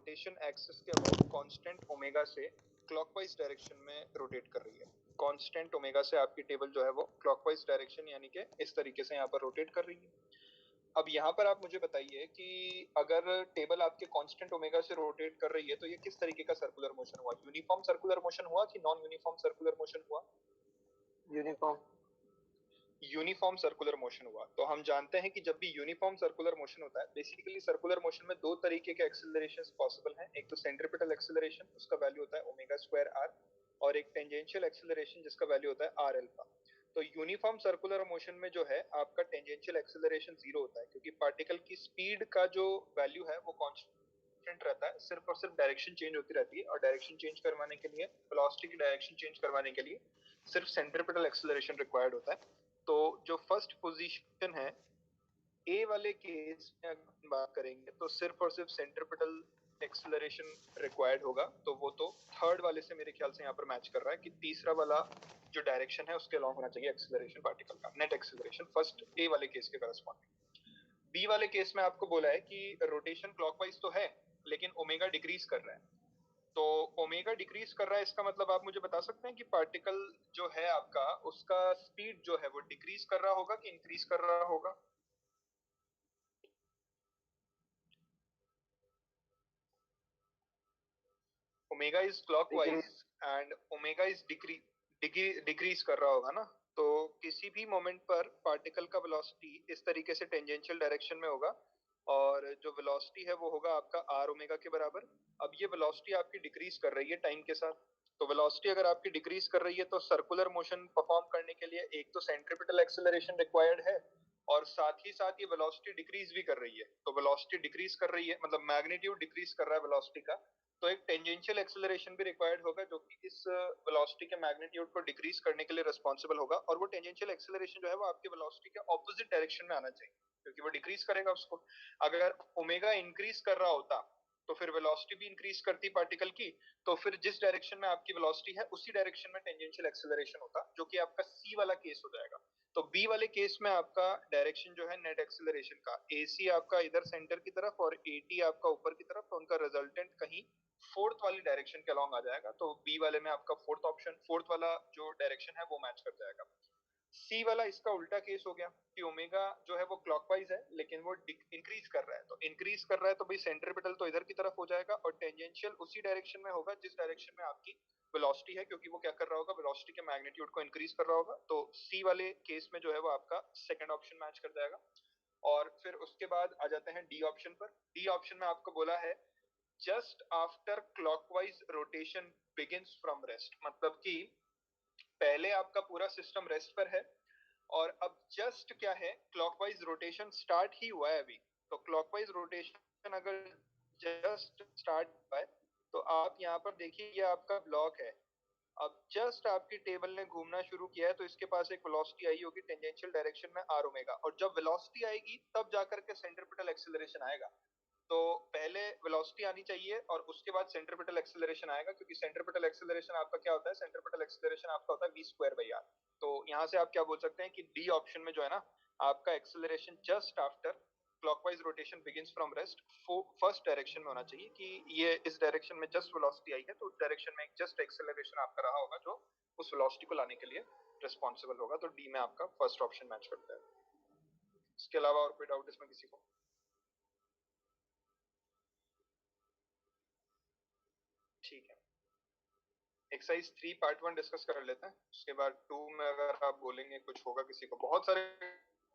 Rotation axis के about constant omega से clockwise direction में रोटेट कर रही है। कांस्टेंट ओमेगा से आपकी टेबल जो है वो क्लॉकवाइज डायरेक्शन यानी कि इस तरीके से यहाँ पर रोटेट कर रही है। अब यहाँ पर आप मुझे बताइए कि अगर टेबल आपके कांस्टेंट ओमेगा से रोटेट कर रही है तो ये किस तरीके का सर्कुलर मोशन हुआ? यूनिफॉर्म सर्कुलर मोशन हुआ कि नॉन यूनिफॉर्म सर्कुलर मोशन हुआ? यूनिफॉर्म यूनिफॉर्म सर्कुलर मोशन हुआ। तो हम जानते हैं कि जब भी यूनिफॉर्म सर्कुलर मोशन होता है, बेसिकली सर्कुलर मोशन में दो तरीके के एक्सेलरेशंस पॉसिबल हैं। एक तो सेंट्रीपिटल एक्सेलरेशन, उसका वैल्यू होता है ओमेगा स्क्वायर आर, और एक टेंजेंशियल एक्सेलरेशन जिसका वैल्यू होता है आर अल्फा। तो यूनिफॉर्म सर्कुलर मोशन में जो है आपका टेंजेंशियल एक्सेलरेशन जीरो होता है, क्योंकि पार्टिकल की स्पीड का जो वैल्यू है वो कांस्टेंट रहता है, सिर्फ और सिर्फ डायरेक्शन चेंज होती रहती है। और डायरेक्शन चेंज करवाने के लिए, वेलोसिटी की डायरेक्शन चेंज करवाने के लिए सिर्फ सेंट्रीपिटल एक्सेलरेशन रिक्वायर्ड होता है। तो जो फर्स्ट पोजीशन है ए वाले केस में अगर बात करेंगे तो सिर्फ और सिर्फ सेंट्रीपिटल एक्सेलरेशन रिक्वायर्ड होगा। तो वो तो थर्ड वाले से मेरे ख्याल से यहाँ पर मैच कर रहा है कि तीसरा वाला जो डायरेक्शन है उसके अलॉन्ग होना चाहिए एक्सेलरेशन पार्टिकल का, नेट एक्सेलरेशन, फर्स्ट ए वाले केस के करस्पॉन्डिंग। बी वाले केस में आपको बोला है कि रोटेशन क्लॉकवाइज तो है लेकिन ओमेगा डिक्रीज कर रहा है। तो ओमेगा डिक्रीज कर रहा है, इसका मतलब आप मुझे बता सकते हैं कि पार्टिकल जो है आपका उसका स्पीड जो है वो डिक्रीज कर रहा होगा कि इंक्रीज कर रहा होगा? Omega is clockwise and omega is decrease कर रहा होगा ना। तो किसी भी मोमेंट पर पार्टिकल का वेलोसिटी इस तरीके से टेंजेंशियल डायरेक्शन में होगा और जो वेलोसिटी है वो होगा आपका आर ओमेगा के बराबर। अब ये वेलोसिटी आपकी डिक्रीज कर रही है टाइम के साथ। तो वेलोसिटी अगर आपकी डिक्रीज कर रही है तो सर्कुलर मोशन परफॉर्म करने के लिए एक तो सेंट्रीपिटल एक्सेलरेशन रिक्वायर्ड है और साथ ही साथ ये वेलोसिटी डिक्रीज भी कर रही है। तो वेलोसिटी डिक्रीज कर रही है मतलब मैग्नीट्यूड डिक्रीज कर रहा है वेलोसिटी का, तो एक टेंजेंशियल एक्सेलरेशन भी रिक्वायर्ड होगा जो कि इस वेलोसिटी के मैग्नीट्यूड को डिक्रीज करने के लिए रिस्पॉन्सिबल होगा। और वो टेंजेंशियल एक्सेलरेशन जो है वो आपके वेलोसिटी के ऑपोजिट डायरेक्शन में आना चाहिए, क्योंकि वो डिक्रीज करेगा उसको। अगर ओमेगा इंक्रीज कर रहा होता तो फिर वेलोसिटी भी इंक्रीज करती पार्टिकल की, तो फिर जिस डायरेक्शन में आपकी वेलोसिटी है उसी डायरेक्शन में टेंजेंशियल एक्सेलरेशन होता, जो कि आपका सी वाला केस हो जाएगा। तो बी वाले केस में आपका डायरेक्शन जो है नेट एक्सेलरेशन का, एसी आपका इधर सेंटर की तरफ और एटी आपका ऊपर की तरफ, तो उनका रिजल्टेंट कहीं फोर्थ वाली डायरेक्शन के अलॉन्ग आ जाएगा। तो बी वाले में आपका फोर्थ ऑप्शन, फोर्थ वाला जो डायरेक्शन है वो मैच कर जाएगा। सी वाला इसका उल्टा केस हो गया कि ओमेगा जो है वो क्लॉकवाइज है लेकिन वो इंक्रीज कर रहा है। तो इंक्रीज कर रहा है तो भाई सेंट्रीपिटल तो इधर की तरफ हो जाएगा और टेंजेंशियल उसी डायरेक्शन में होगा जिस डायरेक्शन में आपकी वेलोसिटी है, क्योंकि वो क्या कर रहा होगा, वेलोसिटी के मैग्नीट्यूड को इंक्रीज कर रहा होगा। तो सी वाले केस में जो है वो आपका सेकंड ऑप्शन मैच कर जाएगा। और फिर उसके बाद आ जाते हैं डी ऑप्शन पर। डी ऑप्शन में आपको बोला है just after clockwise rotation begins from rest, मतलब कि पहले आपका पूरा सिस्टम रेस्ट पर है और अब जस्ट क्या है, क्लॉकवाइज रोटेशन स्टार्ट ही हुआ है अभी। तो क्लॉकवाइज रोटेशन अगर जस्ट स्टार्ट हुआ है तो आप यहाँ पर देखिए ये आपका ब्लॉक है। अब जस्ट आपकी टेबल ने घूमना शुरू किया है तो इसके पास एक वेलोसिटी आई होगी टेंजेंशियल डायरेक्शन में आर ओमेगा, और जब वेलोसिटी आएगी तब जाकर के सेंट्रीपिटल एक्सेलरेशन आएगा। तो पहले वेलोसिटी आनी चाहिए और उसके बाद सेंट्रीपिटल एक्सेलरेशन आएगा, क्योंकि सेंट्रीपिटल एक्सेलरेशन आपका क्या होता है, सेंट्रीपिटल एक्सेलरेशन आपका होता है v स्क्वायर बाई आर। तो यहाँ से आप क्या बोल सकते हैं कि डी ऑप्शन में जो है ना आपका acceleration just after clockwise rotation begins from rest first direction में होना चाहिए, कि ये इस डायरेक्शन में जस्ट वेलोसिटी आई है तो उस डायरेक्शन में एक जस्ट एक्सेलरेशन आपका रहा होगा जो उस वेलोसिटी को लाने के लिए रिस्पॉन्सिबल होगा। तो डी में आपका फर्स्ट ऑप्शन मैच करता है। इसके अलावा और कोई डाउट इसमें किसी को? ठीक है, एक्सरसाइज 3 पार्ट 1 डिस्कस कर लेते हैं। उसके बाद 2 में अगर आप बोलेंगे कुछ होगा किसी को, बहुत सारे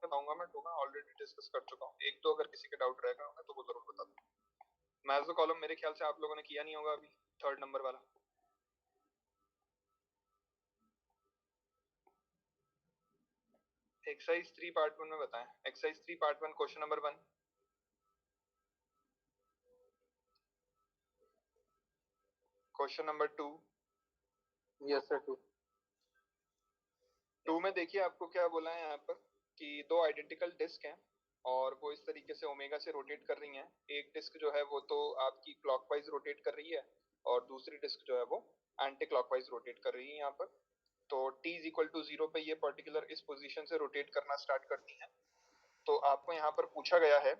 बताऊंगा मैं, 2 में ऑलरेडी डिस्कस कर चुका हूँ। एक तो अगर किसी के डाउट रहेगा मैं तो वो जरूर बता दूँ। मैथ्स कॉलम मेरे ख्याल से आप लोगों ने किया नहीं होगा अभी, थर्ड नंबर वाला। एक्सरसाइज 3 पार्ट 1 में बताएं। Exercise 3 part 1 question number 1। Question number 2। Yes sir. 2 में देखिए आपको क्या बोला है यहाँ पर कि दो आइडेंटिकल डिस्क हैं और वो इस तरीके से ओमेगा से रोटेट कर रही हैं। एक डिस्क जो है वो तो आपकी क्लॉकवाइज रोटेट कर रही है और दूसरी डिस्क जो है वो एंटी क्लॉकवाइज रोटेट कर रही है यहाँ पर। तो t इज इक्वल टू 0 पे ये पर्टिकुलर इस पोजीशन से रोटेट करना स्टार्ट करती हैं। तो आपको यहाँ पर पूछा गया है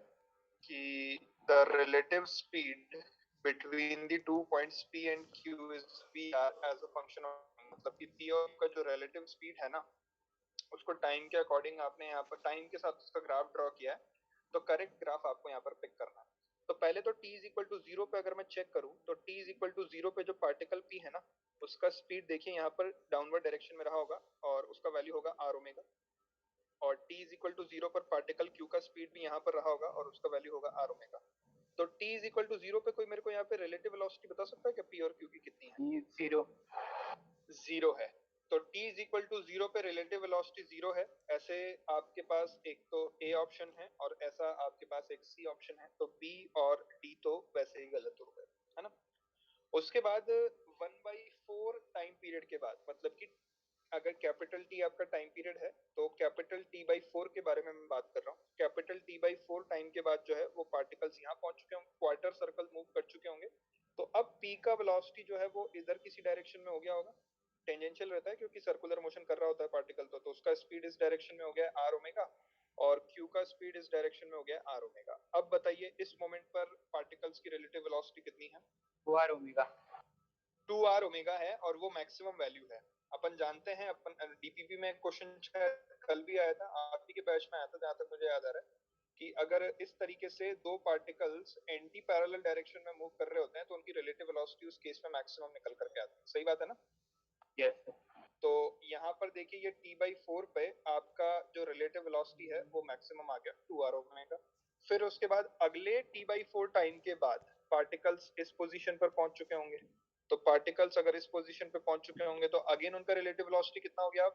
कि the relative speed between the 2 points P and Q is VR as a function of, मतलब कि P और Q का जो relative speed है ना, उसको टाइम के अकॉर्डिंग आपने यहाँ पर टाइम के साथ उसका ग्राफ ड्रॉ किया है, तो करेक्ट ग्राफ आपको यहाँ पर पिक करना है। तो पहले तो t इज इक्वल टू 0 पे अगर मैं चेक करूं तो t इज इक्वल टू 0 पे जो पार्टिकल p है ना, उसका स्पीड देखिए यहाँ पर डाउनवर्ड डायरेक्शन में रहा होगा और उसका वैल्यू होगा r ओमेगा। और t इज इक्वल टू 0 पर पार्टिकल q का स्पीड भी यहाँ पर रहा होगा और उसका वैल्यू होगा r ओमेगा। तो t इज इक्वल टू 0 पे कोई मेरे को यहाँ पे रिलेटिव वेलोसिटी बता सकता है कि p और q की कितनी है? 0 है। तो t इज इक्वल टू 0 पे रिलेटिव वेलोसिटी 0 है। ऐसे आपके पास एक तो a ऑप्शन है और ऐसा आपके पास एक c ऑप्शन है, तो b और d तो वैसे ही गलत हो गए, है ना। उसके बाद 1/4 टाइम पीरियड के बाद, मतलब कि अगर कैपिटल T आपका टाइम पीरियड है तो कैपिटल T/4 के बारे में मैं बात कर रहा हूँ। कैपिटल T/4 टाइम के बाद जो है वो पार्टिकल्स यहाँ पहुंच चुके होंगे, क्वार्टर सर्कल मूव कर चुके होंगे। तो अब P का वेलोसिटी जो है वो इधर किसी डायरेक्शन में हो गया होगा, टेंजेंशियल रहता है क्योंकि सर्कुलर मोशन कर रहा होता है पार्टिकल, तो उसका स्पीड इस डायरेक्शन में हो गया r ओमेगा और q का स्पीड इस डायरेक्शन में हो गया r ओमेगा। अब बताइए इस मोमेंट पर पार्टिकल्स की रिलेटिव वेलोसिटी कितनी है? 2r omega. 2r ओमेगा है और वो मैक्सिमम वैल्यू है। अपन जानते हैं, अपन डीपीपी में क्वेश्चन कल भी आया था, आप ही के बैच में आया था जहां तक मुझे याद आ रहा है, कि अगर इस तरीके से दो पार्टिकल्स एंटी पैरेलल डायरेक्शन में मूव कर रहे होते हैं तो उनकी रिलेटिव वेलोसिटी उस केस में मैक्सिमम निकल करके आती है। सही बात है ना? यस। तो यहाँ पर देखिए ये T/4 पे आपका जो रिलेटिव वेलोसिटी है वो मैक्सिमम आ गया 2r ओमेगा। फिर उसके बाद अगले T/4 टाइम के बाद पार्टिकल्स इस पोजीशन पर पहुंच चुके होंगे। तो पार्टिकल्स अगर इस पोजीशन पे पहुंच चुके होंगे तो अगेन उनका रिलेटिव वेलोसिटी कितना हो गया?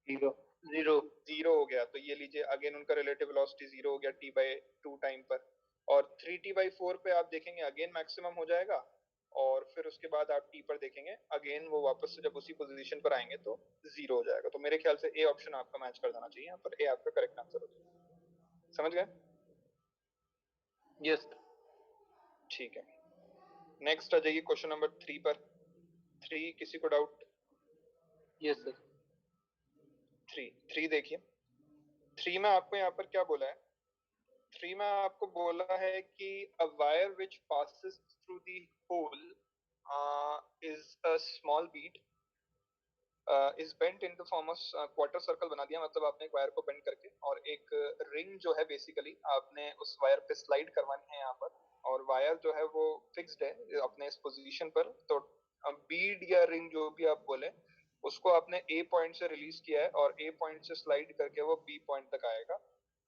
0 0 0 हो गया। तो ये लीजिए अगेन उनका रिलेटिव वेलोसिटी 0 हो गया T/2 टाइम पर। और 3T/4 पे आप देखेंगे अगेन मैक्सिमम हो जाएगा और फिर उसके बाद आप T पर देखेंगे अगेन वो वापस से जब उसी पोजीशन पर आएंगे तो 0 हो जाएगा। तो मेरे ख्याल से ए ऑप्शन आपका मैच कर जाना चाहिए यहाँ पर, ए आपका करेक्ट आंसर हो जाएगा। समझ गए? यस। ठीक है, नेक्स्ट आ जाइए क्वेश्चन नंबर 3 पर। 3 किसी को डाउट? Yes sir. 3 देखिए, 3 में आपको यहाँ पर क्या बोला है? 3 में आपको बोला है कि a wire which passes through the hole is a small bead is bent into form of quarter circle बना दिया, मतलब आपने एक वायर को बेंड करके और एक रिंग जो है बेसिकली आपने उस वायर पे स्लाइड करवानी है यहाँ पर, और वायर जो है वो फिक्स्ड है अपने इस पोजीशन पर। तो बीड या रिंग जो भी आप बोले उसको आपने ए पॉइंट से रिलीज किया है और ए पॉइंट से स्लाइड करके वो बी पॉइंट तक आएगा।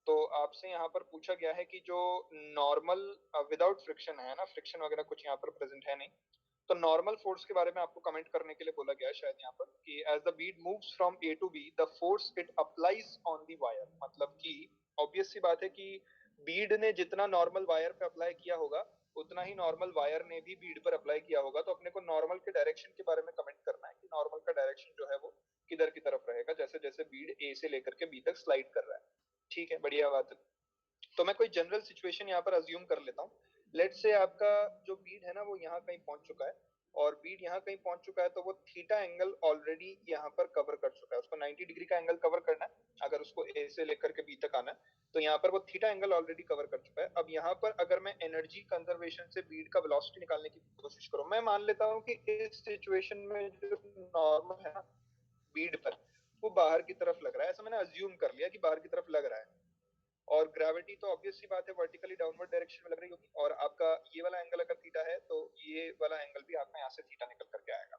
तो आपसे यहाँ पर पूछा गया है कि जो नॉर्मल विदाउट फ्रिक्शन है ना, फ्रिक्शन वगैरह कुछ यहाँ पर प्रेजेंट है नहीं, तो नॉर्मल फोर्स के बारे में आपको कमेंट करने के लिए बोला गया है शायद यहाँ पर कि as the bead moves from A to B the force it applies on the wire. मतलब कि ऑब्वियस सी बात है कि बीड ने जितना नॉर्मल वायर पे अप्लाई किया होगा उतना ही नॉर्मल वायर ने भी बीड पर अप्लाई किया होगा। तो अपने को नॉर्मल के डायरेक्शन के बारे में कमेंट करना है कि नॉर्मल का डायरेक्शन जो है वो किधर की तरफ रहेगा, जैसे जैसे बीड ए से लेकर के बी तक स्लाइड कर रहा है। ठीक है, बढ़िया बात है। तो मैं कोई जनरल सिचुएशन यहाँ पर अज्यूम कर लेता हूँ। लेट से आपका जो बीड है ना वो यहाँ कहीं पहुंच चुका है और बीड यहाँ कहीं पहुंच चुका है, तो वो थीटा एंगल ऑलरेडी यहाँ पर कवर कर चुका है। उसको 90 डिग्री का एंगल कवर करना है अगर उसको ए से लेकर के बी तक आना है, तो यहाँ पर वो थीटा एंगल ऑलरेडी कवर कर चुका है। अब यहाँ पर अगर मैं एनर्जी कंजर्वेशन से बीड का वेलोसिटी निकालने की कोशिश करूँ, मैं मान लेता हूँ कि इस सिचुएशन में जो नॉर्मल है ना बीड पर वो बाहर की तरफ लग रहा है, ऐसा मैंने अज्यूम कर लिया कि बाहर की तरफ लग रहा है। और ग्रेविटी तो ऑब्वियस सी बात है वर्टिकली डाउनवर्ड डायरेक्शन में लग रही होगी, और आपका ये वाला एंगल अगर थीटा है तो ये वाला एंगल भी आपका यहाँ से थीटा निकल करके आएगा।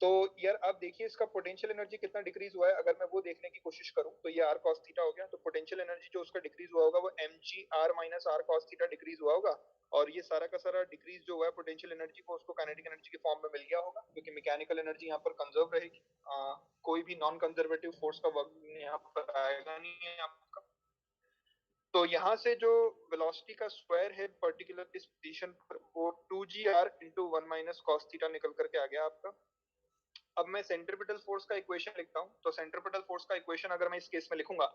तो यार आप देखिए इसका पोटेंशियल एनर्जी कितना डिक्रीज हुआ है, अगर मैं वो देखने की कोशिश करूं तो ये r cos थीटा हो गया। तो पोटेंशियल एनर्जी जो उसका डिक्रीज हुआ होगा वो mg r minus r cos theta decrease हुआ होगा, और ये सारा का सारा डिक्रीज जो हुआ है पोटेंशियल एनर्जी को उसको काइनेटिक एनर्जी के फॉर्म में मिल गया होगा, क्योंकि मैकेनिकल एनर्जी यहाँ पर कंजर्व रहेगी। कोई भी नॉन कंजर्वेटिव फोर्स का वर्क यहाँ पर आएगा नहीं है आपका। तो यहाँ से जो वेलोसिटी का स्क्वायर है पर्टिकुलर इस पोजीशन पर वो 2gr into 1 minus cos theta निकल करके आ गया आपका। अब मैं सेंट्रीपिटल फोर्स का इक्वेशन लिखता हूँ। तो सेंट्रीपिटल फोर्स का इक्वेशन अगर मैं इस केस में लिखूंगा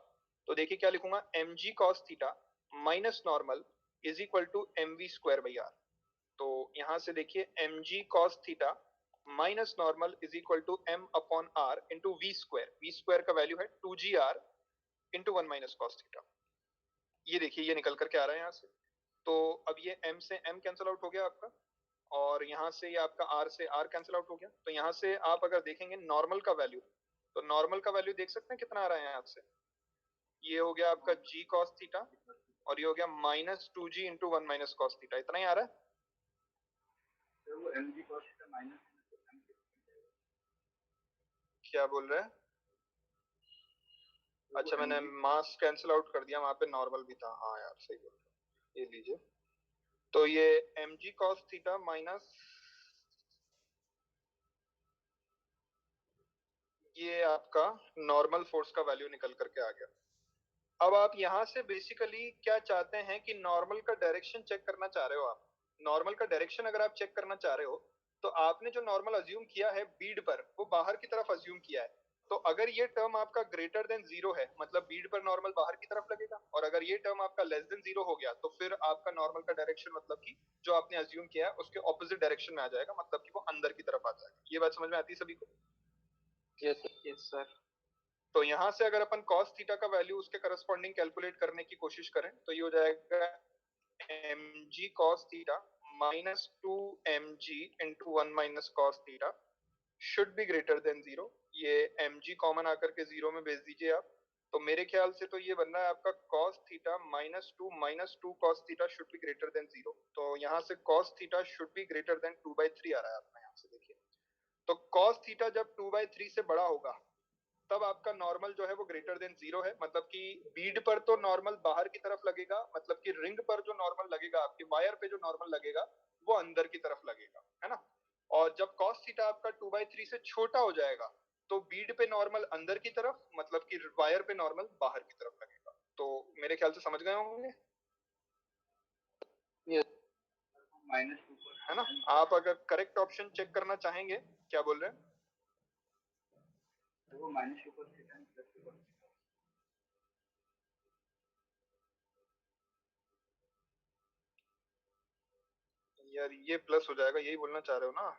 तो देखिए क्या लिखूंगा, mg cos theta minus normal is equal to mv square by r. तो यहाँ से देखिए mg cos theta minus normal is equal to m upon r into v square. V square का वैल्यू है 2gr into 1 minus cos theta. ये देखिए ये निकल करके आ रहा है यहाँ से। तो अब ये m से m कैंसिल आउट हो गया आपका, और यहाँ से ये आपका r से r कैंसिल आउट हो गया। तो यहाँ से आप अगर देखेंगे नॉर्मल का वैल्यू, तो नॉर्मल का वैल्यू देख सकते हैं कितना आ रहा है यहाँ से। ये हो गया आपका g cos थीटा और ये हो गया -2g into 1 minus cos theta, इतना ही आ रहा है। क्या बोल रहे हैं? अच्छा मैंने मास कैंसिल आउट कर दिया, वहां पे नॉर्मल भी था। हाँ यार सही बोल रहे हो। ये लीजिए, तो ये mg cos थीटा माइनस ये आपका नॉर्मल फोर्स का वैल्यू निकल करके आ गया। अब आप यहाँ से बेसिकली क्या चाहते हैं कि नॉर्मल का डायरेक्शन चेक करना चाह रहे हो आप। नॉर्मल का डायरेक्शन अगर आप चेक करना चाह रहे हो तो आपने जो नॉर्मल अज्यूम किया है बीड पर, वो बाहर की तरफ अज्यूम किया है। तो अगर ये टर्म आपका ग्रेटर देन जीरो है मतलब बीड पर नॉर्मल बाहर की तरफ लगेगा, और अगर ये टर्म आपका लेस देन जीरो हो गया तो फिर आपका नॉर्मल का डायरेक्शन मतलब कि जो आपने अज्यूम किया है उसके ऑपोजिट डायरेक्शन में आ जाएगा, मतलब कि वो अंदर की तरफ आ जाएगा। ये बात समझ में आती है सभी को? Yes sir. तो यहाँ से अगर अपन cos थीटा का वैल्यू उसके करस्पॉन्डिंग कैलकुलेट करने की कोशिश करें तो ये हो जाएगा mg cos theta minus 2mg into 1 minus cos theta should be greater than zero. ये mg कॉमन आकर के जीरो में भेज दीजिए आप। तो मेरे ख्याल से तो ये बन रहा है आपका cos theta minus two cos theta should be greater than zero. तो यहाँ से cos theta should be greater than 2/3 आ रहा है आपका, यहाँ से देखिए। तो cos थीटा जब 2/3 से बड़ा होगा तब आपका नॉर्मल जो है वो ग्रेटर देन जीरो है, मतलब कि बीड पर तो नॉर्मल बाहर की तरफ लगेगा, मतलब कि रिंग पर जो नॉर्मल लगेगा, आपके वायर पे जो नॉर्मल लगेगा वो अंदर की तरफ लगेगा, है ना। और जब cos थीटा आपका 2/3 से छोटा हो जाएगा तो बीड पे नॉर्मल अंदर की तरफ, मतलब कि वायर पे नॉर्मल बाहर की तरफ लगेगा। तो मेरे ख्याल से समझ गए होंगे, है ना। आप अगर करेक्ट ऑप्शन चेक करना चाहेंगे, क्या बोल रहे हैं? यार ये प्लस हो जाएगा, यही बोलना चाह रहे हो ना?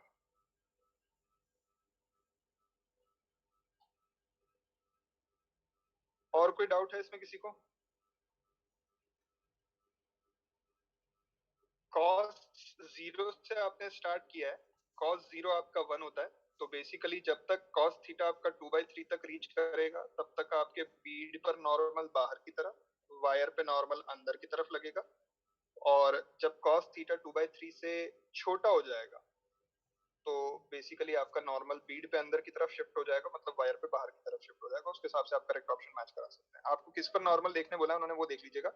और कोई डाउट है इसमें किसी को? cos जीरो से आपने स्टार्ट किया है, cos जीरो आपका 1 होता है। तो बेसिकली जब तक cos थीटा आपका 2/3 तक रीच करेगा तब तक आपके बीड पर नॉर्मल बाहर की तरफ, वायर पे नॉर्मल अंदर की तरफ लगेगा। और जब cos थीटा 2/3 से छोटा हो जाएगा तो बेसिकली आपका नॉर्मल बीड पे अंदर की तरफ शिफ्ट हो जाएगा, मतलब वायर पे बाहर की तरफ शिफ्ट हो जाएगा। उसके हिसाब से आप करेक्ट ऑप्शन मैच करा सकते हैं। आपको किस पर नॉर्मल देखने बोला है उन्होंने, वो देख लीजिएगा।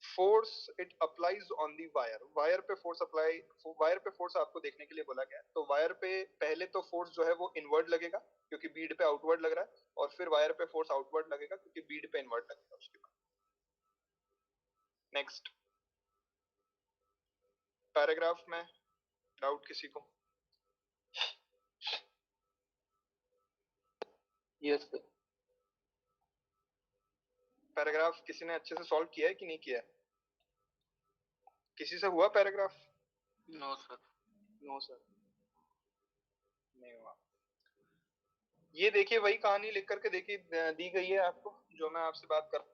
Force it applies on the wire, wire पे फोर्स अप्लाई, वायर पे फोर्स आपको देखने के लिए बोला गया है। तो वायर पे पहले तो फोर्स जो है वो इनवर्ड लगेगा क्योंकि बीड पे आउटवर्ड लग रहा है, और फिर वायर पे फोर्स आउटवर्ड लगेगा क्योंकि बीड पे इनवर्ड लगेगा उसके बाद। नेक्स्ट पैराग्राफ में डाउट किसी को? Yes sir. पैराग्राफ किसी ने अच्छे से सॉल्व किया है कि नहीं किया है? किसी से हुआ paragraph? No sir. No sir, नहीं हुआ। ये देखिए वही कहानी लिख करके देखिए दी गई है आपको जो मैं आपसे बात कर।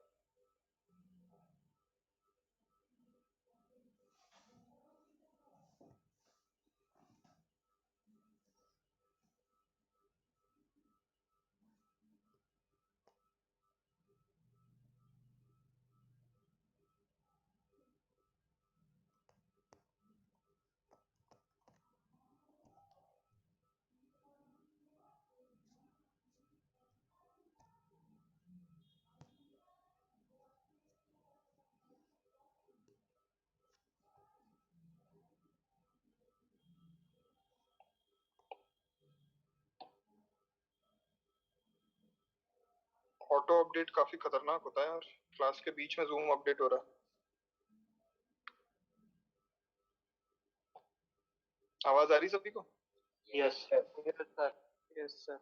ऑटो अपडेट काफी खतरनाक होता है और क्लास के बीच में जूम अपडेट हो रहा है। आवाज आ रही सभी को? Yes sir. Yes sir. Yes sir.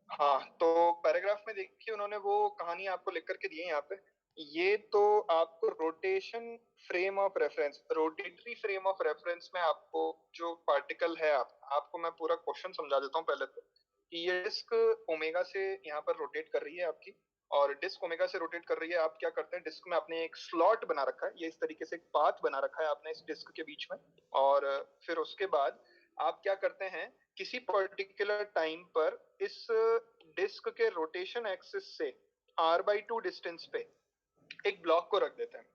हाँ तो पैराग्राफ में देखिए उन्होंने वो कहानी आपको लिख करके दी है यहाँ पे। ये तो आपको rotation frame of reference, rotatory frame of reference में आपको जो पार्टिकल है, आपको मैं पूरा क्वेश्चन समझा देता हूँ पहले तो। कि ये डिस्क ओमेगा से यहाँ पर रोटेट कर रही है आपकी, और डिस्क ओमेगा से रोटेट कर रही है, आप क्या करते हैं, डिस्क में आपने एक स्लॉट बना रखा है, ये इस तरीके से एक पाथ बना रखा है आपने इस डिस्क के बीच में, और फिर उसके बाद आप क्या करते हैं, किसी पर्टिकुलर टाइम पर इस डिस्क के रोटेशन एक्सिस से r/2 डिस्टेंस पे एक ब्लॉक को रख देते हैं,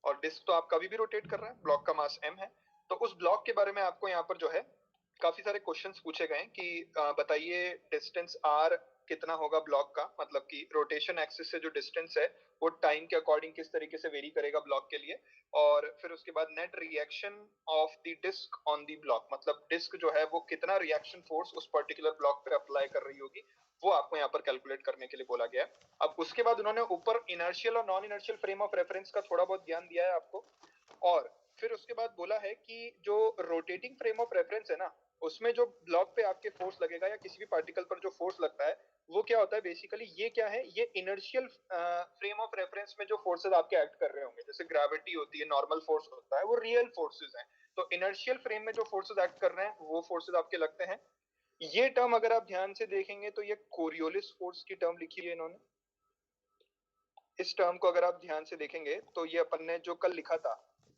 और डिस्क तो आप कभी भी रोटेट कर रहे हैं, ब्लॉक का मास m है, तो उस ब्लॉक के बारे में आपको यहाँ पर जो है काफी सारे क्वेश्चंस पूछे गए कि बताइए डिस्टेंस r कितना होगा ब्लॉक का, मतलब कि रोटेशन एक्सिस से जो डिस्टेंस है वो टाइम के अकॉर्डिंग किस तरीके से वेरी करेगा ब्लॉक के लिए, और फिर उसके बाद net reaction of the disc on the block, मतलब डिस्क जो है वो कितना रिएक्शन फोर्स उस पर्टिकुलर ब्लॉक पे अप्लाई कर रही होगी, वो आपको यहाँ पर कैलकुलेट करने के लिए बोला गया है। अब उसके बाद उन्होंने ऊपर इनर्शियल और non inertial frame of reference का थोड़ा बहुत ज्ञान दिया है आपको, और फिर उसके बाद बोला है कि जो रोटेटिंग फ्रेम ऑफ रेफरेंस है ना, उसमें जो ब्लॉक पे आपके फोर्स लगेगा या किसी भी पार्टिकल पर जो फोर्स लगता है वो क्या होता है बेसिकली, ये क्या है, ये इनर्शियल फ्रेम ऑफ रेफरेंस में जो फोर्सेस आपके एक्ट कर रहे होंगे, जैसे ग्रेविटी होती है, नॉर्मल फोर्स होता है, वो रियल फोर्सेस हैं, तो इनर्शियल फ्रेम में जो फोर्सेस एक्ट कर रहे हैं वो फोर्सेस आपके लगते हैं। ये टर्म अगर आप ध्यान से देखेंगे तो ये कोरियोलिस फोर्स की टर्म लिखी है इन्होंने, इस टर्म को अगर आप ध्यान से देखेंगे तो ये अपन ने जो कल लिखा था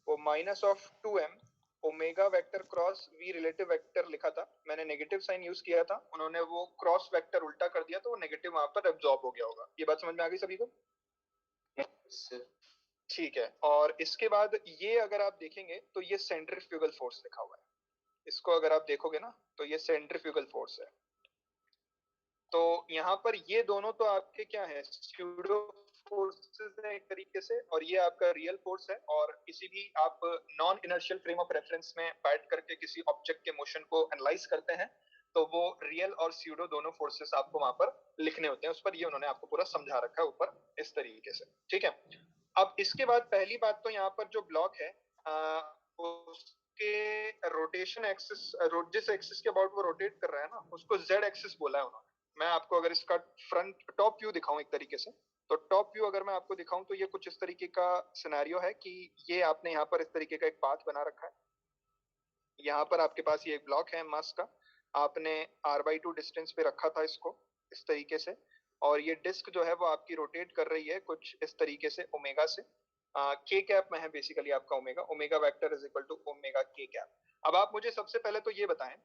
वो -2m omega vector cross v relative vector लिखा था, मैंने नेगेटिव साइन यूज किया था, उन्होंने वो क्रॉस वेक्टर उल्टा कर दिया तो वो नेगेटिव वहां पर एब्जॉर्ब हो गया होगा। ये बात समझ में आ गई सभी को? ठीक है, और इसके बाद ये अगर आप देखेंगे तो ये सेंट्रीफ्यूगल फोर्स लिखा हुआ है, इसको अगर आप देखोगे ना तो ये सेंट्रीफ्यूगल फोर्स है। तो यहाँ पर ये दोनों तो आपके क्या है, स्यूडो फोर्सेस है एक तरीके से, और ये आपका रियल फोर्स है, और किसी भी आप non inertial frame of reference में बैठ करके किसी ऑब्जेक्ट के मोशन को एनालाइज करते हैं तो वो रियल और स्यूडो दोनों फोर्सेस आपको वहां पर लिखने होते हैं, उस पर ये उन्होंने आपको पूरा समझा रखा है ऊपर इस तरीके से, ठीक है। अब इसके बाद पहली बात तो यहाँ पर जो ब्लॉक है उसके रोटेशन एक्सिस, जिस एक्सिस के अबाउट वो रोटेट कर रहा है ना उसको जेड एक्सिस बोला है उन्होंने। मैं आपको अगर इसका फ्रंट टॉप व्यू दिखाऊं एक तरीके से, तो टॉप व्यू अगर मैं आपको दिखाऊं तो ये कुछ इस तरीके का सिनेरियो है कि ये आपने यहाँ पर इस तरीके का एक पाथ बना रखा है, यहाँ पर आपके पास ये एक ब्लॉक है मास का, आपने r/2 डिस्टेंस पे रखा था इसको इस तरीके से, और ये डिस्क जो है वो आपकी रोटेट कर रही है कुछ इस तरीके से ओमेगा से, k कैप में है बेसिकली आपका omega, omega vector is equal to omega k cap. अब आप मुझे सबसे पहले तो ये बताएं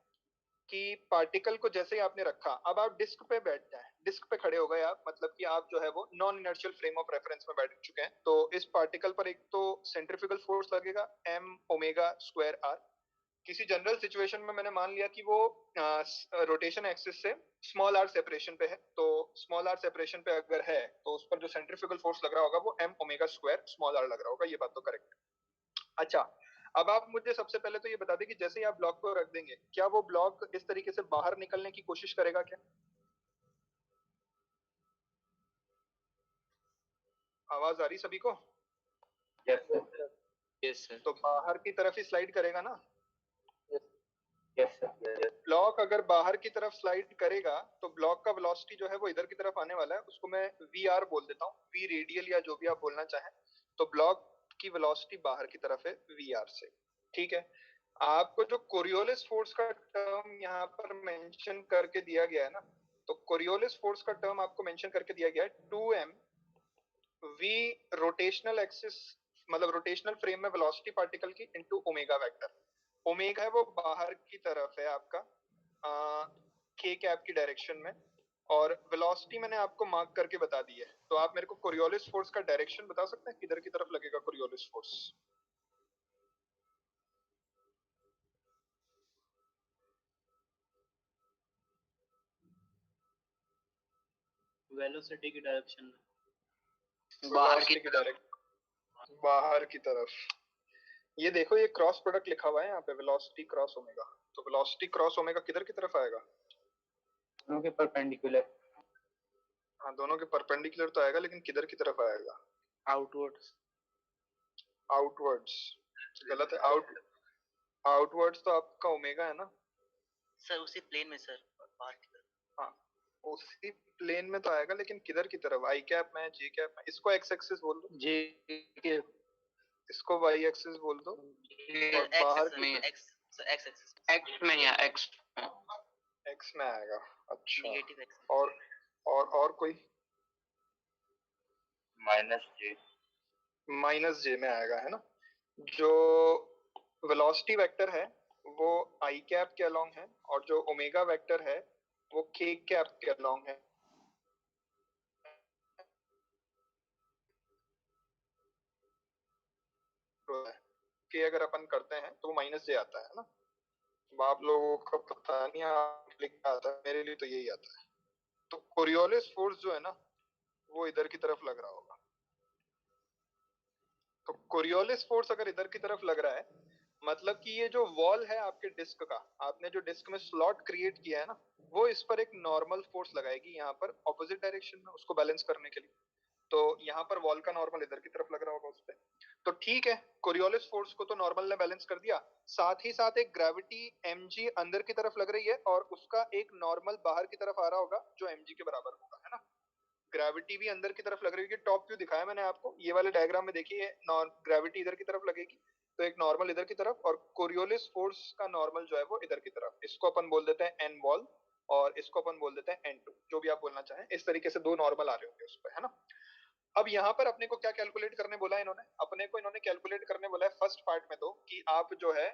कि पार्टिकल को जैसे ही आपने रखा, अब आप डिस्क पे बैठ जाए, डिस्क पे खड़े हो गए आप, मतलब कि आप जो है वो non inertial frame of reference में बैठ चुके हैं, तो इस पार्टिकल पर एक तो सेंट्रीफ्यूगल फोर्स लगेगा m ओमेगा स्क्वायर r। किसी जनरल सिचुएशन में मैंने मान लिया कि वो रोटेशन एक्सिस से स्मॉल r सेपरेशन पे है, तो स्मॉल r सेपरेशन पे अगर है तो उस पर जो सेंट्रीफ्यूगल फोर्स लग रहा होगा वो m omega square small r लग रहा होगा, ये बात तो करेक्ट। अच्छा, अब आप मुझे सबसे पहले तो ये बता दें कि जैसे ही आप ब्लॉक को रख देंगे क्या वो ब्लॉक इस तरीके से बाहर निकलने की कोशिश करेगा क्या? आवाज आ रही सभी को? Yes sir. Yes sir. तो बाहर की तरफ ही स्लाइड करेगा ना? Yes sir. ब्लॉक अगर बाहर की तरफ स्लाइड करेगा तो ब्लॉक का वेलोसिटी जो है वो इधर की तरफ आने वाला है, उसको मैं वी आर बोल देता हूँ, वी रेडियल या जो भी आप बोलना चाहें, तो ब्लॉक की वेलोसिटी बाहर की तरफ है वी आर से, ठीक है। आपको जो कोरियोलिस फोर्स का टर्म यहाँ पर मेंशन करके दिया गया है ना, तो कोरियोलिस फोर्स का टर्म आपको मेंशन करके दिया गया है 2m v रोटेशनल एक्सिस, मतलब रोटेशनल फ्रेम में वेलोसिटी पार्टिकल की इनटू ओमेगा वेक्टर, ओमेगा है वो बाहर की तरफ है आपका k कैप की डायरेक्शन में, और वेलोसिटी मैंने आपको मार्क करके बता दी है, तो आप मेरे को कोरियोलिस फोर्स का डायरेक्शन बता सकते हैं किधर की तरफ लगेगा कोरियोलिस फोर्स? वेलोसिटी की डायरेक्शन बाहर की डायरेक्शन, बाहर की तरफ। ये देखो ये क्रॉस प्रोडक्ट लिखा हुआ है यहाँ पे, वेलोसिटी क्रॉस ओमेगा, तो वेलोसिटी क्रॉस ओमेगा किधर की तरफ आएगा? दोनों के परपेंडिकुलर। हाँ दोनों के परपेंडिकुलर तो आएगा, लेकिन किधर की तरफ आएगा? आउटवर्ड्स। आउटवर्ड्स गलत है, आउटवर्ड्स तो आपका ओमेगा है ना सर, उसी प्लेन में सर, बाहर की तरफ। हाँ उसी प्लेन में तो आएगा, लेकिन किधर की तरफ? आई कैप में, जे कैप में, इसको एक्स एक्सिस बोल दो, जे के इसको वाई एक्सिस बोल दो, और बाहर की एक्स में या एक्स एक्स में आएगा। अच्छा, नेगेटिव एक्स। और कोई? -j में आएगा, है ना। जो वेलोसिटी वेक्टर है वो आई कैप के अलोंग है, और जो ओमेगा वेक्टर है वो के कैप के अलोंग है। कि अगर अपन करते हैं तो वो -j आता है ना। अब आप लोगों को पता नहीं आप लिखा आता है, मेरे लिए तो यही आता है। तो कोरियोलिस फोर्स जो है ना वो इधर की तरफ लग रहा होगा। तो कोरियोलिस फोर्स अगर इधर की तरफ लग रहा है, मतलब कि ये जो वॉल है आपके डिस्क का, आपने जो डिस्क में स्लॉट क्रिएट किया है ना, वो इस पर एक नॉर्मल फोर्स लगाएगी यहाँ पर ऑपोजिट डायरेक्शन में उसको बैलेंस करने के लिए। तो यहाँ पर वॉल का नॉर्मल इधर की तरफ लग रहा होगा उस पर। तो ठीक है, कोरियोलिस फोर्स को तो नॉर्मल ने बैलेंस कर दिया, साथ ही साथ एक ग्रेविटी mg अंदर की तरफ लग रही है और उसका एक नॉर्मल बाहर की तरफ आ रहा होगा जो mg के बराबर होगा, है ना। ग्रेविटी भी अंदर की तरफ लग रही है, टॉप व्यू दिखाया मैंने आपको, ये वाले डायग्राम में देखिए ग्रेविटी इधर की तरफ लगेगी तो एक नॉर्मल इधर की तरफ, और कोरियोलिस फोर्स का नॉर्मल जो है वो इधर की तरफ। इसको अपन बोल देते हैं एन वॉल और इसको अपन बोल देते हैं n2, जो भी आप बोलना चाहें। इस तरीके से दो नॉर्मल आ रहे होंगे उस पर, है ना। अब यहाँ पर अपने को क्या कैलकुलेट करने बोला है इन्होंने, अपने को इन्होंने कैलकुलेट करने बोला है फर्स्ट पार्ट में तो कि आप जो है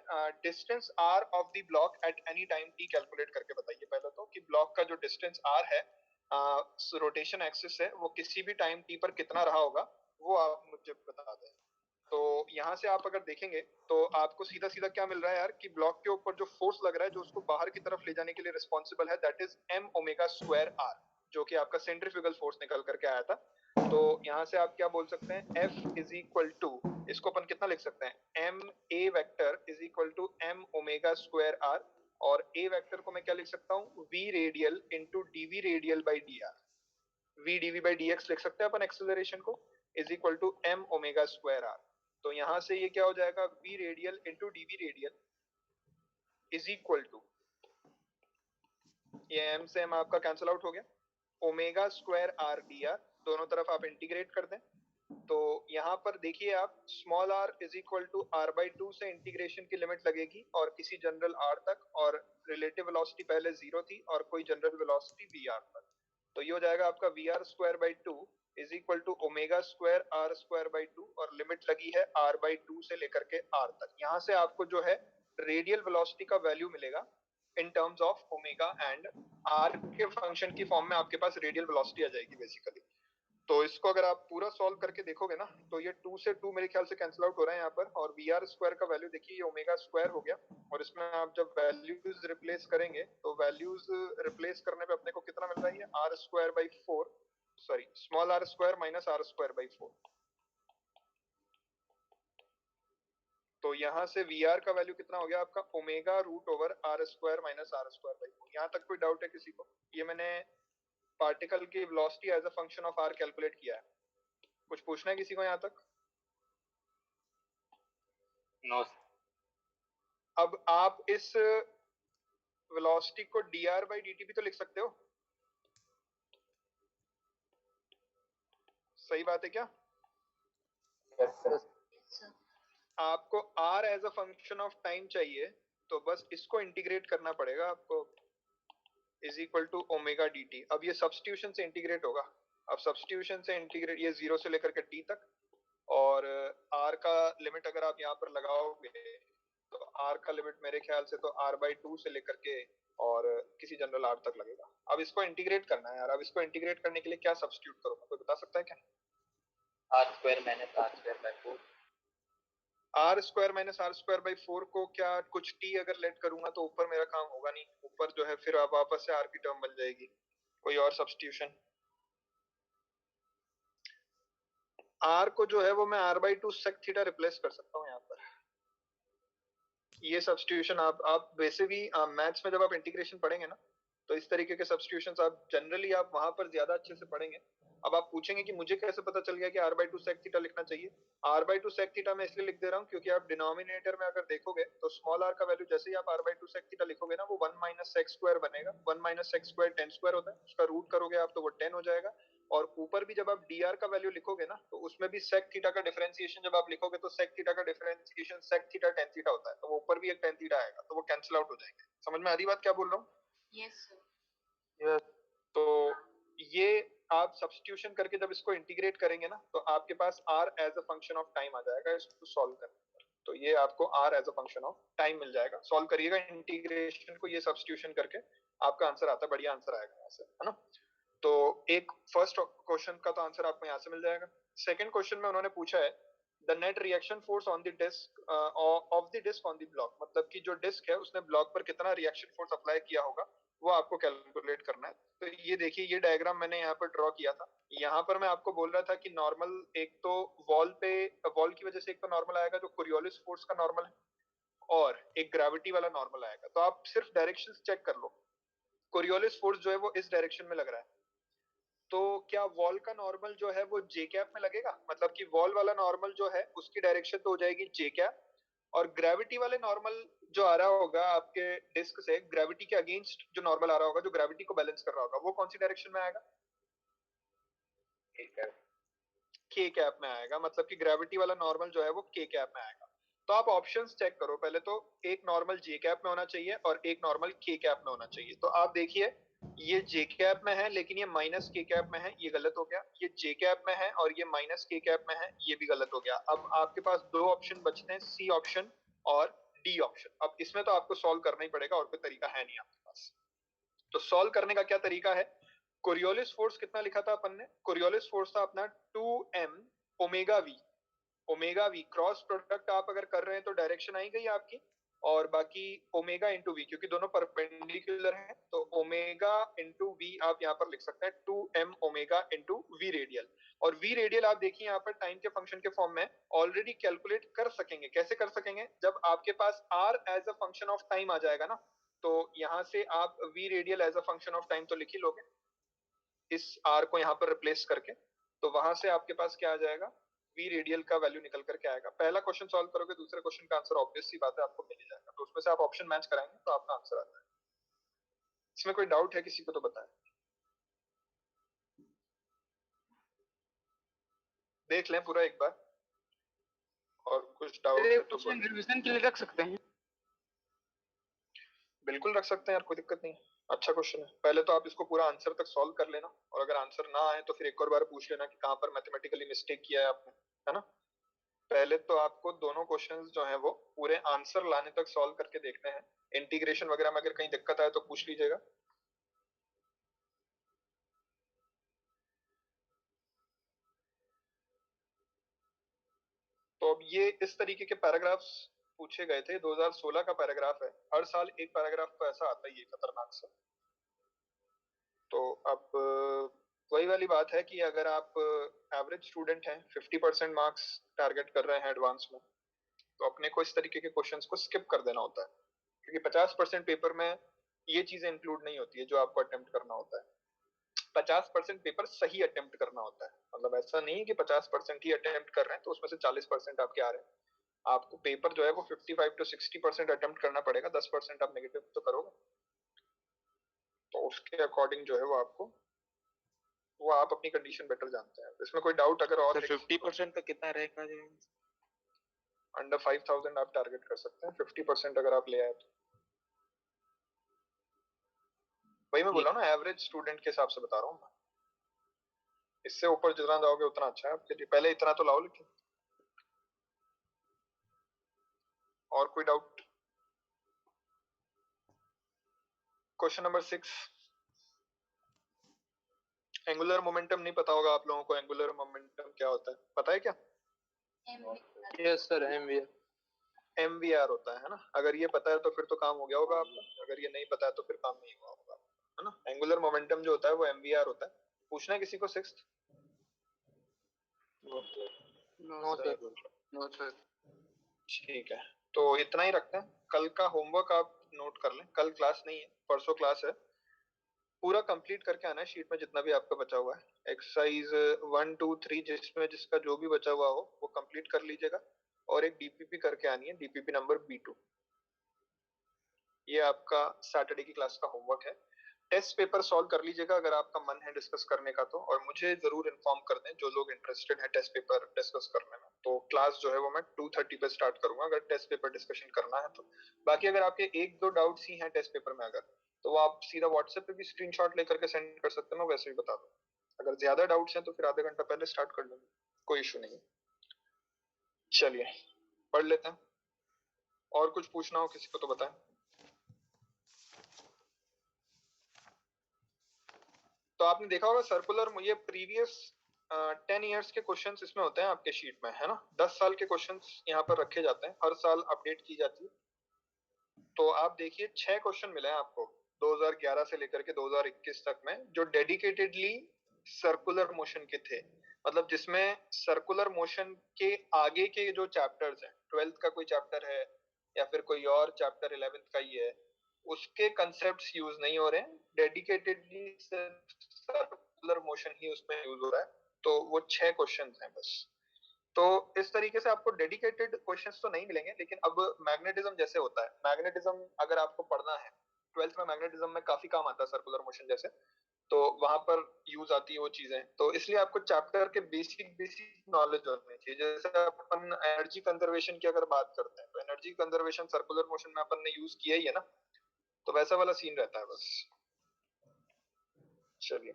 distance r of the block at any time t calculate करके बताइए पहले तो, कि ब्लॉक का जो डिस्टेंस r है रोटेशन एक्सिस है वो किसी भी टाइम t पर कितना रहा होगा वो आप मुझे बता दें। तो यहाँ से आप अगर देखेंगे तो आपको सीधा सीधा क्या मिल रहा है यार, कि ब्लॉक के ऊपर जो फोर्स लग रहा है जो उसको बाहर की तरफ ले जाने के लिए रिस्पॉन्सिबल है, that is m omega square r, जो कि आपका सेंट्रीफ्यूगल फोर्स निकल करके आया था। तो यहाँ से आप क्या बोल सकते हैं, F इज इक्वल टू, इसको अपन कितना लिख सकते हैं, m a vector is equal to m omega square r, और a वेक्टर को मैं क्या लिख सकता हूँ, v radial into dv radial by dr, v dv by dx लिख सकते हैं अपन एक्सेलरेशन को, is equal to m omega square r। तो यहां से ये क्या हो जाएगा, v radial into dv radial is equal to, ये m से m आपका कैंसिल आउट हो गया, ओमेगा स्क्वायर r dr, दोनों तरफ आप इंटीग्रेट कर दें। तो यहाँ पर देखिए आप, small r is equal to r by 2 से इंटीग्रेशन की लिमिट लगेगी और किसी जनरल r तक, और रिलेटिव वेलोसिटी पहले 0 थी और कोई जनरल वेलोसिटी vr तक। तो ये हो जाएगा आपका vr square by 2 is equal to omega square r square by 2, और लिमिट लगी है r बाई 2 से लेकर के r तक। यहाँ से आपको जो है रेडियल वेलोसिटी का वैल्यू मिलेगा in terms of omega and r के फंक्शन की फॉर्म में आपके पास रेडियल वेलोसिटी आ जाएगी बेसिकली। तो इसको अगर आप पूरा सॉल्व करके देखोगे ना, तो ये 2 से 2 मेरे ख्याल से कैंसिल आउट हो रहा है यहाँ पर, और वी आर स्क्वायर का वैल्यू देखिए ये ओमेगा स्क्वायर हो गया, और इसमें आप जब वैल्यूज रिप्लेस करेंगे तो वैल्यूज रिप्लेस करने पे अपने को कितना मिल रहा है, r square by 4, sorry small r square minus r square by 4। तो यहाँ से वी आर का वैल्यू कितना हो गया आपका, omega root over r square minus r square by 4। यहाँ तक कोई डाउट है किसी को? ये मैंने पार्टिकल की velocity as a function of r calculate किया है। कुछ पूछना है किसी को यहाँ तक? नो। अब आप इस वेलोसिटी को dr बाई dt भी तो लिख सकते हो, सही बात है क्या? आपको r as a function of time चाहिए, तो बस इसको इंटीग्रेट करना पड़ेगा आपको, is equal to omega dt। अब ये सब्स्टिट्यूशन से इंटीग्रेट होगा, अब सब्स्टिट्यूशन से इंटीग्रेट, ये 0 से लेकर के t तक, और r का लिमिट अगर आप यहाँ पर लगाओगे तो r का लिमिट मेरे ख्याल से तो r बाई 2 से लेकर के और किसी जनरल r तक लगेगा। अब इसको इंटीग्रेट करना है यार, अब इसको इंटीग्रेट करने के लिए क्या सब्स्टिट्यूट करूंगा, कोई बता सकता है क्या? R square minus r square by 4, r square minus r square by 4 को क्या कुछ t अगर लेट करूंगा तो ऊपर मेरा काम होगा नहीं, ऊपर जो है फिर आप वापस से r की टर्म बन जाएगी। कोई और सब्स्टिट्यूशन? r को जो है वो मैं r by 2 sec theta replace कर सकता हूँ यहाँ पर। ये सब्स्टिट्यूशन आप वैसे भी मैथ्स में जब आप इंटीग्रेशन पढ़ेंगे ना, तो इस तरीके के सब्स्टिट्यूशंस आप जनरली आप वहां पर ज्यादा अच्छे से पढ़ेंगे। अब आप पूछेंगे कि मुझे कैसे पता चल गया कि r बाई 2 सेक थीटा लिखना चाहिए। r बाई 2 सेक थीटा मैं इसलिए लिख दे रहा हूँ क्योंकि आप डिनोमिनेटर में अगर देखोगे तो स्मॉल r का वैल्यू जैसे ही आप r बाई 2 सेक थीटा लिखोगे ना, वो 1 माइनस सेक स्क्वायर बनेगा। 1 माइनस सेक स्क्वायर 10 स्क्वायर होता है, उसका रूट करोगे आप तो वो 10 हो जाएगा। और ऊपर भी जब आप dr का वैल्यू लिखोगे ना, तो उसमें भी sec थीटा का डिफरेंशिएशन जब आप लिखोगे तो sec थीटा का differentiation sec theta tan theta होता है, तो वो ऊपर भी एक tan थीटा आएगा, तो वो कैंसिल आउट हो जाएंगे। समझ में आ रही बात क्या बोल रहा हूँ? Yes sir. yes. तो ये आप सब्स्टिट्यूशन करके जब इसको इंटीग्रेट करेंगे ना तो आपके पास r as a function of time आ जाएगा इसको सॉल्व करने पर। तो ये आपको r as a function of time मिल जाएगा, सॉल्व करिएगा इंटीग्रेशन को, ये सब्स्टिट्यूशन करके आपका आंसर आता है, बढ़िया आंसर आएगा यहाँ से, है ना। तो एक फर्स्ट क्वेश्चन का तो आंसर आपको यहाँ से मिल जाएगा। सेकंड क्वेश्चन में उन्होंने पूछा है the net reaction force on the disc of the disc on the block, मतलब कि जो डिस्क है उसने ब्लॉक पर कितना रिएक्शन फोर्स अप्लाई किया होगा वो आपको कैलकुलेट करना है। तो ये देखिए, ये डायग्राम मैंने यहाँ पर ड्रॉ किया था। यहाँ पर मैं आपको बोल रहा था कि नॉर्मल एक तो वॉल पे, वॉल की वजह से एक तो नॉर्मल आएगा जो कोरियोलिस फोर्स का नॉर्मल है, और एक ग्रेविटी वाला नॉर्मल आएगा। तो आप सिर्फ डायरेक्शन चेक कर लो, कोरियोलिस फोर्स जो है वो इस डायरेक्शन में लग रहा है, तो क्या वॉल का नॉर्मल जो है वो जे कैप में लगेगा, मतलब कि वॉल वाला नॉर्मल जो है उसकी डायरेक्शन तो हो जाएगी जे कैप, और ग्रेविटी वाले नॉर्मल जो आ रहा होगा आपके डिस्क से, ग्रेविटी के अगेंस्ट जो नॉर्मल आ रहा होगा जो ग्रेविटी को बैलेंस कर रहा होगा, वो कौन सी डायरेक्शन में आएगा, के कैप में आएगा, मतलब कि ग्रेविटी वाला नॉर्मल जो है वो के कैप में आएगा। तो आप ऑप्शंस चेक करो पहले, तो एक नॉर्मल जे कैप में होना चाहिए और एक नॉर्मल के कैप में होना चाहिए। तो आप देखिए ये जे कैप में है लेकिन ये माइनस के कैप में है, ये गलत हो गया। ये जे कैप में है और ये माइनस के कैप में है, ये भी गलत हो गया। अब आपके पास दो ऑप्शन बचते हैं, सी ऑप्शन और डी ऑप्शन। अब इसमें तो आपको सॉल्व करना ही पड़ेगा, और कोई तरीका है नहीं आपके पास। तो सॉल्व करने का क्या तरीका है, कोरियोलिस फोर्स कितना लिखा था अपन ने, कोरियोलिस फोर्स था अपना 2m omega v, omega v cross product आप अगर कर रहे हैं तो डायरेक्शन आई गई आपकी, और बाकी ओमेगा इंटू वी, क्योंकि दोनों परपेंडिकुलर हैं तो ओमेगा इंटू वी आप यहाँ पर लिख सकते हैं 2m omega into v radial. और वी रेडियल आप देखिए यहाँ पर टाइम के फंक्शन के फॉर्म में ऑलरेडी कैलकुलेट कर सकेंगे। कैसे कर सकेंगे, जब आपके पास r as a function of time आ जाएगा ना, तो यहाँ से आप v radial as a function of time तो लिख ही लोगे इस r को यहाँ पर रिप्लेस करके, तो वहां से आपके पास क्या आ जाएगा, v रेडियल का वैल्यू निकल करके आएगा। पहला क्वेश्चन सॉल्व करोगे दूसरे क्वेश्चन का आंसर ऑब्वियस सी बात है आपको मिल ही जाएगा, तो उसमें से आप ऑप्शन मैच कराएंगे तो आपका आंसर आता है। इसमें कोई डाउट है किसी को तो बताएं, देख लें पूरा एक बार, और कुछ डाउट है तो रिवीजन के लिए रख सकते हैं। बिल्कुल रख सकते हैं यार, कोई दिक्कत नहीं है, अच्छा क्वेश्चन है। पहले तो आप इसको पूरा आंसर तक सॉल्व कर लेना, और अगर आंसर ना आए तो फिर एक और बार पूछ लेना कि कहाँ पर मैथमेटिकली मिस्टेक किया है आपने, है ना। पहले तो आपको दोनों क्वेश्चंस जो हैं वो पूरे आंसर लाने तक सॉल्व करके देखने हैं। इंटीग्रेशन वगैरह में अगर कहीं दिक्कत आए तो पूछ लीजिएगा। तो अब ये इस तरीके के पैराग्राफ्स पूछे गए थे, 2016 का पैराग्राफ है। हर साल एक पैराग्राफ तो ऐसा आता ही है खतरनाक सा। तो अब वही वाली बात है कि अगर आप एवरेज स्टूडेंट हैं, 50% मार्क्स टारगेट कर रहे हैं एडवांस में, तो अपने को इस तरीके के क्वेश्चंस को स्किप कर देना होता है, क्योंकि 50% पेपर में ये चीजें इंक्लूड नहीं होती है जो आपको अटेम्प्ट करना होता है। 50% पेपर सही अटेम्प्ट करना होता है, मतलब ऐसा नहीं है कि 50% ही अटेम्प्ट कर रहे हैं तो उसमें से 40% आपके आ रहे हैं। आपको पेपर जो है वो 55 to 60% अटेम्प्ट करना पड़ेगा, 10% आप नेगेटिव तो करोगे, तो उसके अकॉर्डिंग जो है वो आपको, वो आप अपनी कंडीशन बेटर जानते हैं। इसमें कोई डाउट अगर और 50% का कितना रहेगा, अंडर 5000 आप टारगेट कर सकते हैं 50% अगर आप ले आए तो। वही मैं बोला ना, एवरेज स्टूडेंट के हिसाब से बता रहा हूँ मैं। इससे ऊपर जितना जाओगे उतना अच्छा है आपके लिए, पहले इतना तो लाओ। लेकिन और कोई doubt, question number 6, angular momentum नहीं पता होगा आप लोगों को, एंगुलर मोमेंटम क्या होता है पता है क्या? यस सर, एमवीआर होता है ना। अगर ये पता है तो फिर तो काम हो गया होगा आपका, अगर ये नहीं पता है तो फिर काम नहीं हुआ होगा, है ना। एंगुलर मोमेंटम जो होता है वो एमवीआर होता है। पूछना है किसी को 6th? No sir. ठीक है, तो इतना ही रखते हैं। कल का होमवर्क आप नोट कर लें, कल क्लास नहीं है, परसों क्लास है। पूरा कंप्लीट करके आना है शीट में जितना भी आपका बचा हुआ है। एक्सरसाइज 1 2 3 जिसमें जिसका जो भी बचा हुआ हो वो कंप्लीट कर लीजिएगा, और एक डीपीपी करके आनी है, डीपीपी नंबर B2। ये आपका सैटरडे की क्लास का होमवर्क है। टेस्ट पेपर सॉल्व कर लीजिएगा अगर आपका मन है डिस्कस करने का तो, और मुझे जरूर इन्फॉर्म कर दें जो लोग इंटरेस्टेड है टेस्ट पेपर डिस्कस करने में। तो क्लास जो है वो मैं 2:30 पे स्टार्ट करूंगा अगर टेस्ट पेपर डिस्कशन करना है तो। बाकी अगर आपके एक दो डाउट्स ही हैं टेस्ट पेपर में अगर, तो वो आप सीधा व्हाट्सएप पे भी स्क्रीनशॉट लेकर के सेंड कर सकते हैं, मैं वैसे भी बता दूं। अगर ज्यादा डाउट्स हैं तो फिर आधा घंटा पहले स्टार्ट कर लेंगे, कोई इशू नहीं। चलिए पढ़ लेते हैं, और कुछ पूछना हो किसी को तो बताएं। तो आपने देखा होगा सर्कुलर, ये प्रीवियस 10 इयर्स के क्वेश्चंस इसमें होते हैं आपके शीट में, है ना। 10 साल के क्वेश्चंस यहाँ पर रखे जाते हैं, हर साल अपडेट की जाती है। तो आप देखिए 6 क्वेश्चन मिले हैं आपको 2011 से लेकर के 2021 तक में, जो डेडिकेटेडली सर्कुलर मोशन के थे। मतलब जिसमें सर्कुलर मोशन के आगे के जो चैप्टर्स हैं, 12th का कोई चैप्टर है या फिर कोई और चैप्टर 11th का ही है, उसके कंसेप्ट्स यूज नहीं हो रहे हैं, डेडिकेटेडली सर्कुलर मोशन ही उसमें यूज हो रहा है। तो वो 6 क्वेश्चन हैं बस। तो इस तरीके से आपको डेडिकेटेड क्वेश्चंस तो नहीं मिलेंगे, लेकिन अब मैग्नेटिज्म जैसे होता है, मैग्नेटिज्म अगर आपको पढ़ना है 12th में, मैग्नेटिज्म में काफी काम आता है सर्कुलर मोशन जैसे, तो वहां पर यूज आती है वो चीजें। तो इसलिए आपको चैप्टर के बेसिक बेसिक नॉलेज होनी चाहिए। जैसे अपन एनर्जी कंजर्वेशन की अगर बात करते हैं, तो एनर्जी कंजर्वेशन सर्कुलर मोशन में अपन ने यूज किया ही है ना, तो वैसा वाला सीन रहता है बस। चलिए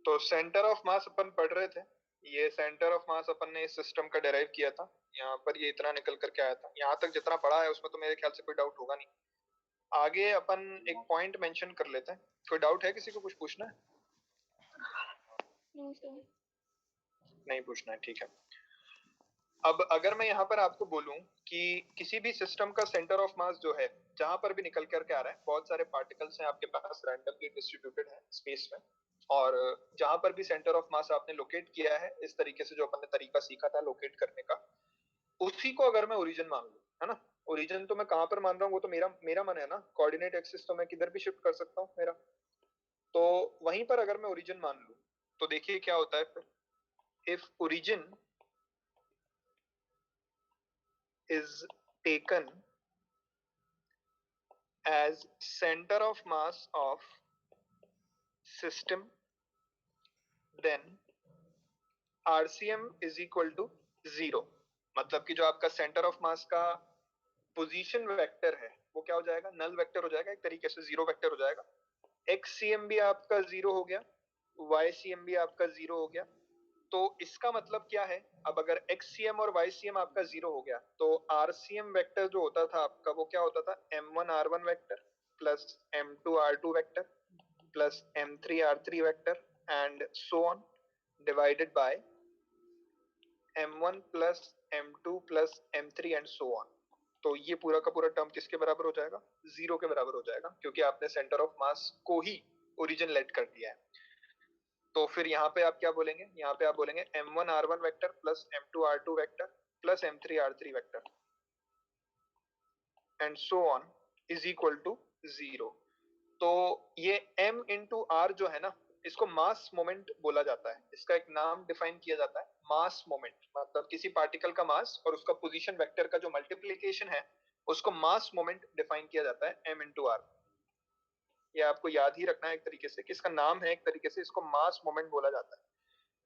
तो सेंटर ऑफ मास अपन पढ़ रहे थे। ये सेंटर ऑफ मास अपन ने इस सिस्टम का डेराइव किया था, यहाँ पर ये इतना निकल करके आया था। यहाँ तक जितना पढ़ा है उसमें तो मेरे ख्याल से कोई डाउट होगा नहीं। आगे अपन एक पॉइंट मेंशन कर लेते हैं। कोई डाउट है किसी को, कुछ पूछना है? नहीं पूछना है, ठीक है। अब अगर मैं यहाँ पर आपको बोलूं कि किसी भी सिस्टम का सेंटर ऑफ मास जो है, जहां पर भी निकल करके आ रहा है, बहुत सारे पार्टिकल्स हैं आपके पास रैंडमली डिस्ट्रीब्यूटेड है स्पेस में, और जहां पर भी सेंटर ऑफ मास आपने लोकेट किया है इस तरीके से, जो अपन ने तरीका सीखा था लोकेट करने का, उसी को अगर मैं ओरिजिन मान लूं, है ना। ओरिजिन तो मैं कहां पर मान रहा हूँ, वो तो मेरा मेरा मन है ना, कोऑर्डिनेट एक्सिस तो मैं किधर भी शिफ्ट कर सकता हूँ मेरा। तो वहीं पर अगर मैं ओरिजिन मान लूं, तो देखिए क्या होता है फिर। If origin is taken as center of mass of system, then RCM is equal to 0। मतलब कि जो आपका सेंटर ऑफ मास का पोजीशन वेक्टर है वो क्या हो जाएगा, नल वेक्टर हो जाएगा, एक तरीके से जीरो वेक्टर हो जाएगा। XCM भी आपका जीरो हो गया, YCM भी आपका जीरो हो गया। तो इसका मतलब क्या है, अब अगर XCM और YCM आपका जीरो हो गया, तो RCM वेक्टर जो होता था आपका, वो क्या होता था, M1R1 vector plus M2R2 vector plus M3R3 vector and so on, divided by M1 plus M2 plus M3 and so on. तो ये पूरा का पूरा टर्म किसके बराबर हो जाएगा, जीरो के बराबर हो जाएगा, क्योंकि आपने सेंटर ऑफ मास को ही ओरिजिन लेट कर दिया है। तो फिर यहाँ पे आप क्या बोलेंगे, यहाँ पे आप बोलेंगे M1R1 vector plus M2R2 vector plus M3R3 vector and so on is equal to 0। तो ये M इंटू R जो है ना, इसको मास मोमेंट बोला जाता है। इसका एक नाम डिफाइन किया जाता है, मास मोमेंट। मतलब किसी पार्टिकल का मास और उसका पोजीशन वेक्टर का जो मल्टीप्लिकेशन है, उसको मास मोमेंट डिफाइन किया जाता है M इंटू R। ये आपको याद ही रखना है एक तरीके से, कि इसका नाम है एक तरीके से, इसको मास मोमेंट बोला जाता है।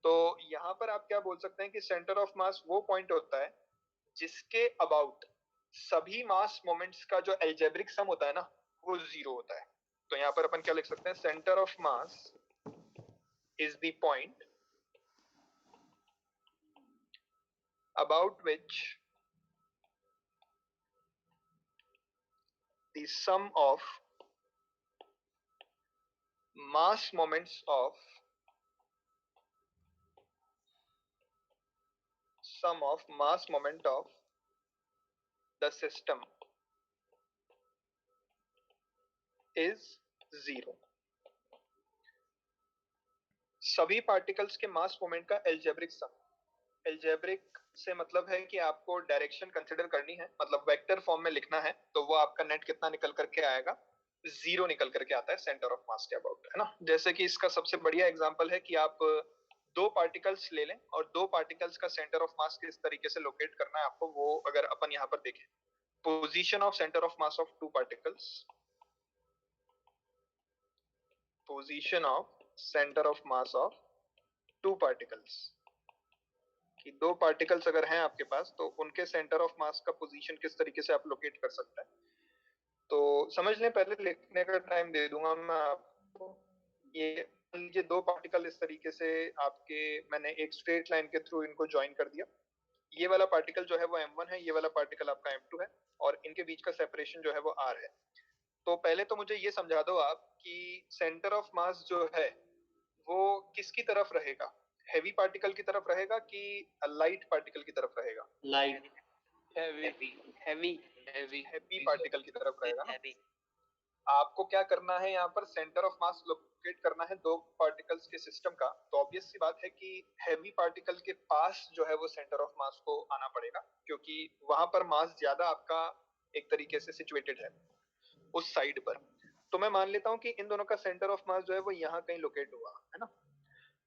तो यहाँ पर आप क्या बोल सकते हैं कि सेंटर ऑफ मास वो पॉइंट होता है जिसके अबाउट सभी मास मोमेंट्स का जो एल्जेब्रिक सम होता है ना, वो जीरो होता है। तो यहाँ पर अपन क्या लिख सकते हैं, centre of mass is the point about which the sum of mass moments of the system is 0। सभी पार्टिकल्स के मास मोमेंट का एल्जेब्रिक सम, एल्जेब्रिक से मतलब है कि आपको डायरेक्शन कंसिडर करनी है, मतलब वेक्टर फॉर्म में लिखना है, तो वो आपका नेट कितना निकल करके आएगा, जीरो निकल करके आता है सेंटर ऑफ मास के अबाउट, है ना। जैसे कि इसका सबसे बढ़िया एग्जांपल है कि आप दो पार्टिकल्स ले लें और दो पार्टिकल्स का सेंटर ऑफ मास किस तरीके से लोकेट करना है आपको, वो अगर अपन यहाँ पर देखें, position of centre of mass of two particles, position of centre of mass of two particles, कि दो पार्टिकल्स अगर हैं आपके पास तो उनके सेंटर ऑफ मास का पोजीशन किस तरीके से आप लोकेट कर सकते हैं। तो समझ लें, पहले लिखने का टाइम दे दूंगा मैं आपको। ये मान लीजिए दो पार्टिकल इस तरीके से आपके, मैंने एक स्ट्रेट लाइन के थ्रू इनको ज्वाइन कर दिया। ये वाला पार्टिकल जो है वो m1 है, ये वाला पार्टिकल आपका m2 है, और इनके बीच का सेपरेशन जो है वो r है। तो पहले तो मुझे ये समझा दो आप कि सेंटर ऑफ मास जो है वो किसकी तरफ रहेगा, हैवी पार्टिकल की तरफ रहेगा कि लाइट पार्टिकल की तरफ रहेगा? Light heavy heavy heavy heavy particle की तरफ रहेगा ना। हैवी। आपको क्या करना है, यहाँ पर सेंटर ऑफ मास लोकेट करना है दो पार्टिकल्स के सिस्टम का। तो ऑब्वियस सी बात है कि हैवी पार्टिकल के पास जो है वो सेंटर ऑफ मास को आना पड़ेगा, क्योंकि वहां पर मास ज्यादा आपका एक तरीके से सिचुएटेड है उस साइड पर। तो मैं मान लेता हूँ कि इन दोनों का सेंटर ऑफ मास जो है वो यहाँ कहीं लोकेट हुआ है ना।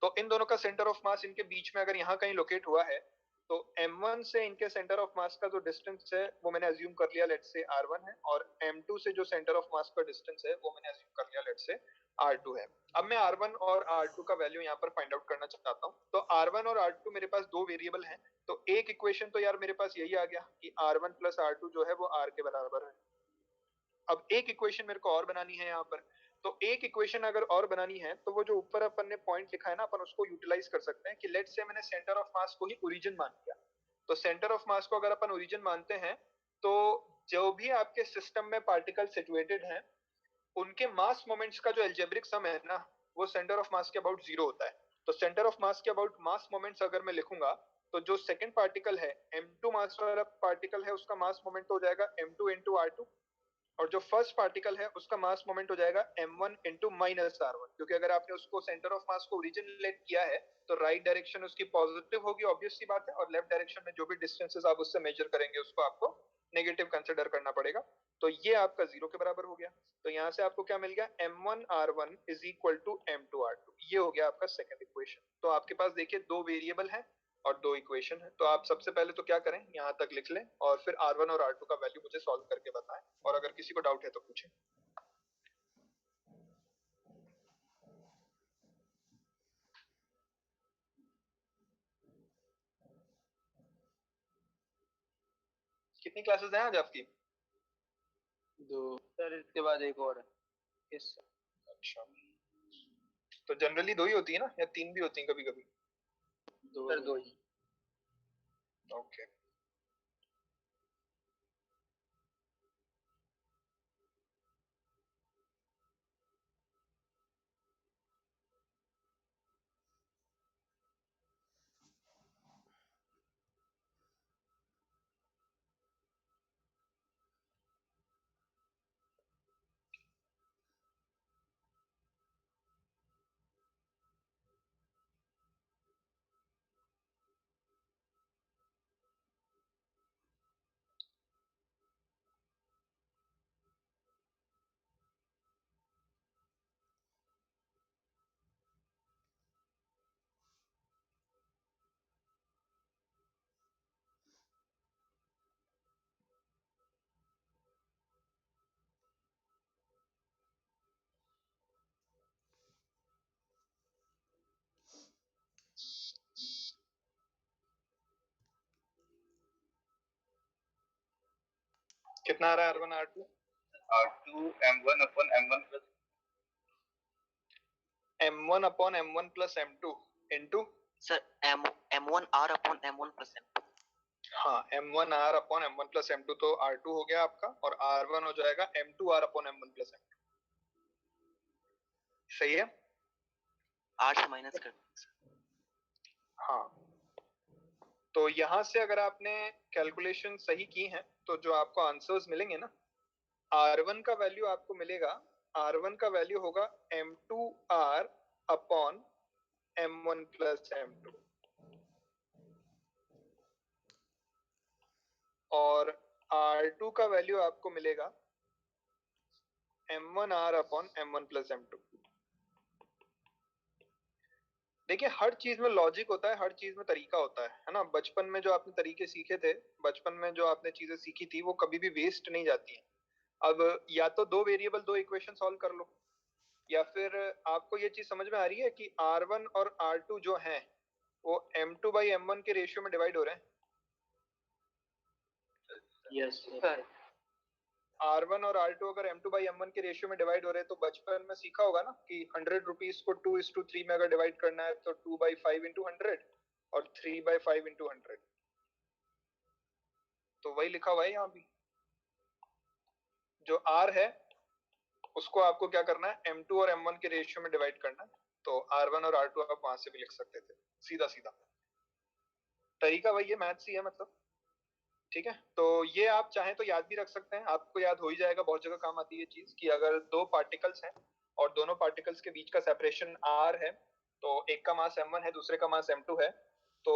तो इन दोनों का सेंटर ऑफ मास इनके बीच में अगर यहाँ कहीं लोकेट हुआ है, तो m1 से इनके सेंटर ऑफ मास का जो डिस्टेंस है वो मैंने अज्यूम कर लिया, लेट्स से r1 है, और m2 से जो सेंटर ऑफ मास का डिस्टेंस है वो मैंने अज्यूम कर लिया, लेट्स से r2 है। अब मैं r1 और r2 का वैल्यू यहाँ पर फाइंड आउट करना चाहता हूँ। तो r1 और r2 मेरे पास दो वेरिएबल हैं, तो एक इक्वेशन तो यार मेरे पास यही आ गया कि r1 प्लस r2 जो है वो r के बराबर है। अब एक इक्वेशन मेरे को और बनानी है यहाँ पर। तो एक इक्वेशन अगर और बनानी है तो वो जो ऊपर अपन ने पॉइंट लिखा है ना, अपन उसको यूटिलाइज कर सकते हैं कि लेट्स से मैंने सेंटर ऑफ मास को ही ओरिजिन मान लिया। तो सेंटर ऑफ मास को अगर अपन ओरिजिन मानते हैं तो जो भी आपके सिस्टम में पार्टिकल सिचुएटेड हैं उनके मास मोमेंट्स का जो एल्जेब्रिक सम है ना, वो सेंटर ऑफ मास के अबाउट जीरो होता है। तो सेंटर ऑफ मास के अबाउट मास मोमेंट्स अगर मैं लिखूंगा तो जो सेकंड पार्टिकल है m2 मास वाला पार्टिकल है उसका मास मोमेंट हो जाएगा m2 into r2, और जो फर्स्ट पार्टिकल है उसका मास मोमेंट हो जाएगा m1 into माइनस r1, क्योंकि अगर आपने उसको सेंटर ऑफ मास को ओरिजिन लेट किया है तो राइट डायरेक्शन उसकी पॉजिटिव होगी, ऑब्वियस सी बात है, और लेफ्ट डायरेक्शन में जो भी डिस्टेंसेस आप उससे मेजर करेंगे उसको आपको नेगेटिव कंसिडर करना पड़ेगा। तो ये आपका जीरो के बराबर हो गया। तो यहाँ से आपको क्या मिल गया, m1 r1 is equal to m2 r2। ये हो गया आपका सेकंड इक्वेशन। तो आपके पास देखिए दो वेरिएबल हैं और दो इक्वेशन है। तो आप सबसे पहले तो क्या करें, यहाँ तक लिख लें और फिर r1 और r2 का वैल्यू मुझे सॉल्व करके बताएं, और अगर किसी को डाउट है तो पूछें। कितनी क्लासेस हैं आज आपकी? दो सर, इसके बाद एक और है। यस अच्छा, तो जनरली दो ही होती है ना, या तीन भी होती हैं कभी कभी? सर, दो ही। ओके। कितना आ रहा है r1 r2? r2 m1 upon m1 plus m1 upon m1 plus m2 into sir m1 r upon m1 plus m2। हाँ, m1 r upon m1 plus m2, तो r2 हो गया आपका, और r1 हो जाएगा m2 r upon m1 plus m2। सही है? r से माइनस कर। हाँ, तो यहाँ से अगर आपने कैलकुलेशन सही की है तो जो आपको आंसर्स मिलेंगे ना, r1 का वैल्यू आपको मिलेगा, r1 का वैल्यू होगा m2r upon m1 plus m2, और r2 का वैल्यू आपको मिलेगा m1r upon m1 plus m2। देखिए हर चीज में लॉजिक होता है, हर चीज में तरीका होता है ना। बचपन में जो आपने तरीके सीखे थे, बचपन में जो आपने चीजें सीखी थी, वो कभी भी वेस्ट नहीं जाती हैं। अब या तो दो वेरिएबल दो इक्वेशन सॉल्व कर लो, या फिर आपको ये चीज समझ में आ रही है कि R1 और R2 जो हैं वो M2/M1 के रेशियो में डिवाइड हो रहे हैं। Yes sir. R1 और R2 अगर M2/M1 के रेशियो में डिवाइड हो रहे हैं, तो बचपन में सीखा होगा ना कि 100 रुपीज को 2:3 में अगर डिवाइड करना है तो 2/5 इंटू 100 और 3/5 इंटू 100। तो वही लिखा हुआ है यहाँ भी। जो R है उसको आपको क्या करना है, M2 और M1 के रेशियो में डिवाइड करना है। तो R1 और R2 आप वहां से भी लिख सकते थे, सीधा सीधा तरीका वही है, मैथ्स ही है मतलब। ठीक है, तो ये आप चाहें तो याद भी रख सकते हैं, आपको याद हो ही जाएगा, बहुत जगह काम आती है ये चीज कि अगर दो पार्टिकल्स हैं और दोनों पार्टिकल्स के बीच का सेपरेशन r है, तो एक का मास m1 है, दूसरे का मास m2 है, तो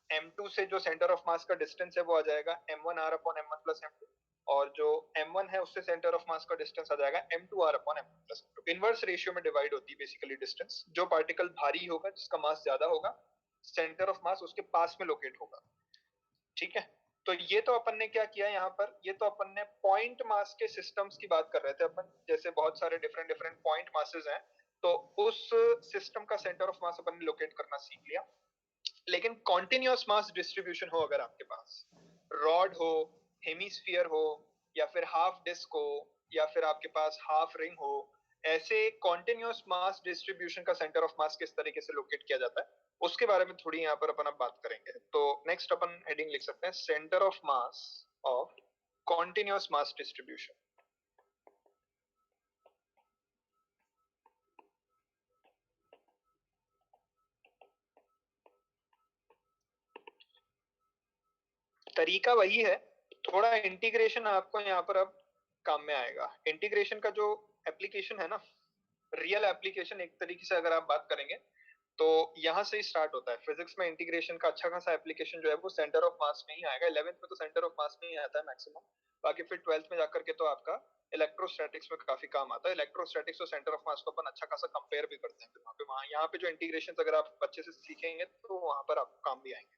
m2 से जो सेंटर ऑफ मास का डिस्टेंस है वो आ जाएगा m1r upon m1 plus m2, और जो m1 है उससे सेंटर ऑफ मास का डिस्टेंस आ जाएगा m2r upon m1 plus m2। Inverse ratio में डिवाइड होती है बेसिकली डिस्टेंस। जो पार्टिकल भारी होगा, जिसका मास ज्यादा होगा, सेंटर ऑफ मास उसके पास में लोकेट होगा। ठीक है, तो ये तो अपन ने क्या किया यहाँ पर, ये तो अपन ने पॉइंट मास के सिस्टम्स की बात कर रहे थे अपन, जैसे बहुत सारे डिफरेंट डिफरेंट पॉइंट मासेस हैं, तो उस सिस्टम का सेंटर ऑफ मास अपन ने लोकेट करना सीख लिया। लेकिन कॉन्टिन्यूअस मास डिस्ट्रीब्यूशन हो, अगर आपके पास रॉड हो, हेमिस्फीयर हो, या फिर हाफ डिस्क हो, या फिर आपके पास हाफ रिंग हो, ऐसे कॉन्टिन्यूअस मास डिस्ट्रीब्यूशन का सेंटर ऑफ मास किस तरीके से लोकेट किया जाता है, उसके बारे में थोड़ी यहाँ पर अपन अब बात करेंगे। तो नेक्स्ट अपन हेडिंग लिख सकते हैं, centre of mass of continuous mass distribution. तरीका वही है, थोड़ा इंटीग्रेशन आपको यहाँ पर अब काम में आएगा। इंटीग्रेशन का जो एप्लीकेशन है ना, रियल एप्लीकेशन एक तरीके से अगर आप बात करेंगे, तो यहाँ से ही स्टार्ट होता है। फिजिक्स में इंटीग्रेशन का अच्छा खासा एप्लीकेशन जो है वो सेंटर ऑफ मास में ही आएगा। 11th में तो सेंटर ऑफ मास में ही आता है मैक्सिमम, बाकी फिर 12th में जाकर के तो आपका इलेक्ट्रोस्टैटिक्स में काफी काम आता है। इलेक्ट्रोस्टैटिक्स और सेंटर ऑफ मास को अपन अच्छा खासा कंपेयर भी करते हैं, फिर वहाँ यहाँ पे जो इंटीग्रेशन अगर आप अच्छे से सीखेंगे तो वहां पर आपको काम भी आएंगे।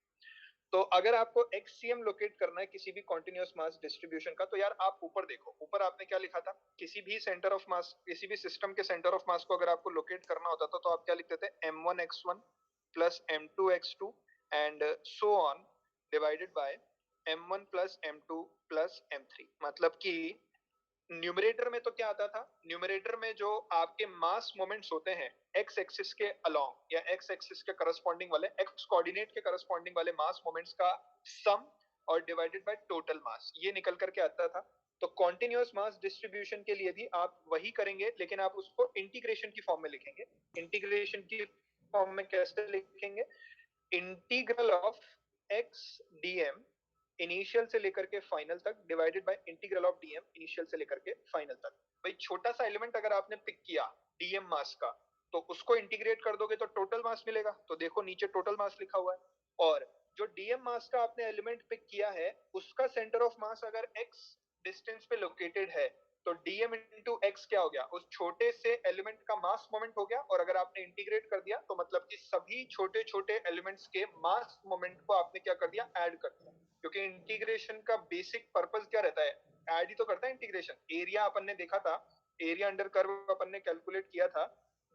तो अगर आपको एक्ससीएम लोकेट करना है किसी भी कॉन्टिन्यूअस मास डिस्ट्रीब्यूशन का, तो यार आप ऊपर देखो, ऊपर आपने क्या लिखा था, किसी भी सेंटर ऑफ मास, किसी भी सिस्टम के सेंटर ऑफ मास को अगर आपको लोकेट करना होता था, तो आप क्या लिखते थे, m1x1 plus m2x2 and so on divided by m1 plus m2 plus m3। मतलब कि न्यूमरेटर में तो क्या आता था, न्यूमरेटर में जो आपके मास मोमेंट्स होते हैं एक्स एक्सिस के अलोंग या एक्स एक्सिस के करस्पॉन्डिंग वाले, एक्स कोऑर्डिनेट के करस्पॉन्डिंग वाले मास मोमेंट्स का सम और डिवाइडेड बाय टोटल मास, ये निकल करके आता था। तो कॉन्टिन्यूअस मास डिस्ट्रीब्यूशन के लिए भी आप वही करेंगे, लेकिन आप उसको इंटीग्रेशन की फॉर्म में लिखेंगे। इंटीग्रेशन की फॉर्म में कैसे लिखेंगे, integral of x DM initial से लेकर के फाइनल तक divided by integral of DM initial से लेकर के फाइनल तक। भाई छोटा सा एलिमेंट अगर आपने पिक किया डीएम मास का, तो उसको इंटीग्रेट कर दोगे तो टोटल मास मिलेगा। तो देखो नीचे टोटल मास लिखा हुआ है, और जो डीएम मास का आपने एलिमेंट पिक किया है उसका सेंटर ऑफ मास अगर एक्स डिस्टेंस पे लोकेटेड है, तो डीएम इंटू एक्स क्या हो गया, उस छोटे से एलिमेंट का मास मोमेंट हो गया। और अगर आपने इंटीग्रेट कर दिया तो मतलब कि सभी छोटे छोटे एलिमेंट्स के मास मोमेंट को आपने क्या कर दिया, ऐड कर दिया। क्योंकि इंटीग्रेशन का बेसिक पर्पस क्या रहता है, ऐड ही तो करता है इंटीग्रेशन। एरिया अपन ने देखा था, एरिया अंडर कर्व अपन ने कैलकुलेट किया था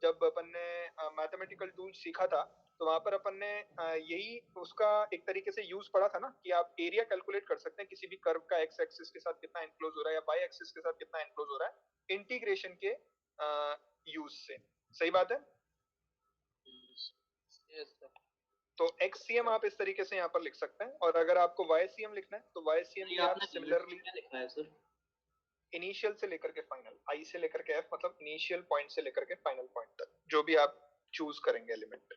जब अपन ने मैथमेटिकल टूल सीखा था, तो वहां पर अपन ने यही उसका एक तरीके से यूज पढ़ा था ना, कि आप एरिया कैलकुलेट कर सकते हैं किसी भी कर्व का, एक्स एक्सिस के साथ कितना एनक्लोज हो रहा है या वाई एक्सिस के साथ कितना एनक्लोज हो रहा है, इंटीग्रेशन के यूज से। सही बात है। Yes sir. तो एक्ससीएम आप इस तरीके से यहाँ पर लिख सकते हैं, और अगर आपको वाईसीएम लिखना है तो वाईसीएम भी आप सिमिलरली लिखा है सर, इनिशियल से लेकर के फाइनल, आई से लेकर के एफ, मतलब इनिशियल पॉइंट से लेकर के फाइनल पॉइंट तक जो भी आप चूज करेंगे element,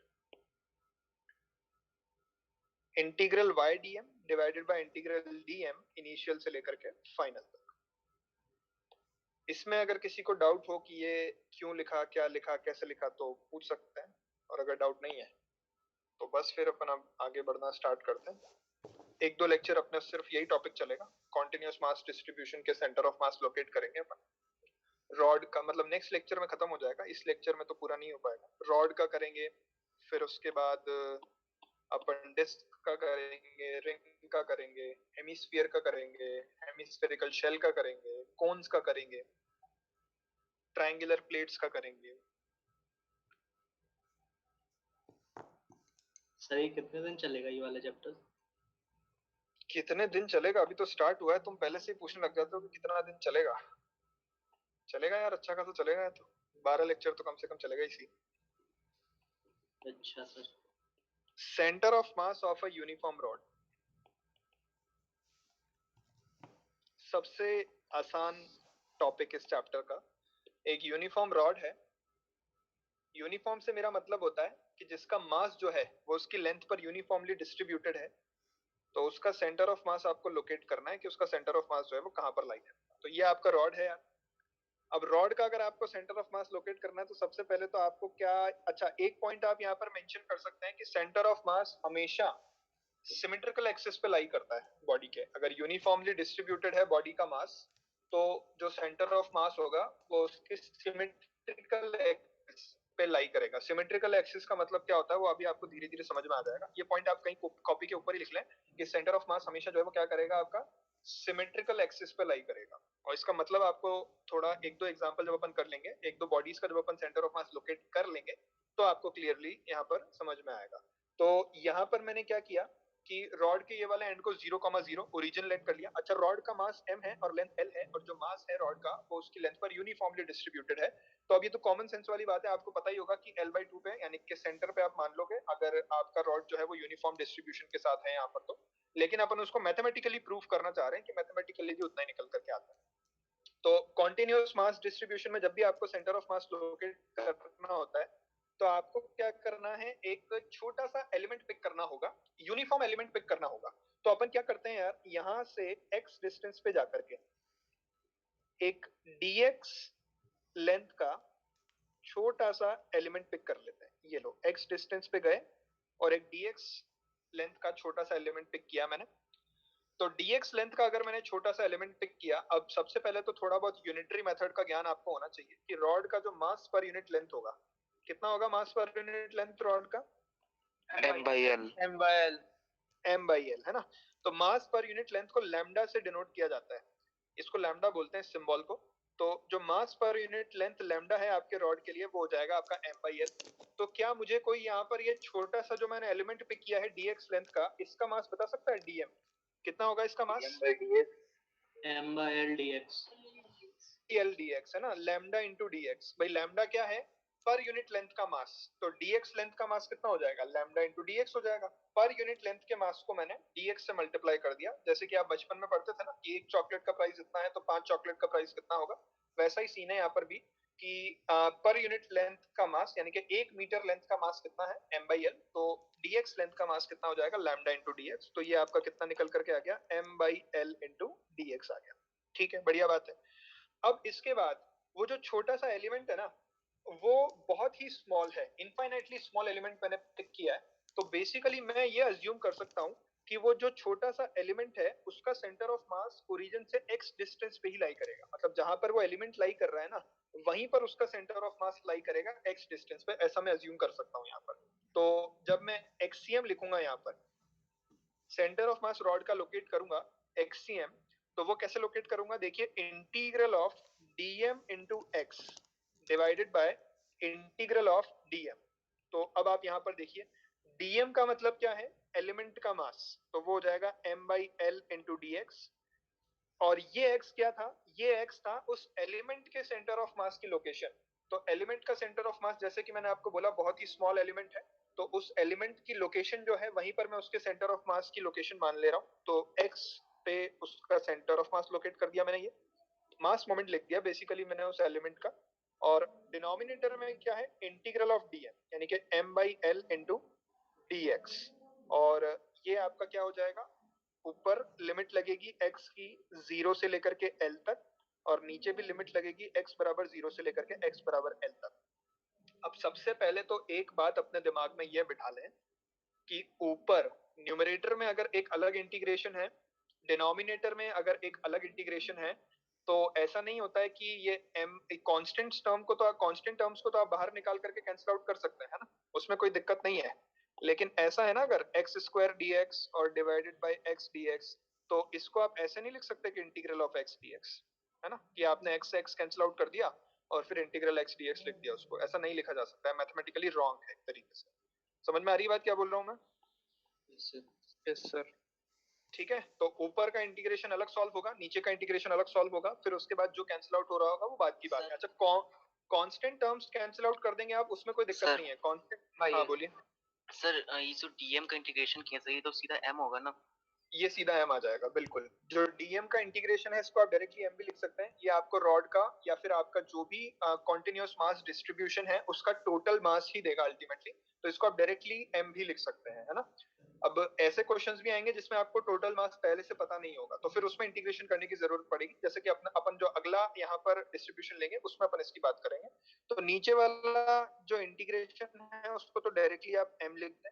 integral y dm divided by integral dm initial से लेकर के फाइनल तक। इसमें अगर किसी को डाउट हो कि ये क्यों लिखा, क्या लिखा, कैसे लिखा, तो पूछ सकते हैं, और अगर डाउट नहीं है तो बस फिर अपन अब आगे बढ़ना स्टार्ट करते हैं। एक दो लेक्चर अपने सिर्फ यही टॉपिक चलेगा, कॉन्टिन्यूअस मास डिस्ट्रीब्यूशन के सेंटर ऑफ मास लोकेट करेंगे अपन। रॉड का मतलब नेक्स्ट लेक्चर में खत्म हो जाएगा, इस लेक्चर में तो पूरा नहीं हो पाएगा। रॉड का करेंगे, फिर उसके बाद अपन डिस्क का करेंगे, रिंग का करेंगे, हेमिस्फीयर का करेंगे, हेमिस्फेरिकल शेल का करेंगे, कोन्स का करेंगे, ट्रायंगुलर प्लेट्स का करेंगे। सर ये कितने दिन चलेगा ये वाला चैप्टर? कितने दिन चलेगा? अभी तो स्टार्ट हुआ है, तुम पहले से ही पूछने लग जाते हो कि कितना दिन चलेगा। चलेगा यार, अच्छा खासा चलेगा है तो 12 लेक्चर तो कम से कम चलेगा इसी। अच्छा sir. Centre of mass of a uniform rod, सबसे आसान टॉपिक इस चैप्टर का। एक यूनिफॉर्म रॉड है। यूनिफॉर्म से मेरा मतलब होता है कि जिसका मास जो है वो उसकी लेंथ पर यूनिफॉर्मली डिस्ट्रीब्यूटेड है। तो उसका सेंटर ऑफ मास आपको लोकेट करना है कि उसका सेंटर ऑफ मास जो है वो कहां पर लाई है। तो ये आपका रॉड है यार। अब रॉड का अगर आपको सेंटर ऑफ मास लोकेट करना है तो सबसे पहले तो आपको क्या, अच्छा एक पॉइंट आप यहाँ पर मेंशन कर सकते हैं कि सेंटर ऑफ मास हमेशा सिमेट्रिकल एक्सिस पे लाई करता है बॉडी के। अगर यूनिफॉर्मली डिस्ट्रीब्यूटेड है बॉडी का मास, तो जो सेंटर ऑफ मास होगा वो उसके सिमेट्रिकल एक्सिस पे लाई करेगा। सिमेट्रिकल एक्सिस का मतलब क्या होता है वो अभी आपको धीरे धीरे समझ में आ जाएगा। ये पॉइंट आप कहीं कॉपी के ऊपर ही लिख लें कि सेंटर ऑफ मास हमेशा जो है वो क्या करेगा, आपका सिमेट्रिकल एक्सिस पे लाई करेगा। और इसका मतलब आपको थोड़ा एक दो एग्जांपल जब अपन कर लेंगे, एक दो बॉडीज का जब अपन सेंटर ऑफ मास लोकेट कर लेंगे, तो आपको क्लियरली यहाँ पर समझ में आएगा। तो यहाँ पर मैंने क्या किया कि रॉड के ये वाले एंड को 0,0 ओरिजिन लेट कर लिया। अच्छा, रॉड का मास m है और लेंथ l है, और जो मास है रॉड का वो उसकी लेंथ पर यूनिफॉर्मली डिस्ट्रीब्यूटेड है। तो अब ये तो कॉमन सेंस वाली बात है, आपको पता ही होगा कि l/2 पे यानी कि सेंटर पे आप मान लोगे अगर आपका रॉड जो है वो यूनिफॉर्म डिस्ट्रीब्यूशन के साथ है यहाँ पर तो। लेकिन अपन उसको मैथमेटिकली प्रूव करना चाह रहे हैं कि मैथमेटिकली भी उतना ही निकल करके आता है। तो कॉन्टिन्यूअस मास डिस्ट्रीब्यूशन में जब भी आपको सेंटर ऑफ मास लोकेट करना होता है तो आपको क्या करना है, एक छोटा सा एलिमेंट पिक करना होगा, यूनिफॉर्म एलिमेंट पिक करना होगा। तो अपन क्या करते हैं यार, यहां से x डिस्टेंस पे जाकर के एक dx लेंथ का छोटा सा एलिमेंट पिक कर लेते हैं। ये लो, x डिस्टेंस पे गए और एक dx लेंथ का छोटा सा एलिमेंट पिक किया मैंने। तो dx लेंथ का अगर मैंने छोटा सा एलिमेंट पिक किया, अब सबसे पहले तो थोड़ा बहुत यूनिटरी मेथड का ज्ञान आपको होना चाहिए कि रॉड का जो मास पर यूनिट लेंथ होगा, कितना होगा मास पर यूनिट लेंथ रॉड का? M/L। m/l है ना। तो मास पर यूनिट लेंथ को लैम्डा से डिनोट किया जाता है, इसको लैम्डा बोलते हैं सिंबल को। तो जो मास पर यूनिट लेंथ लैम्डा है आपके रॉड के लिए वो हो जाएगा आपका m/l। तो क्या मुझे कोई यहाँ पर ये छोटा सा जो मैंने एलिमेंट पिक किया है dx लेंथ का, इसका मास बता सकता है? dm कितना होगा इसका मास? m/l/dx। l dx है ना, लैम्डा इंटू dx। भाई लैम्डा क्या है? पर यूनिट लेंथ का मास। तो dx लेंथ का मास कितना हो जाएगा? लैम्डा इंटू dx हो जाएगा। पर यूनिट लेंथ के मास को मैंने dx से मल्टीप्लाई कर दिया। जैसे कि आप बचपन में पढ़ते थे ना कि एक चॉकलेट का प्राइस इतना है तो 5 चॉकलेट का प्राइस कितना होगा, वैसा ही सीन है यहाँ पर भी कि पर यूनिट लेंथ का मास यानी कि 1 मीटर लेंथ का मास कितना है? m/l। तो dx लेंथ का मास कितना हो जाएगा? Lambda into dx। तो ये आपका कितना निकल करके आ गया? m/l इंटू dx आ गया। ठीक है, बढ़िया बात है। अब इसके बाद वो जो छोटा सा एलिमेंट है ना, वो बहुत ही स्मॉल है, इनफाइनाइटली स्मॉल एलिमेंट मैंने पिक किया है। तो बेसिकली मैं ये अज्यूम कर सकता हूँ कि वो जो छोटा सा एलिमेंट है उसका सेंटर ऑफ मास ओरिजिन से x डिस्टेंस पे ही लाई करेगा। मतलब जहां पर वो एलिमेंट लाई कर रहा है ना, वहीं पर उसका सेंटर ऑफ मास लाई करेगा x डिस्टेंस पे, ऐसा मैं अज्यूम कर सकता हूँ यहाँ पर। तो जब मैं xcm लिखूंगा यहाँ पर, सेंटर ऑफ मास रॉड का लोकेट करूंगा xcm, तो वो कैसे लोकेट करूंगा? देखिए, integral of dm into x divided by integral of dm। तो अब आप यहाँ पर देखिए, dm का मतलब क्या है? एलिमेंट का मास, तो वो हो जाएगा m/l इंटू dx। और ये x क्या था? ये x था उस एलिमेंट के सेंटर ऑफ मास की लोकेशन। तो एलिमेंट का सेंटर ऑफ मास जैसे कि मैंने आपको बोला बहुत ही स्मॉल एलिमेंट है, तो उस एलिमेंट की लोकेशन जो है वहीं पर मैं उसके सेंटर ऑफ मास की लोकेशन मान ले रहा हूँ। तो x पे उसका सेंटर ऑफ मास लोकेट कर दिया मैंने, ये मास मोमेंट लिख दिया बेसिकली मैंने उस एलिमेंट का। और डिनोमिनेटर में क्या है? इंटीग्रल ऑफ dm यानी कि m/l इंटू dx। और ये आपका क्या हो जाएगा? ऊपर लिमिट लगेगी x की 0 से लेकर के l तक, और नीचे भी लिमिट लगेगी x बराबर 0 से लेकर के x बराबर l तक। अब सबसे पहले तो एक बात अपने दिमाग में यह बिठा लें कि ऊपर न्यूमरेटर में अगर एक अलग इंटीग्रेशन है, डिनोमिनेटर में अगर एक अलग इंटीग्रेशन है, तो ऐसा नहीं होता है कि ये m कांस्टेंट टर्म्स को तो आप बाहर निकाल करके कैंसिल आउट कर सकते हैं, है ना, उसमें कोई दिक्कत नहीं है। लेकिन ऐसा है ना, अगर एक्स स्क्वायर dx और डिवाइडेड बाय x dx, तो इसको आप ऐसे नहीं लिख सकते कि इंटीग्रल ऑफ x dx, है ना, कि आपने x से x कैंसिल आउट कर दिया और फिर इंटीग्रल x dx लिख दिया, उसको ऐसा नहीं लिखा जा सकता है, मैथमेटिकली रॉन्ग है एक तरीके से। समझ में आ रही बात क्या बोल रहा हूँ मैं? Yes sir. ठीक है, तो ऊपर का इंटीग्रेशन अलग सॉल्व होगा, नीचे का इंटीग्रेशन अलग सॉल्व होगा, फिर उसके बाद जो कैंसिल आउट हो रहा होगा वो बात की बात है। अच्छा, कांस्टेंट टर्म्स कैंसिल आउट कर देंगे आप, उसमें कोई दिक्कत नहीं है। कांस्टेंट, हाँ बोलिए सर। ये जो डीएम का इंटीग्रेशन किया सर, ये तो सीधा एम होगा ना? ये सीधा एम आ जाएगा, बिल्कुल। जो डीएम का इंटीग्रेशन है इसको आप डायरेक्टली एम भी लिख सकते हैं। ये आपको रॉड का या फिर आपका जो भी कॉन्टिन्यूअस मास डिस्ट्रीब्यूशन है उसका टोटल मास ही देगा अल्टीमेटली, तो इसको आप डायरेक्टली एम भी लिख सकते हैं, है ना। अब ऐसे क्वेश्चंस भी आएंगे जिसमें आपको टोटल मास पहले से पता नहीं होगा, तो फिर उसमें इंटीग्रेशन करने की जरूरत पड़ेगी, जैसे कि अपन जो अगला यहाँ पर डिस्ट्रीब्यूशन लेंगे उसमें अपन इसकी बात करेंगे। तो नीचे वाला जो इंटीग्रेशन है उसको तो डायरेक्टली आप एम लिख दें,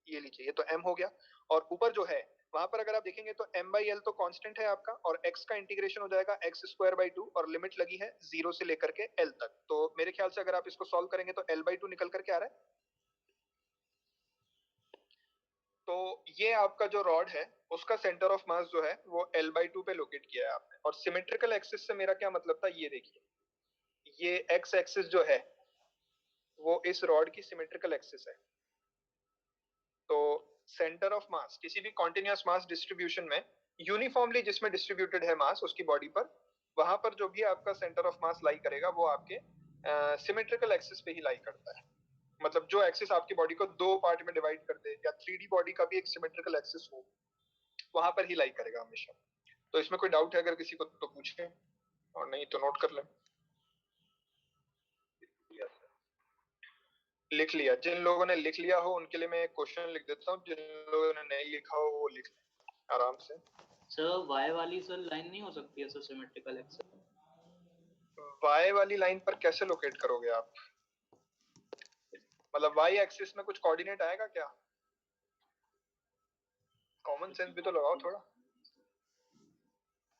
ये लीजिए, ये तो एम हो गया। और ऊपर जो है वहां पर अगर आप देखेंगे तो m बाई एल तो कांस्टेंट है आपका, और x का इंटीग्रेशन हो जाएगा एक्स स्क्वायर बाई 2, और लिमिट लगी है 0 से लेकर के l तक। तो मेरे ख्याल से अगर आप इसको सॉल्व करेंगे तो l बाई 2 निकल करके आ रहा है। तो ये आपका जो रॉड है उसका सेंटर ऑफ मास जो है वो l बाई 2 पे लोकेट किया है आपने। और सिमेट्रिकल एक्सिस से मेरा क्या मतलब था, ये देखिए, ये x एक्सिस जो है वो इस रॉड की सिमेट्रिकल एक्सिस है। तो सेंटर ऑफ मास किसी भी कॉन्टिन्यूअस मास डिस्ट्रीब्यूशन में यूनिफॉर्मली जिसमें डिस्ट्रीब्यूटेड है मास उसकी बॉडी पर, वहां पर जो भी आपका सेंटर ऑफ मास लाई करेगा वो आपके सिमेट्रिकल एक्सिस पे ही लाई करता है। मतलब जो एक्सिस आपकी बॉडी को दो पार्ट में डिवाइड कर दे, या 3D बॉडी का भी एक सिमेट्रिकल एक्सिस हो, वहां पर ही लाई करेगा हमेशा। तो इसमें कोई डाउट है अगर किसी को तो पूछे, और नहीं तो नोट कर लें। लिख लिया? जिन लोगों ने लिख लिया हो उनके लिए मैं क्वेश्चन लिख देता हूँ, जिन लोगों ने नहीं लिखा हो वो लिख लें आराम से। सर y वाली सर लाइन नहीं हो सकती है सर सिमेट्रिकल एक्सिस? y वाली लाइन पर कैसे लोकेट करोगे आप? मतलब y एक्सिस में कुछ कोऑर्डिनेट आएगा क्या? कॉमन सेंस भी तो लगाओ थोड़ा।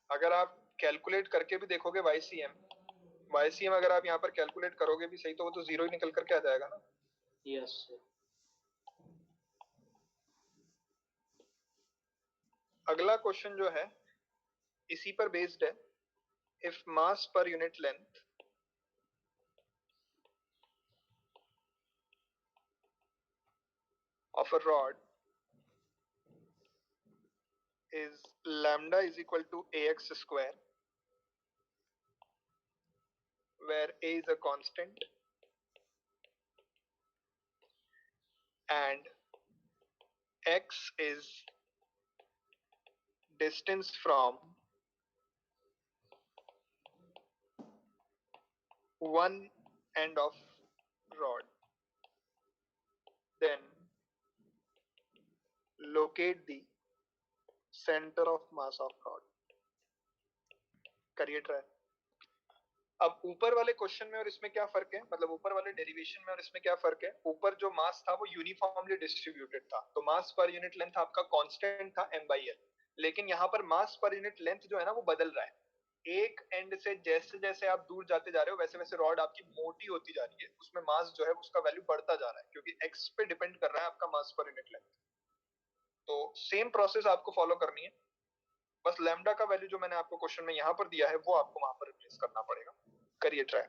अगर आप कैलकुलेट करके भी देखोगे YCM अगर आप यहाँ पर कैलकुलेट करोगे भी सही तो वो तो जीरो ही निकल करके आ जाएगा ना। Yes sir. अगला क्वेश्चन जो है इसी पर बेस्ड है। If mass per unit length of a rod is lambda is equal to ax square, where a is a constant and x is distance from one end of rod, then locate the center of mass of rod. करिए try. अब ऊपर वाले question में और इसमें क्या फर्क है, मतलब ऊपर वाले डेरिवेशन में और इसमें क्या फर्क है? ऊपर जो मास था वो यूनिफॉर्मली डिस्ट्रीब्यूटेड था, तो मास पर यूनिट लेंथ आपका कांस्टेंट था m बाई एल। लेकिन यहाँ पर मास पर यूनिट लेंथ जो है ना वो बदल रहा है। एक एंड से जैसे जैसे आप दूर जाते जा रहे हो वैसे वैसे रॉड आपकी मोटी होती जा रही है, उसमें मास जो है उसका वैल्यू बढ़ता जा रहा है, क्योंकि x पे डिपेंड कर रहा है आपका मास पर यूनिट लेंथ। तो सेम प्रोसेस आपको फॉलो करनी है, बस लैम्डा का वैल्यू जो मैंने आपको क्वेश्चन में यहाँ पर दिया है वो आपको वहां पर रिप्लेस करना पड़ेगा। करिए ट्राई।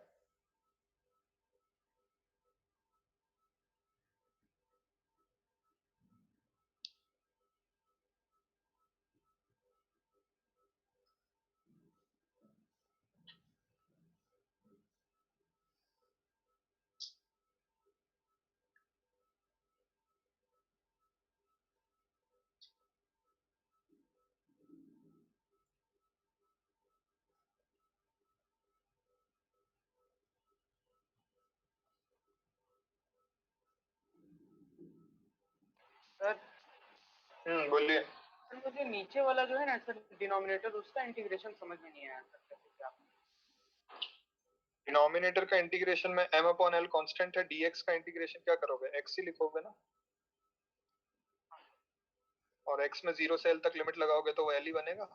सर बोलिए। सर मुझे नीचे वाला जो है ना सर डिनोमिनेटर, उसका इंटीग्रेशन समझ में नहीं आया सर, कैसे क्या? डिनोमिनेटर का इंटीग्रेशन में m अपॉन l कांस्टेंट है, dx का इंटीग्रेशन क्या करोगे, x ही लिखोगे ना, और x में 0 से l तक लिमिट लगाओगे तो वो l ही बनेगा।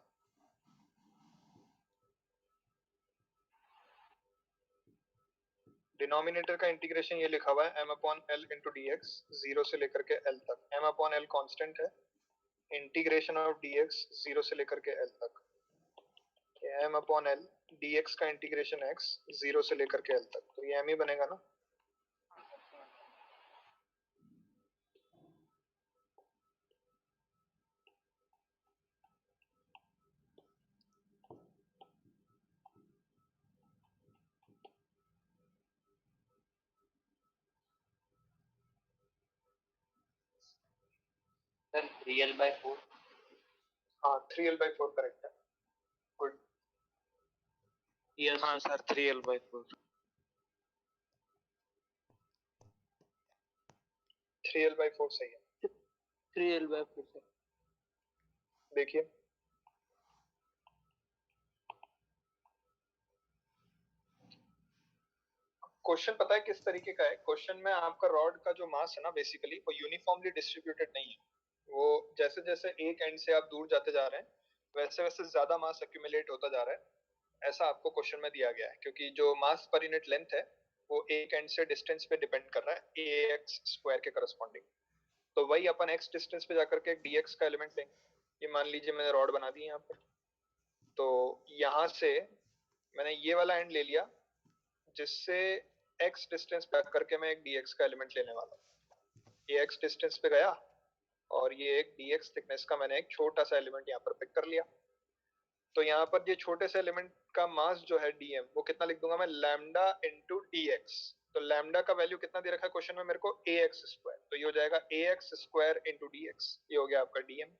डिनोमिनेटर का इंटीग्रेशन ये लिखा हुआ है m upon L into D x, 0 से लेकर के l तक। m अपॉन एल कॉन्स्टेंट है, इंटीग्रेशन ऑफ dx 0 से लेकर के l तक। m अपॉन एल dx का इंटीग्रेशन x 0 से लेकर के l तक, तो ये m ही बनेगा ना। Sir 3l/4। हाँ 3l/4 करेक्ट है, गुड। यस हाँ सर 3l/4। 3l/4 सही है। 3l/4 sir. देखिए क्वेश्चन पता है किस तरीके का है। क्वेश्चन में आपका रॉड का जो मास है ना बेसिकली वो यूनिफॉर्मली डिस्ट्रीब्यूटेड नहीं है। वो जैसे जैसे एक एंड से आप दूर जाते जा रहे हैं वैसे वैसे ज्यादा मास एक्यूमुलेट होता जा रहा है, ऐसा आपको क्वेश्चन में दिया गया है। क्योंकि जो मास पर यूनिट लेंथ है वो एक एंड से डिस्टेंस पे डिपेंड कर रहा है ax² के करस्पॉन्डिंग। तो वही अपन x डिस्टेंस पे जाकर के एक dx का एलिमेंट लेंगे। ये मान लीजिए मैंने रॉड बना दी यहाँ पर, तो यहाँ से मैंने ये वाला एंड ले लिया जिससे x डिस्टेंस पे करके मैं एक dx का एलिमेंट लेने वाला हूँ। ये x डिस्टेंस पे गया और ये एक dx थिकनेस का मैंने एक छोटा सा एलिमेंट यहाँ पर पिक कर लिया। तो यहाँ पर ये छोटे से एलिमेंट का मास जो है dm वो कितना लिख दूंगा मैं, लैम्डा इंटू dx। तो लैम्डा का वैल्यू कितना दे रखा है क्वेश्चन में मेरे को, ax²। तो ये हो जाएगा ax² इंटू dx, ये हो गया आपका dm।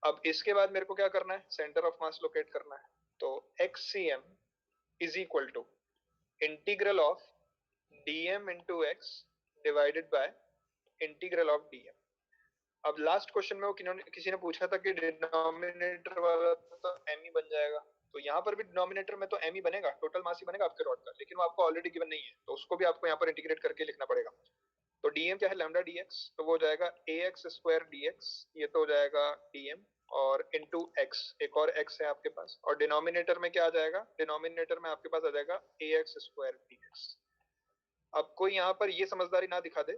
अब इसके बाद मेरे को क्या करना है, सेंटर ऑफ मास लोकेट करना है। तो xcm is equal to integral of dm into x divided by integral of dm। अब लास्ट क्वेश्चन में वो किसी ने पूछा था कि डिनोमिनेटर वाला तो m ही बन जाएगा, तो यहाँ पर भी डिनोमिनेटर में तो m ही बनेगा, टोटल मास ही बनेगा आपके रॉड का, लेकिन वो आपको ऑलरेडी गिवन नहीं है तो उसको भी आपको यहाँ पर इंटीग्रेट करके लिखना पड़ेगा। तो dm क्या है, लैम्डा dx, तो वो हो जाएगा ax² dx, ये तो हो जाएगा dm और इंटू x, एक और x है आपके पास, और डिनोमिनेटर में क्या आ जाएगा, डिनोमिनेटर में आपके पास आ जाएगा ax² dx। अब कोई यहाँ पर ये समझदारी ना दिखा दे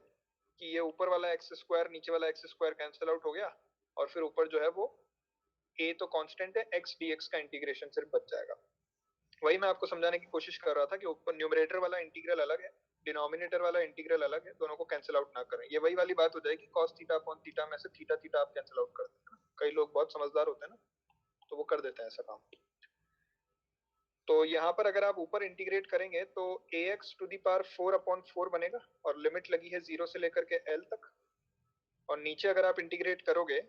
कि ये ऊपर वाला x² नीचे वाला x² कैंसिल आउट हो गया और फिर ऊपर जो है वो a तो कांस्टेंट है, x dx का इंटीग्रेशन सिर्फ बच जाएगा। वही मैं आपको समझाने की कोशिश कर रहा था कि ऊपर न्यूमरेटर वाला इंटीग्रल अलग है, डिनोमिनेटर वाला इंटीग्रल अलग है, दोनों को कैंसिल आउट ना करें। ये वही वाली बात हो जाएगी cos थीटा अपॉन थीटा में से थीटा थीटा आप कैंसिल आउट कर देते हैं। कई लोग बहुत समझदार होते हैं ना तो वो कर देते हैं ऐसा काम। तो यहाँ पर अगर आप ऊपर इंटीग्रेट करेंगे तो ax⁴/4 बनेगा और लिमिट लगी है 0 से लेकर के l तक। और नीचे अगर आप इंटीग्रेट करोगे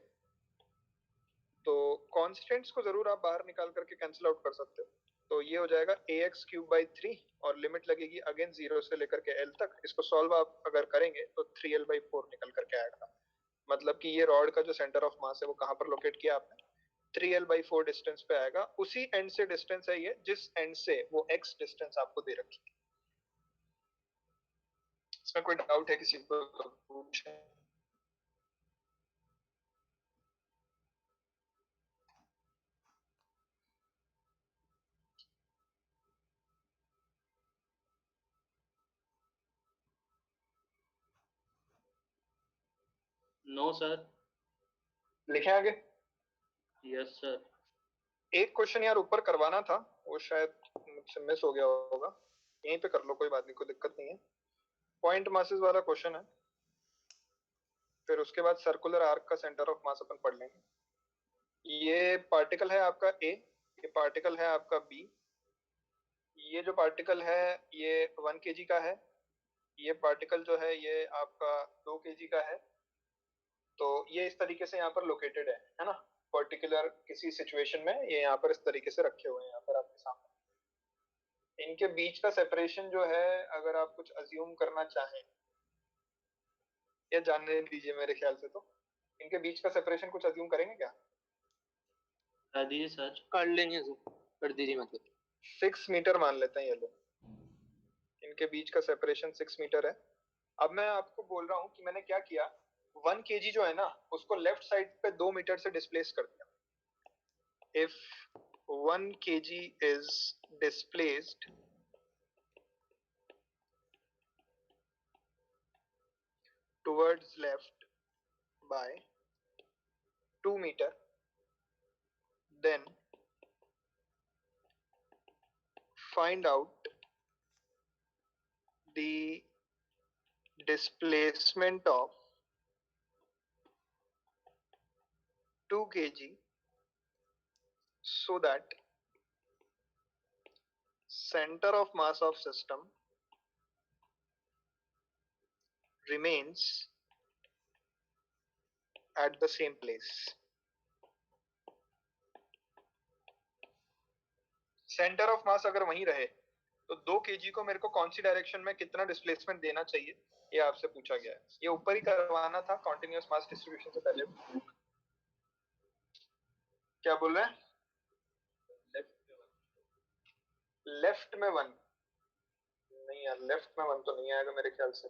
तो कांस्टेंट्स को जरूर आप बाहर निकाल करके कैंसिल आउट कर सकते हो। तो ये हो जाएगा ax³ और लिमिट लगेगी अगेन 0 से लेकर के l तक। इसको सॉल्व आप अगर करेंगे तो 3l/4 निकल करके आएगा। मतलब कि ये रॉड का जो सेंटर ऑफ मास है वो कहाँ पर लोकेट किया आपने, 3l/4 डिस्टेंस पे आएगा। उसी एंड से डिस्टेंस है ये जिस एंड से वो x डिस्टेंस आपको दे रखी है। इसमें कोई डाउट है किसी को तो पूछे। No sir. लिखे आगे। Yes sir. एक क्वेश्चन यार ऊपर करवाना था, वो शायद मुझसे मिस हो गया होगा, यहीं पे कर लो, कोई बात नहीं, कोई दिक्कत नहीं है। पॉइंट मासेस वाला क्वेश्चन है, फिर उसके बाद सर्कुलर आर्क का सेंटर ऑफ मास अपन पढ़ लेंगे। ये पार्टिकल है आपका ए, ये पार्टिकल है आपका बी, ये जो पार्टिकल है ये 1 kg का है, ये पार्टिकल जो है ये आपका 2 kg का है। तो ये इस तरीके से यहाँ पर लोकेटेड है ना, पर्टिकुलर किसी सिचुएशन में ये यहाँ पर इस तरीके से रखे हुए हैं यहाँ पर आपके सामने। इनके बीच का सेपरेशन जो है अगर आप कुछ अज्यूम करना चाहें, या जानने दीजिए, मेरे ख्याल से तो इनके बीच का सेपरेशन कुछ अज्यूम करेंगे क्या, कर दीजिए सर। कर लेंगे सर, कर दीजिए। मतलब 6 मीटर मान लेते हैं ये लोग, इनके बीच का सेपरेशन 6 मीटर है। अब मैं आपको बोल रहा हूँ कि मैंने क्या किया, 1 kg जो है ना उसको लेफ्ट साइड पे 2 मीटर से डिस्प्लेस कर दिया। If 1 kg is displaced towards left by 2 meter, then find out the displacement of 2 kg so that center of mass of system remains at the same place. Centre of मास अगर वहीं रहे तो 2 kg को मेरे को कौन सी डायरेक्शन में कितना डिस्प्लेसमेंट देना चाहिए ये आपसे पूछा गया है. ये ऊपर ही करवाना था कॉन्टिन्यूअस मास डिस्ट्रीब्यूशन से पहले. क्या बोल रहे हैं? लेफ्ट में 1 नहीं यार, लेफ्ट में 1 तो नहीं आएगा मेरे ख्याल से.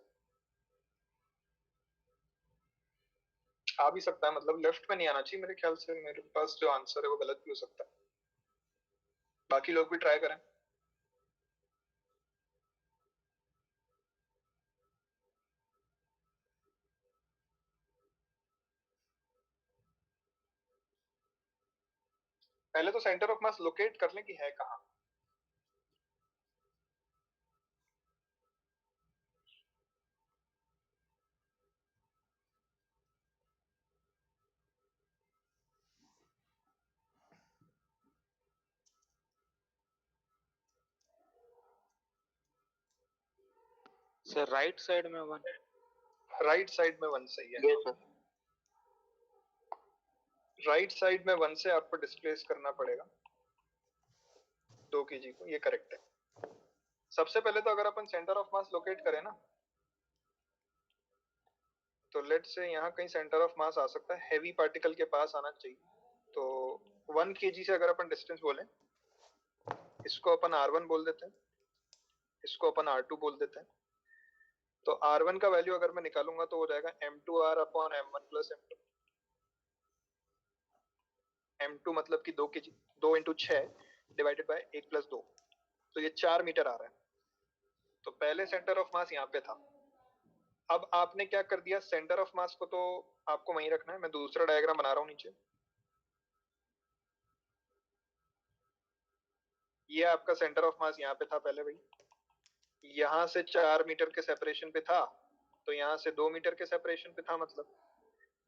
आ भी सकता है, मतलब लेफ्ट में नहीं आना चाहिए मेरे ख्याल से. मेरे पास जो आंसर है वो गलत भी हो सकता है. बाकी लोग भी ट्राई करें. पहले तो सेंटर ऑफ मास लोकेट कर लें कि है कहाँ. सर राइट साइड में 1. राइट साइड में 1 सही है. Yes sir. राइट साइड में 1 से आपको डिस्प्लेस करना पड़ेगा 2 kg को. ये करेक्ट है. सबसे पहले तो अगर अपन सेंटर ऑफ मास लोकेट करें ना, तो लेट से यहाँ कहीं सेंटर ऑफ मास आ सकता है. हैवी पार्टिकल के पास आना चाहिए. तो 1 kg से अगर अपन डिस्टेंस बोलें, इसको अपन r1 बोल देते हैं, इसको अपन r2 बोल देते हैं. तो r1 का वैल्यू अगर मैं निकालूंगा तो हो जाएगा m2r upon m1 plus m2. m2 मतलब कि 2 kg, 2 into 6 divided by 1 plus 2, तो ये 4 मीटर आ रहा है. तो पहले सेंटर ऑफ मास यहाँ पे था. अब आपने क्या कर दिया, सेंटर ऑफ मास को तो आपको वहीं रखना है. मैं दूसरा डायग्राम बना रहा हूँ नीचे. ये आपका सेंटर ऑफ मास यहाँ पे था पहले भाई. यहाँ से 4 मीटर के सेपरेशन पे था, तो यहाँ से 2 मीटर के सेपरेशन पे था. मतलब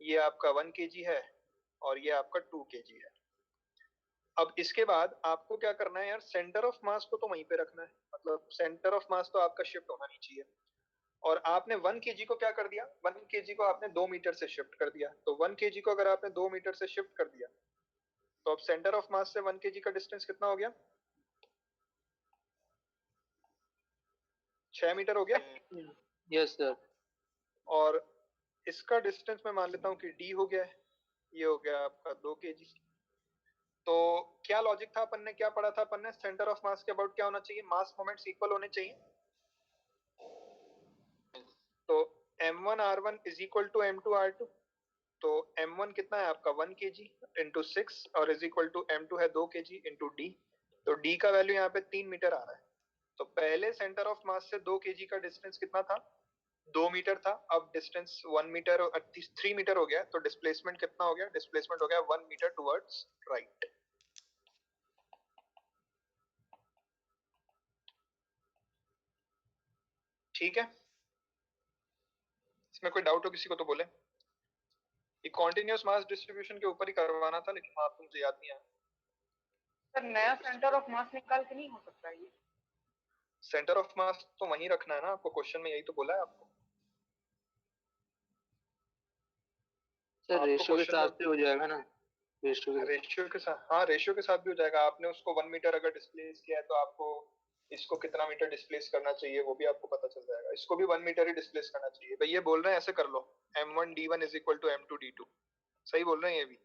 ये आपका 1 kg है और ये आपका 2 kg है. अब इसके बाद आपको क्या करना है यार, सेंटर ऑफ मास को तो वहीं पे रखना है. मतलब सेंटर ऑफ मास तो आपका शिफ्ट होना नहीं चाहिए. और आपने 1 kg को क्या कर दिया, 1 kg को आपने 2 मीटर से शिफ्ट कर दिया. तो 1 kg को अगर आपने 2 मीटर से शिफ्ट कर दिया, तो अब सेंटर ऑफ मास से 1 kg का डिस्टेंस कितना हो गया? 6 मीटर हो गया. Yes sir. और इसका डिस्टेंस मैं मान लेता हूँ कि d हो गया है. ये हो गया आपका 2 kg. तो क्या लॉजिक था, अपन ने क्या पढ़ा था? अपन ने सेंटर ऑफ मास के अबाउट क्या होना चाहिए, मास मोमेंट्स इक्वल होने चाहिए. तो m1r1 is equal to m2r2. तो m1 कितना है आपका 1 kg इंटू 6 और इज इक्वल टू m2 है 2 kg इंटू d. तो d का वैल्यू यहाँ पे 3 मीटर आ रहा है. तो पहले सेंटर ऑफ मास से 2 kg का डिस्टेंस कितना था? 2 मीटर था. अब डिस्टेंस 1 मीटर 3 मीटर हो गया. तो डिस्प्लेसमेंट कितना हो गया? डिस्प्लेसमेंट हो गया 1 मीटर टुवर्ड्स राइट. ठीक है, इसमें कोई डाउट हो किसी को तो बोले. ये कॉन्टिन्यूअस मास डिस्ट्रीब्यूशन के ऊपर ही करवाना था, लेकिन आप तुमसे याद नहीं आया. सर नया सेंटर ऑफ मास निकाल के नहीं हो सकता ये? सेंटर ऑफ मास तो वहीं रखना है ना आपको. क्वेश्चन में यही तो बोला है आपको. सर रेशियो के साथ भी हो जाएगा ना. रेशियो के साथ, हाँ रेशियो के साथ भी हो जाएगा. आपने उसको 1 मीटर अगर डिस्प्लेस किया है तो आपको इसको कितना मीटर डिस्प्लेस करना चाहिए वो भी आपको पता चल जाएगा. इसको भी 1 मीटर ही डिस्प्लेस करना चाहिए. भाई ये बोल रहे हैं ऐसे कर लो, m1d1 is equal to m2d2. सही बोल रहे हैं ये भी.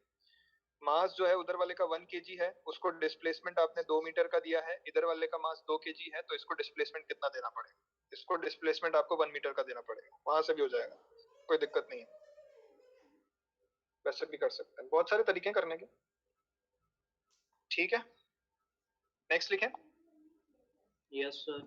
मास जो है उधर वाले का 1 kg है, उसको डिस्प्लेसमेंट आपने 2 मीटर का दिया है. इधर वाले का मास 2 kg है, तो इसको डिस्प्लेसमेंट कितना देना पड़ेगा? इसको डिस्प्लेसमेंट आपको 1 मीटर का देना पड़ेगा. वहां से भी हो जाएगा, कोई दिक्कत नहीं है. वैसे भी कर सकते हैं, बहुत सारे तरीके करने के. ठीक है, नेक्स्ट लिखें. Yes sir.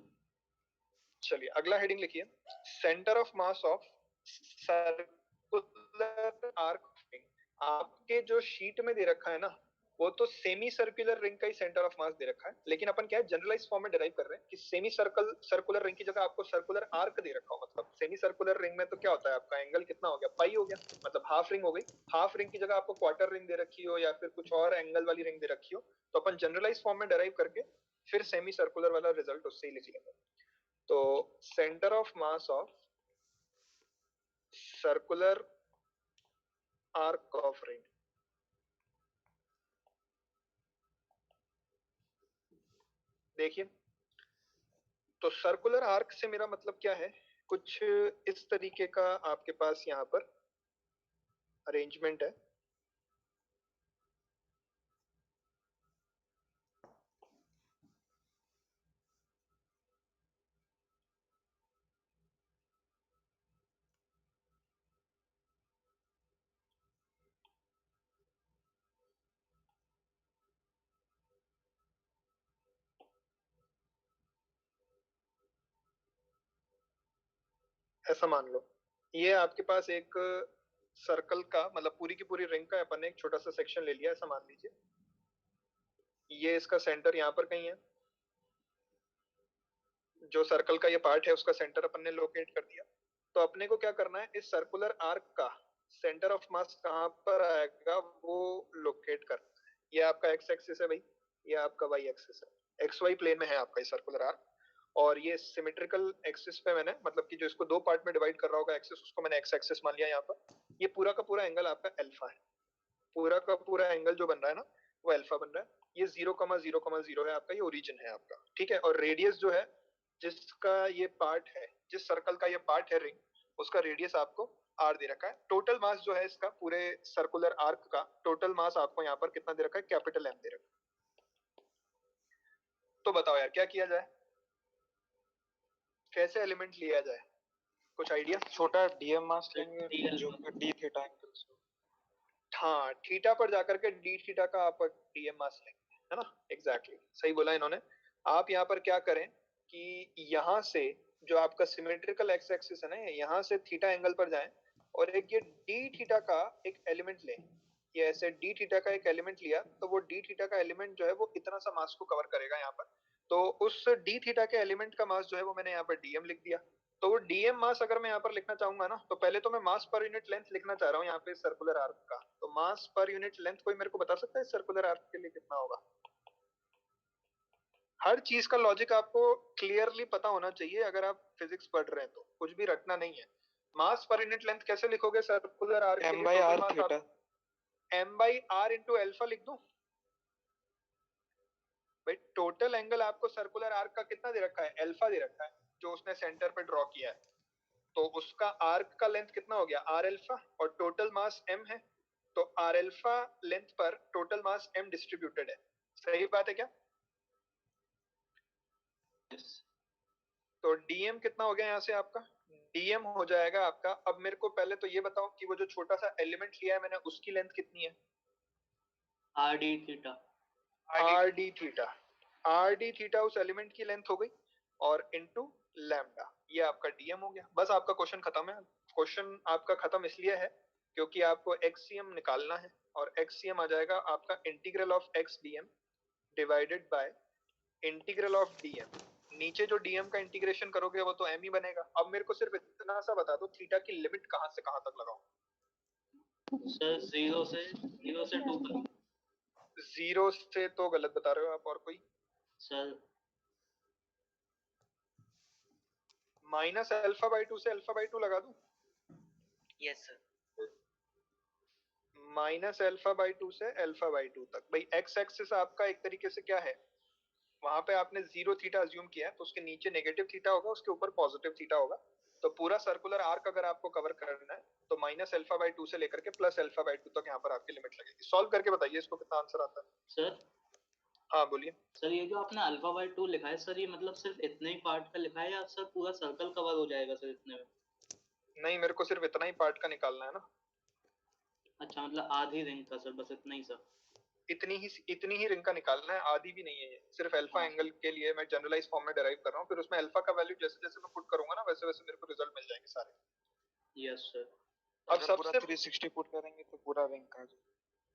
चलिए अगला हेडिंग लिखिए, centre of mass of circular arc ring आपके जो शीट में दे रखा है ना, वो तो सेमी सर्कुलर रिंग का ही सेंटर ऑफ मास दे रखा है, लेकिन अपन क्या है जनरलाइज फॉर्म में डिराइव कर रहे हैं कि सेमी सर्कुलर रिंग की जगह आपको सर्कुलर आर्क दे रखा हो। मतलब सेमी सर्कुलर रिंग में तो क्या होता है, आपका एंगल कितना हो गया, पाई हो गया, मतलब हाफ रिंग हो गई। हाफ रिंग की जगह आपको क्वार्टर रिंग दे रखी हो या फिर कुछ और एंगल वाली रिंग दे रखी हो, तो अपन जनरलाइज फॉर्म में डिराइव करके फिर सेमी सर्कुलर वाला रिजल्ट उससे ही लिख लेंगे। तो centre of mass of circular arc of ring, देखिए तो सर्कुलर आर्क से मेरा मतलब क्या है, कुछ इस तरीके का आपके पास यहाँ पर अरेंजमेंट है। ऐसा मान लो ये आपके पास एक सर्कल का, मतलब पूरी की पूरी रिंग का अपन ने एक छोटा सा सेक्शन ले लिया, ऐसा मान लीजिए। ये इसका सेंटर यहाँ पर कहीं है, जो सर्कल का ये पार्ट है उसका सेंटर अपन ने लोकेट कर दिया। तो अपने को क्या करना है, इस सर्कुलर आर्क का सेंटर ऑफ मास कहाँ पर आएगा वो लोकेट करना है। ये आपका एक्स एक्सिस है भाई, ये आपका वाई एक्सिस है, एक्स वाई प्लेन में है आपका ये सर्कुलर आर्क। और ये सिमेट्रिकल एक्सिस पे मैंने, मतलब कि जो इसको दो पार्ट में डिवाइड कर रहा होगा एक्सिस, उसको मैंने एक्स एक्सिस मान लिया यहाँ पर। ये पूरा का पूरा एंगल आपका अल्फा है, पूरा का पूरा एंगल जो बन रहा है ना वो अल्फा बन रहा है। ये 0,0,0 है आपका, ये ओरिजिन है आपका, ठीक है। और रेडियस जो है जिसका ये पार्ट है, जिस सर्कल का ये पार्ट है रिंग, उसका रेडियस आपको आर दे रखा है। टोटल मास जो है इसका पूरे सर्कुलर आर्क का टोटल मास आपको यहाँ पर कितना दे रखा है, कैपिटल एम दे रखा है। तो बताओ यार क्या किया जाए, कैसे एलिमेंट लिया जाए, कुछ आइडिया? छोटा डीएम मास लेंगे जो डी थीटा एंगल्स। हाँ, थीटा पर जाकर के डी थीटा का आप डीएम मास लेंगे, है ना। एग्जैक्टली सही बोला इन्होंने। आप यहाँ पर क्या करें कि यहाँ से जो आपका सिमेट्रिकल एक्स एक्सिस है ना, यहाँ से थीटा एंगल पर जाएं और एक ये डी थीटा का एक एलिमेंट लें। ये ऐसे डी थीटा का एक एलिमेंट लिया तो वो डी थीटा का एलिमेंट जो है वो इतना सा मास को कवर करेगा यहाँ पर। तो उस डी थीटा के एलिमेंट का मास जो है वो मैंने यहाँ पर डीएम लिख दिया। तो वो डीएम मास अगर मैं यहाँ पर लिखना चाहूंगा ना, तो पहले तो मैं मास पर यूनिट लेंथ लिखना चाह रहा हूँ यहाँ पे सर्कुलर आर्क का। तो मास पर यूनिट लेंथ कोई मेरे को बता सकता है सर्कुलर आर्क के लिए कितना होगा? हर चीज का लॉजिक आपको क्लियरली पता होना चाहिए, अगर आप फिजिक्स पढ़ रहे हैं तो कुछ भी रटना नहीं है। मास पर यूनिट लेंथ कैसे लिखोगे सर्कुलर आर्क के लिए? M by r theta, m by r into alpha लिख दूं भाई। टोटल एंगल आपको सर्कुलर आर्क का कितना दे रखा है, एल्फा दे रखा है, जो उसने सेंटर पे ड्रॉ किया है। तो उसका आर्क का लेंथ कितना हो गया, आर एल्फा, और टोटल मास एम है। तो आर एल्फा लेंथ पर टोटल मास एम डिस्ट्रीब्यूटेड है। सही बात है क्या? तो डीएम कितना हो गया यहाँ से आपका, डीएम हो जाएगा आपका। अब मेरे को पहले तो ये बताओ कि वो जो छोटा सा एलिमेंट लिया है मैंने, उसकी लेंथ कितनी है? R D theta, R D theta, R D theta उस एलिमेंट की लेंथ हो गई, और इनटू लैम्डा, ये आपका डीएम हो गया। बस आपका क्वेश्चन खत्म है। क्वेश्चन आपका खत्म इसलिए है क्योंकि आपको एक्ससीएम निकालना है, और एक्ससीएम आ जाएगा आपका integral of x DM divided by integral of DM. नीचे जो डीएम का इंटीग्रेशन करोगे वो तो एम ही बनेगा। अब मेरे को सिर्फ इतना सा बता दो, थीटा की लिमिट कहां से कहां तक लगाऊं? सर जीरो से 2 तक। जीरो से तो गलत बता रहे हो आप, और कोई? सर माइनस अल्फा बाई 2 से अल्फा बाई 2 लगा दूं? Yes, sir. Minus alpha by 2 से अल्फा बाई 2 तक। भाई एक्स एक्सिस आपका एक तरीके से क्या है, वहां पे आपने जीरो थीटा अज्यूम किया है, तो उसके नीचे नेगेटिव थीटा होगा, उसके ऊपर पॉजिटिव थीटा होगा। तो पूरा सर्कुलर आर्क अगर आपको कवर करना है तो माइनस अल्फा बाई 2 से लेकर के प्लस अल्फा बाई 2 तक यहाँ पर आपकी लिमिट लगेगी। सॉल्व करके बताइए इसको कितना आंसर आता है। सर हाँ बोलिए। सर ये जो आपने अल्फा बाई 2 लिखा है सर, ये मतलब सिर्फ इतने ही पार्ट का लिखा है या सर पूरा सर्कल कवर हो जाएगा सर इतने में? नहीं, मेरे को सिर्फ इतना ही पार्ट का निकालना है ना। अच्छा, मतलब आधी रिंग का सर, बस इतना ही सर? इतनी ही रिंग का निकालना है, आधी भी नहीं है ये। सिर्फ अल्फा एंगल के लिए मैं जनरलाइज फॉर्म में डिराइव कर रहा हूँ, फिर उसमें अल्फा का वैल्यू जैसे जैसे मैं पुट करूंगा ना, वैसे वैसे मेरे को रिजल्ट मिल जाएंगे सारे। Yes sir. अब अगर पूरा सबसे 360 पुट करेंगे तो पूरा रिंग का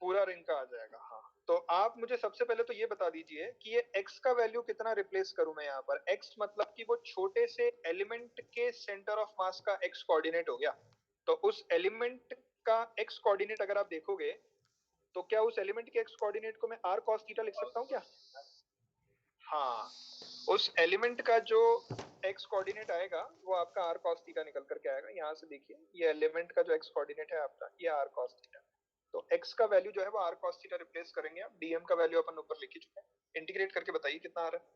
पूरा रिंग का आ जाएगा। हाँ, तो आप मुझे सबसे पहले तो ये बता दीजिए कि ये x का वैल्यू कितना रिप्लेस करूं मैं यहाँ पर। x मतलब कि वो छोटे से एलिमेंट के सेंटर ऑफ मास का x कोऑर्डिनेट हो गया। तो उस एलिमेंट का x कोऑर्डिनेट अगर आप देखोगे तो क्या उस एलिमेंट के x कोऑर्डिनेट को मैं r cos थीटा लिख सकता हूँ क्या? हाँ, उस एलिमेंट का जो x कोऑर्डिनेट आएगा वो आपका r cos थीटा निकल करके आएगा। यहाँ से देखिए, ये एलिमेंट का जो x कोऑर्डिनेट है आपका, ये r cos थीटा। तो x का वैल्यू जो है वो r cos थीटा रिप्लेस करेंगे आप। dm का वैल्यू अपन ऊपर लिख ही चुके हैं। इंटीग्रेट करके बताइए कितना आ रहा है।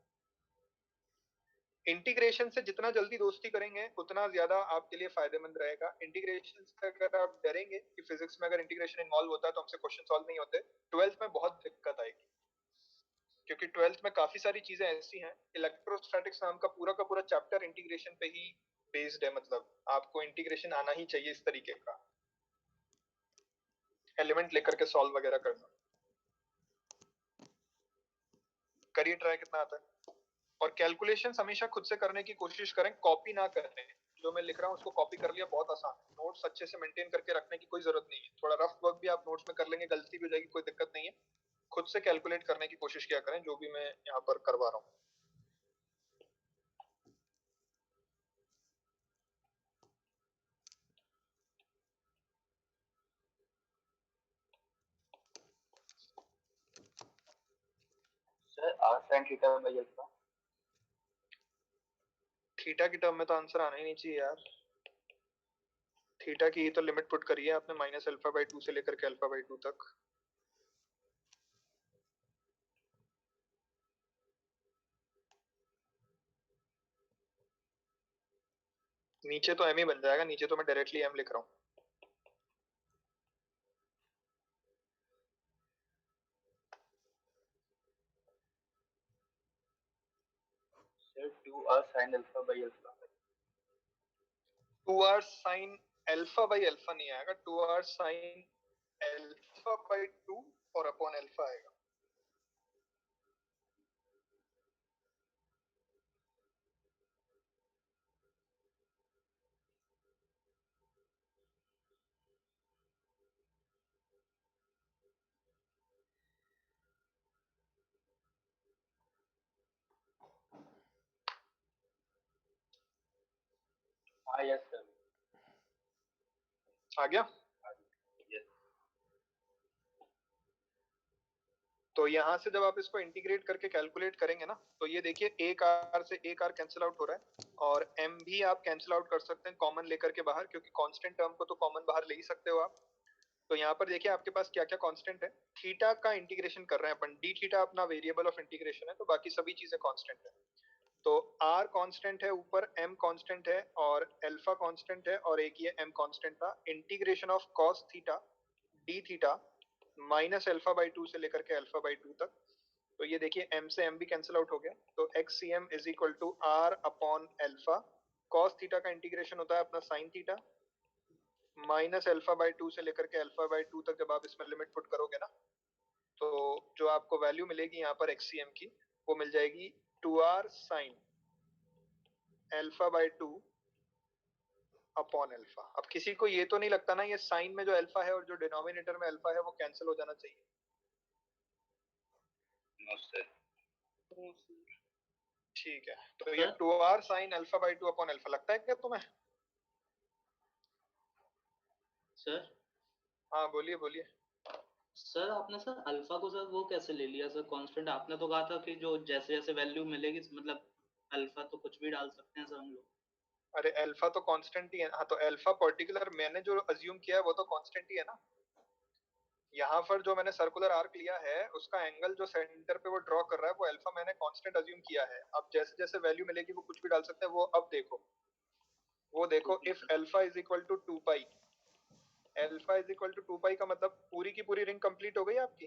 इंटीग्रेशन से जितना जल्दी दोस्ती करेंगे उतना ज्यादा आपके लिए फायदेमंद रहेगा। इंटीग्रेशन से अगर आप डरेंगे कि फिजिक्स में अगर इंटीग्रेशन इन्वॉल्व होता है तो हमसे क्वेश्चन सॉल्व नहीं होते, 12th में बहुत दिक्कत आएगी। क्योंकि 12th में काफी सारी चीजें ऐसी हैं, इलेक्ट्रोस्टैटिक्स नाम का पूरा चैप्टर इंटीग्रेशन पे ही बेस्ड है। मतलब आपको इंटीग्रेशन आना ही चाहिए, इस तरीके का एलिमेंट लेकर के सॉल्व वगैरह करना। करिए ट्राई, कितना आता है। और कैलकुलेशंस हमेशा खुद से करने की कोशिश करें, कॉपी ना करें। जो मैं लिख रहा हूँ उसको कॉपी कर लिया, बहुत आसान है। नोट्स अच्छे से मेंटेन करके रखने की कोई जरूरत नहीं है। थोड़ा रफ वर्क भी आप नोट्स में कर लेंगे, गलती भी हो जाएगी, कोई दिक्कत नहीं है। खुद से कैलकुलेट करने की कोशिश किया करें जो भी मैं यहाँ पर करवा रहा हूँ। Sir r sin theta by alpha। Theta की टर्म में तो आंसर आना ही नहीं चाहिए यार। थीटा की तो लिमिट पुट करी है आपने -α/2 से लेकर के α/2 तक। नीचे तो m ही बन जाएगा, नीचे तो मैं डायरेक्टली m लिख रहा हूँ। Sir 2r sin alpha by alpha। 2r sin α/α नहीं आएगा, 2r sin α/2 और अपॉन अल्फा आएगा। हाँ यस सर। आ गया। यस। तो यहाँ से जब आप इसको इंटीग्रेट करके कैलकुलेट करेंगे ना, तो ये देखिए एक आर से एक आर कैंसिल आउट हो रहा है, और m भी आप कैंसिल आउट कर सकते हैं कॉमन लेकर के बाहर, क्योंकि कांस्टेंट टर्म को तो कॉमन बाहर ले ही सकते हो आप। तो यहाँ पर देखिए आपके पास क्या क्या कांस्टेंट है। थीटा का इंटीग्रेशन कर रहे हैं अपन, डी थीटा अपना वेरिएबल ऑफ इंटीग्रेशन है, तो बाकी सभी चीजें कांस्टेंट है। तो r कांस्टेंट है ऊपर, m कांस्टेंट है और अल्फा कांस्टेंट है, और एक ये m कांस्टेंट था। Integration of cos theta d theta -α/2 से लेकर के α/2 तक। तो ये देखिए m से m भी कैंसिल आउट हो गया, तो xcm is equal to r upon alpha. cos theta का इंटीग्रेशन होता है अपना sin थीटा -α/2 से लेकर के α/2 तक। जब आप इसमें लिमिट पुट करोगे ना, तो जो आपको वैल्यू मिलेगी यहाँ पर xcm की, वो मिल जाएगी 2r sin α/2 अपॉन अल्फा। अब किसी को ये तो नहीं लगता ना, ये साइन में जो अल्फा है और जो डिनोमिनेटर में अल्फा है वो कैंसिल हो जाना चाहिए? No sir. ठीक है, तो ये 2r sin α/2 अपॉन अल्फा लगता है क्या तुम्हें? सर हाँ बोलिए बोलिए। सर आपने सर अल्फा को सर वो कैसे ले लिया सर कांस्टेंट? आपने तो कहा था कि जो जैसे जैसे वैल्यू मिलेगी मतलब अल्फा तो कुछ भी डाल सकते हैं सर हम लोग। अरे अल्फा तो कांस्टेंट ही है। हाँ, तो अल्फा पर्टिकुलर मैंने जो अज्यूम किया है वो तो कांस्टेंट ही है ना। यहाँ पर जो मैंने सर्कुलर आर्क लिया है उसका एंगल जो सेंटर पे वो ड्रॉ कर रहा है वो अल्फा मैंने कांस्टेंट अज्यूम किया है। अब जैसे जैसे वैल्यू मिलेगी वो कुछ भी डाल सकते हैं। वो अब देखो, वो देखो, if alpha is equal to 2 pi, alpha is equal to 2 pi का मतलब पूरी की पूरी रिंग कंप्लीट हो गई आपकी।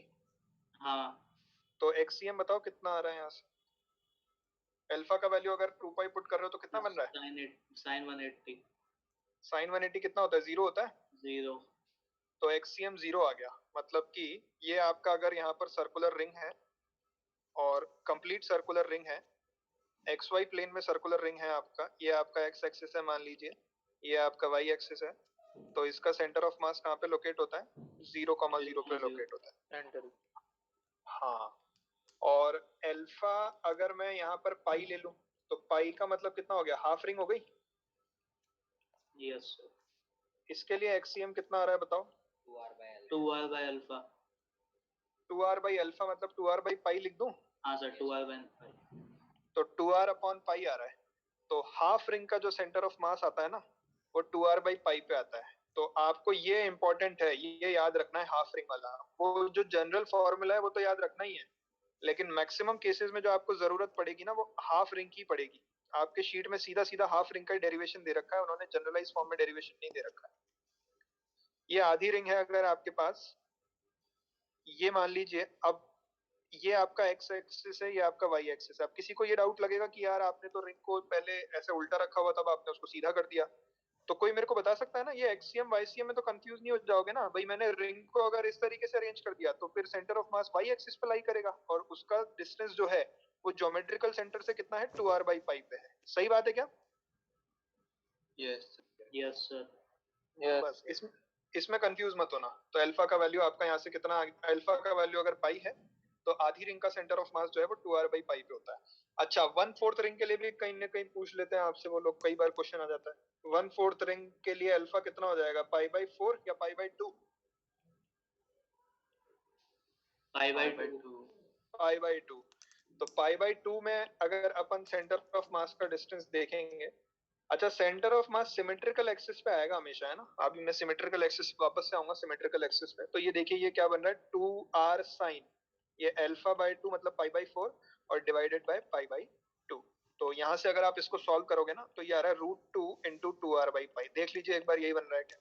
हाँ तो एक्ससीएम बताओ कितना आ रहा है यहाँ से। अल्फा का वैल्यू अगर 2 पाई पुट कर रहे हो तो कितना बन रहा है? sin 180। साइन 180 कितना होता है? 0 होता है। 0। तो एक्ससीएम 0 आ गया। मतलब कि ये आपका अगर यहाँ पर सर्कुलर रिंग है और कंप्लीट सर्कुलर रिंग है, एक्स वाई प्लेन में सर्कुलर रिंग है आपका, ये आपका एक्स एक्सिस है मान लीजिए, ये आपका वाई एक्सिस है, तो इसका सेंटर ऑफ मास कहाँ पे लोकेट होता है? 0,0 पे लोकेट होता है। एंटर। हाँ, और अल्फा अगर मैं यहाँ पर पाई ले लूं तो पाई का मतलब कितना हो गया? हाफ रिंग हो गई। Yes sir. इसके लिए एक्सीएम कितना आ रहा है बताओ? 2r by alpha. 2r by alpha मतलब 2r बाई पाई लिख दूं? हाँ सर, 2r by तो 2r अपॉन पाई आ रहा है, तो हाफ रिंग का जो सेंटर ऑफ मास आता है ना वो 2r बाई पाई पे आता है। तो आपको ये इंपॉर्टेंट है, ये याद रखना है हाफ रिंग वाला। वो जो जनरल फॉर्मूला है वो तो याद रखना ही है, लेकिन मैक्सिमम केसेस में जो आपको जरूरत पड़ेगी ना वो हाफ रिंग की पड़ेगी। आपके शीट में सीधा सीधा हाफ रिंग का डेरिवेशन दे रखा है, उन्होंने जनरलाइज फॉर्म में डेरिवेशन नहीं दे रखा है। ये आधी रिंग है अगर आपके पास, ये मान लीजिए। अब ये आपका एक्स एक्सिस है, ये आपका वाई एक्सिस है। अब किसी को ये डाउट लगेगा कि यार आपने तो रिंग को पहले ऐसे उल्टा रखा हुआ था, अब आपने उसको सीधा कर दिया। तो कोई मेरे को बता सकता है ना, ये एक्सीएम वाईसीएम में तो कंफ्यूज नहीं हो जाओगे ना भाई? मैंने रिंग को अगर इस तरीके से अरेंज कर दिया तो फिर centre of mass y axis पे लाई करेगा, और उसका डिस्टेंस जो है वो ज्योमेट्रिकल सेंटर से कितना है? 2r बाई पाई पे है। सही बात है क्या? Yes yes sir. बस इसमें कंफ्यूज मत होना। तो अल्फा का वैल्यू आपका यहाँ से कितना? अल्फा का वैल्यू अगर पाई है तो आधी रिंग का सेंटर ऑफ मास जो है वो 2r बाई पाई पे होता है। अच्छा, 1/4 रिंग के लिए भी कहीं ना कहीं पूछ लेते हैं आपसे वो लोग, कई बार क्वेश्चन आ जाता है। 1/4 रिंग के लिए अल्फा कितना हो जाएगा? पाई बाई 4 या pi by 2? Pi by 2। Pi by 2। तो पाई बाई 2 में अगर अपन सेंटर ऑफ मास का डिस्टेंस देखेंगे, अच्छा centre of mass symmetrical axis पे आएगा हमेशा, है ना? अभी मैं सिमेट्रिकल एक्सिस वापस से आऊंगा सिमेट्रिकल एक्सिस पे। तो ये देखिए ये क्या बन रहा है? 2r साइन, ये अल्फा बाई 2 मतलब पाई बाई 4 और डिवाइडेड बाय पाई बाई 2। तो यहाँ से अगर आप इसको सॉल्व करोगे ना तो ये आ रहा है √2 इंटू 2r बाई पाई। देख लीजिए एक बार, यही बन रहा है क्या?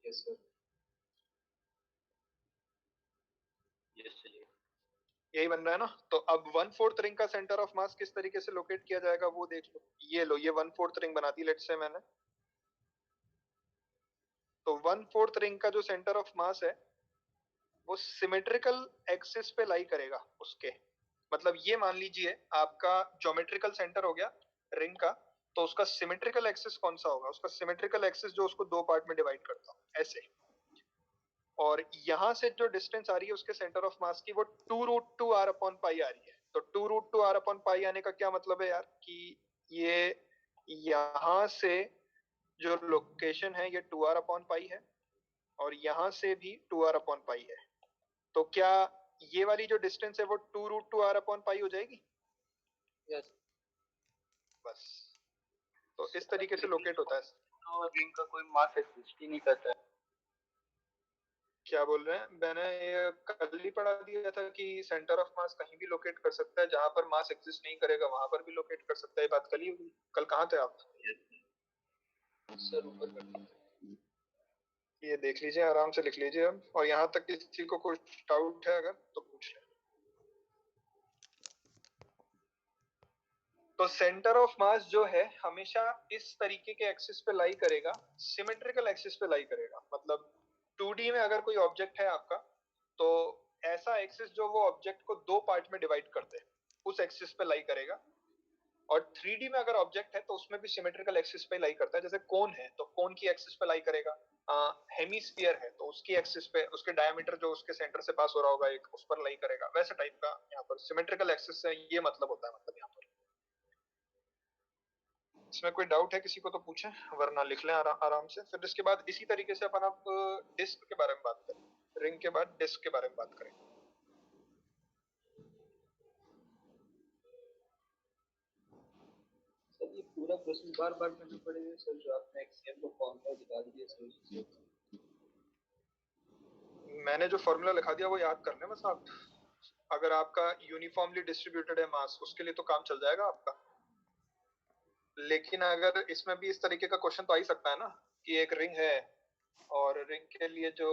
Yes sir. यही बन रहा है ना? तो अब 1/4 रिंग का सेंटर ऑफ मास किस तरीके से लोकेट किया जाएगा वो देख लो। ये लो, ये 1/4 रिंग बना दी लेट्स से मैंने। तो 1/4 रिंग का जो सेंटर ऑफ मास है वो सिमेट्रिकल एक्सिस पे लाई करेगा उसके। मतलब ये मान लीजिए आपका ज्योमेट्रिकल सेंटर हो गया रिंग का, तो उसका सिमेट्रिकल एक्सिस कौन सा होगा? उसका सिमेट्रिकल एक्सिस जो उसको दो पार्ट में डिवाइड करता हूं ऐसे। और यहां से जो डिस्टेंस आ रही है उसके सेंटर ऑफ मास की वो 2√2r अपॉन पाई आ रही है। तो 2√2r अपॉन पाई आने का क्या मतलब है यार? कि ये यहां से जो लोकेशन है ये 2r अपॉन पाई है, और यहां से भी 2r अपॉन पाई है। तो क्या ये वाली जो डिस्टेंस है वो 2√2r अपॉन पाई हो जाएगी? यस। बस, तो इस तरीके से लोकेट होता है। तो रिंग का कोई मास एक्सिस्ट ही नहीं करता है। क्या बोल रहे हैं? मैंने ये कल ही पढ़ा दिया था कि सेंटर ऑफ मास कहीं भी लोकेट कर सकता है, जहां पर मास एग्जिस्ट नहीं करेगा वहां पर भी लोकेट कर सकता है। ये बात कल ही हुई। कल कहाँ थे आप? सर ऊपर कर दीजिए। ये देख लीजिए, आराम से लिख लीजिए अब, और यहाँ तक किसी को कुछ डाउट है अगर तो पूछ लें। तो सेंटर ऑफ मास जो है हमेशा इस तरीके के एक्सिस पे लाई करेगा, सिमेट्रिकल एक्सिस पे लाई करेगा। मतलब 2D में अगर कोई ऑब्जेक्ट है आपका, तो ऐसा एक्सिस जो वो ऑब्जेक्ट को दो पार्ट में डिवाइड कर दे उस एक्सिस पे लाई करेगा। और 3D में अगर ऑब्जेक्ट है तो उसमें भी सिमेट्रिकल एक्सिस पे लाई करता है। जैसे कोन है तो कोन की एक्सिस पे लाई करेगा। हेमीस्फीयर है तो उसकी एक्सिस पे, उसके डायमीटर जो उसके सेंटर से पास हो रहा होगा एक, उस पर लाई करेगा। वैसे टाइप का यहाँ पर सिमेट्रिकल एक्सिस से ये मतलब होता है। मतलब यहाँ पर इसमें कोई डाउट है किसी को तो पूछें, वरना लिख लें आराम से। फिर इसके बाद इसी तरीके से अपन अब डिस्क के बारे में बात करें, रिंग के बाद डिस्क के बारे में बात करें। सर ये पूरा प्रोसेस बार बार करना पड़ेगा सर, जो आपने एक्सएम को फॉर्मूला दिखा दिया सर। मैंने जो फॉर्मूला लिखा दिया वो याद कर लें बस आप। अगर आपका यूनिफॉर्मली डिस्ट्रीब्यूटेड है मास, उसके लिए तो काम चल जाएगा आपका। लेकिन अगर इसमें भी इस तरीके का क्वेश्चन तो आ ही सकता है ना कि एक रिंग है और रिंग के लिए जो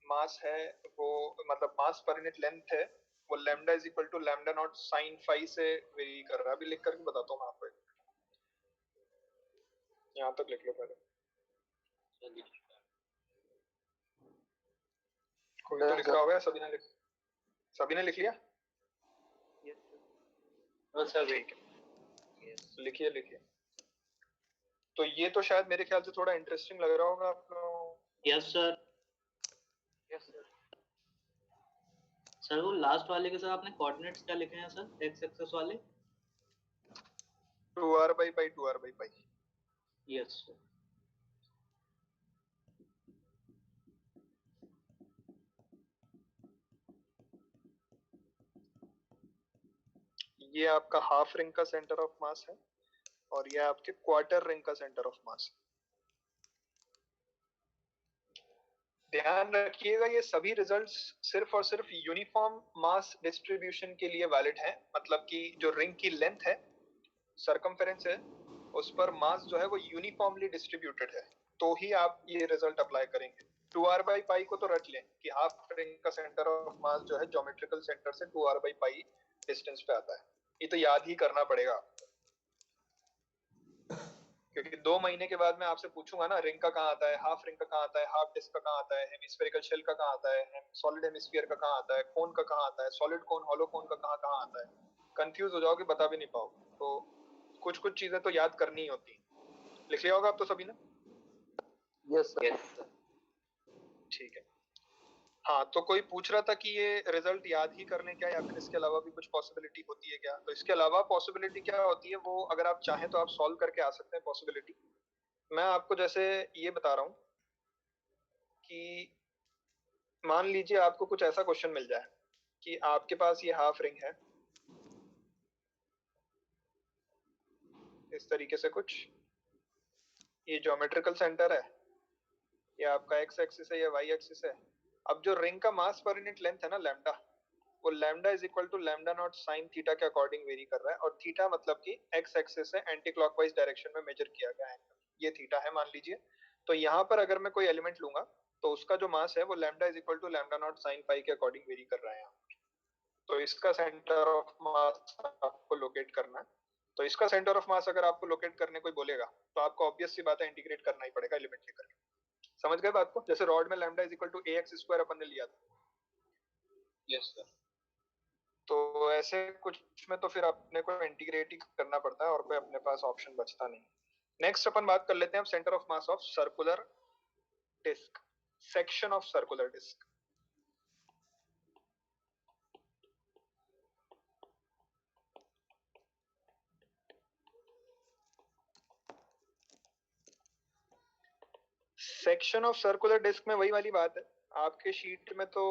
मास है वो, मतलब मास पर यूनिट लेंथ है वो lambda is equal to lambda naught sine phi से वेरी कर रहा है। अभी लिख करके बताता हूँ मैं आपको। यहाँ तक लिख लो पहले। कोई तो लिख रहा होगा, सभी ने लिख लिया? Sir wait. लिखिए लिखिए। तो ये तो शायद मेरे ख्याल से थोड़ा इंटरेस्टिंग लग रहा होगा आप लोगों को। Yes sir. सर वो लास्ट वाले के साथ आपने कोऑर्डिनेट्स क्या लिखे हैं सर, एक्स एक्सेस वाले? 2r by pi 2r by pi। Yes sir. ये आपका हाफ रिंग का सेंटर ऑफ मास है और ये आपके क्वार्टर रिंग का सेंटर ऑफ मास। ध्यान रखिएगा ये सभी रिजल्ट्स सिर्फ और सिर्फ यूनिफॉर्म मास डिस्ट्रीब्यूशन के लिए वैलिड है। मतलब कि जो रिंग की लेंथ है, सरकमफेरेंस है, उस पर मास जो है वो यूनिफॉर्मली डिस्ट्रीब्यूटेड है, तो ही आप ये रिजल्ट अप्लाई करेंगे। 2r by pi को तो रट लें कि हाफ रिंग का सेंटर ऑफ मास जो है ज्योमेट्रिकल सेंटर से 2r by pi डिस्टेंस पे आता है। ये तो याद ही करना पड़ेगा, क्योंकि 2 महीने के बाद मैं आपसे पूछूंगा ना रिंग का कहाँ आता है, हाफ रिंग का कहाँ आता है, हाफ डिस्क का कहाँ आता है, हेमिस्फेरिकल शेल का कहाँ आता है, सॉलिड हेमिस्फीयर का कहाँ आता है, कोन का कहाँ आता है, सॉलिड कोन, हॉलो कोन का कहाँ कहाँ आता है। कंफ्यूज हो जाओगे, बता भी नहीं पाओगे। तो कुछ कुछ चीजें तो याद करनी ही होती हैं। लिख लिया होगा आप तो सभी ने? Yes sir. ठीक है। हाँ, तो कोई पूछ रहा था कि ये रिजल्ट याद ही कर लें क्या, या फिर इसके अलावा भी कुछ पॉसिबिलिटी होती है क्या? तो इसके अलावा पॉसिबिलिटी क्या होती है, वो अगर आप चाहें तो आप सॉल्व करके आ सकते हैं पॉसिबिलिटी। मैं आपको जैसे ये बता रहा हूं कि मान लीजिए आपको कुछ ऐसा क्वेश्चन मिल जाए कि आपके पास ये हाफ रिंग है इस तरीके से कुछ, ये ज्योमेट्रिकल सेंटर है, ये आपका एक्स एक्सिस है, ये वाई एक्सिस है। अब जो रिंग का मास पर यूनिट लेंथ है ना लैम्डा, वो lambda is equal to lambda naught sine theta के अकॉर्डिंग वेरी कर रहा है, और थीटा मतलब कि एक्स एक्सिस से एंटी क्लॉकवाइज डायरेक्शन में मेजर किया गया एंगल, ये थीटा है मान लीजिए। तो यहाँ पर अगर मैं कोई एलिमेंट लूंगा तो उसका जो मास है वो lambda is equal to lambda naught sine pi के अकॉर्डिंग वेरी कर रहा है यहाँ पर। तो इसका सेंटर ऑफ मास आपको लोकेट करना है। तो इसका सेंटर ऑफ मास अगर आपको लोकेट करने कोई बोलेगा तो आपको ऑब्वियस सी बात है इंटीग्रेट करना ही पड़ेगा एलिमेंट लेकर के। समझ गए बात को? जैसे रॉड में lambda is equal to a x square अपन ने लिया था। Yes sir. तो ऐसे कुछ में तो फिर अपने को इंटीग्रेट ही करना पड़ता है और कोई अपने पास ऑप्शन बचता नहीं। नेक्स्ट अपन बात कर लेते हैं अब centre of mass of circular disc, section of circular disc. Section of circular disc में वही वाली बात है, आपके शीट में तो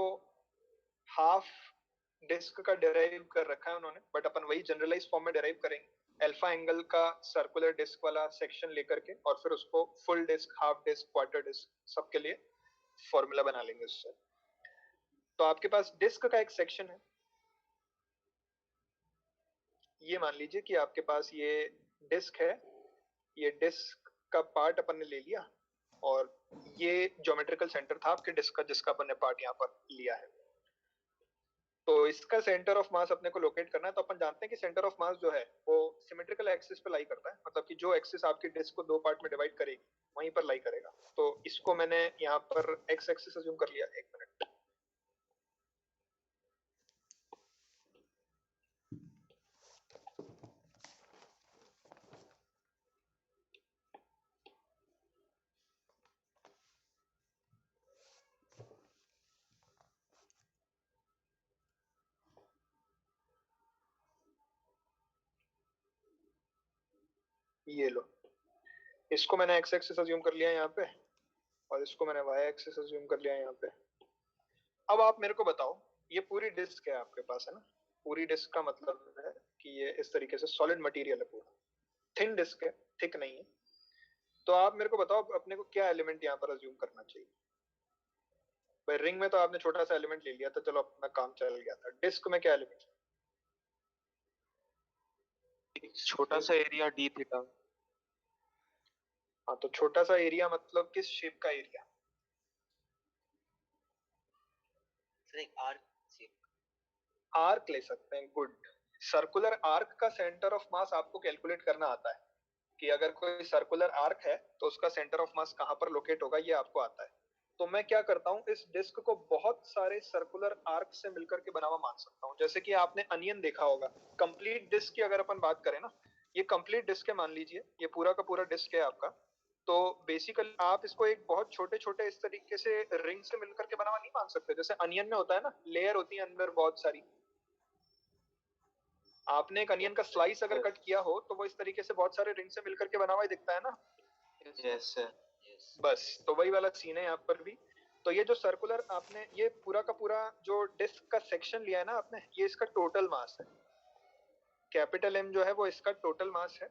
हाफ डिस्क का डेराइव कर रखा है उन्होंने, बट अपन वही जनरलाइज फॉर्म में डेराइव करेंगे अल्फा एंगल का सर्कुलर डिस्क वाला सेक्शन लेकर के, और फिर उसको full disc, half disc, quarter disc सबके लिए फॉर्मूला बना लेंगे उससे। तो आपके पास डिस्क का एक सेक्शन है, ये मान लीजिए कि आपके पास ये डिस्क है, ये डिस्क का पार्ट अपन ने ले लिया और ये ज्योमेट्रिकल सेंटर था आपके डिस्क का जिसका अपन ने पार्ट यहाँ पर लिया है। तो इसका सेंटर ऑफ मास अपने को लोकेट करना है। तो अपन जानते हैं कि सेंटर ऑफ मास जो है वो सिमेट्रिकल एक्सिस पे लाई करता है, मतलब कि जो एक्सिस आपकी डिस्क को दो पार्ट में डिवाइड करेगी वहीं पर लाई करेगा। तो इसको मैंने यहाँ पर एक्स एक्सिस अज्यूम कर लिया। एक मिनट, ये लो, इसको मैंने एक्स एक्सिस अज्यूम कर लिया यहाँ पे और इसको मैंने वाई एक्सिस अज्यूम कर लिया यहाँ पे। अब आप मेरे को बताओ, ये पूरी डिस्क है आपके पास है ना, पूरी डिस्क का मतलब है कि ये इस तरीके से सॉलिड मटेरियल है, पूरा थिन डिस्क है, थिक नहीं है। तो आप मेरे को बताओ अपने को क्या एलिमेंट यहाँ पर अज्यूम करना चाहिए। भाई रिंग में तो आपने छोटा सा एलिमेंट ले लिया था, चलो अपना काम चल गया था। डिस्क में क्या एलिमेंट? छोटा सा एरिया डी थीटा। हाँ, तो छोटा सा एरिया मतलब किस शेप का एरिया? सर एक आर्क शेप। आर्क ले सकते हैं, गुड। सर्कुलर आर्क का सेंटर ऑफ मास आपको कैलकुलेट करना आता है कि अगर कोई सर्कुलर आर्क है तो उसका सेंटर ऑफ मास कहां पर लोकेट होगा, ये आपको आता है। तो मैं क्या करता हूं, इस डिस्क को बहुत सारे सर्कुलर आर्क से मिलकर के बना हुआ मान सकता हूं। जैसे कि आपने अनियन देखा होगा, कंप्लीट डिस्क की अगर अपन बात करें ना, ये कंप्लीट डिस्क है मान लीजिए, ये पूरा का पूरा डिस्क है आपका। तो बेसिकली आप इसको एक बहुत छोटे छोटे इस तरीके से रिंग से मिलकर के बना हुआ नहीं मान सकते, जैसे अनियन में होता है ना, लेयर होती है अंदर बहुत सारी। आपने एक अनियन का स्लाइस अगर कट किया हो तो वो इस तरीके से बहुत सारे रिंग से मिलकर के बना हुआ ही दिखता है ना। Yes sir. बस तो वही वाला सीन है यहाँ पर भी। तो ये जो सर्कुलर आपने ये पूरा का पूरा जो डिस्क का सेक्शन लिया है ना आपने, ये इसका टोटल मास है। कैपिटल एम जो है वो इसका टोटल मास है।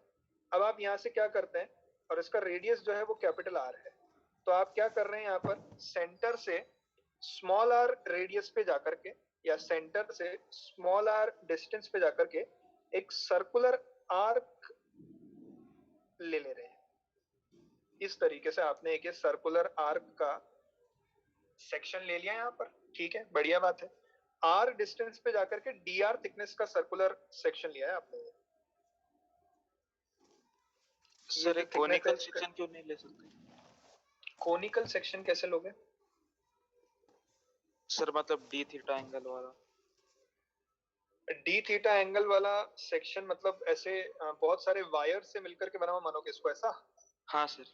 अब आप यहाँ से क्या करते हैं, और इसका रेडियस जो है वो कैपिटल आर है। तो आप क्या कर रहे हैं यहाँ पर, सेंटर से स्मॉल आर रेडियस पे जाकर के या सेंटर से स्मॉल आर डिस्टेंस पे जाकर के एक सर्कुलर आर्क ले रहे हैं। इस तरीके से आपने एक सर्कुलर आर्क का सेक्शन ले लिया यहाँ पर, ठीक है, बढ़िया बात है। आर डिस्टेंस पे जाकर के डी आर थिकनेस का सर्कुलर सेक्शन लिया है आपने। सर एक कोनिकल सेक्शन क्यों नहीं ले सकते? कोनिकल सेक्शन कैसे लोगे सर मतलब डी थीटा एंगल वाला। डी थीटा एंगल वाला सेक्शन मतलब ऐसे बहुत सारे वायर से मिलकर के बना हुआ मानोगे इसको, ऐसा? हाँ सर।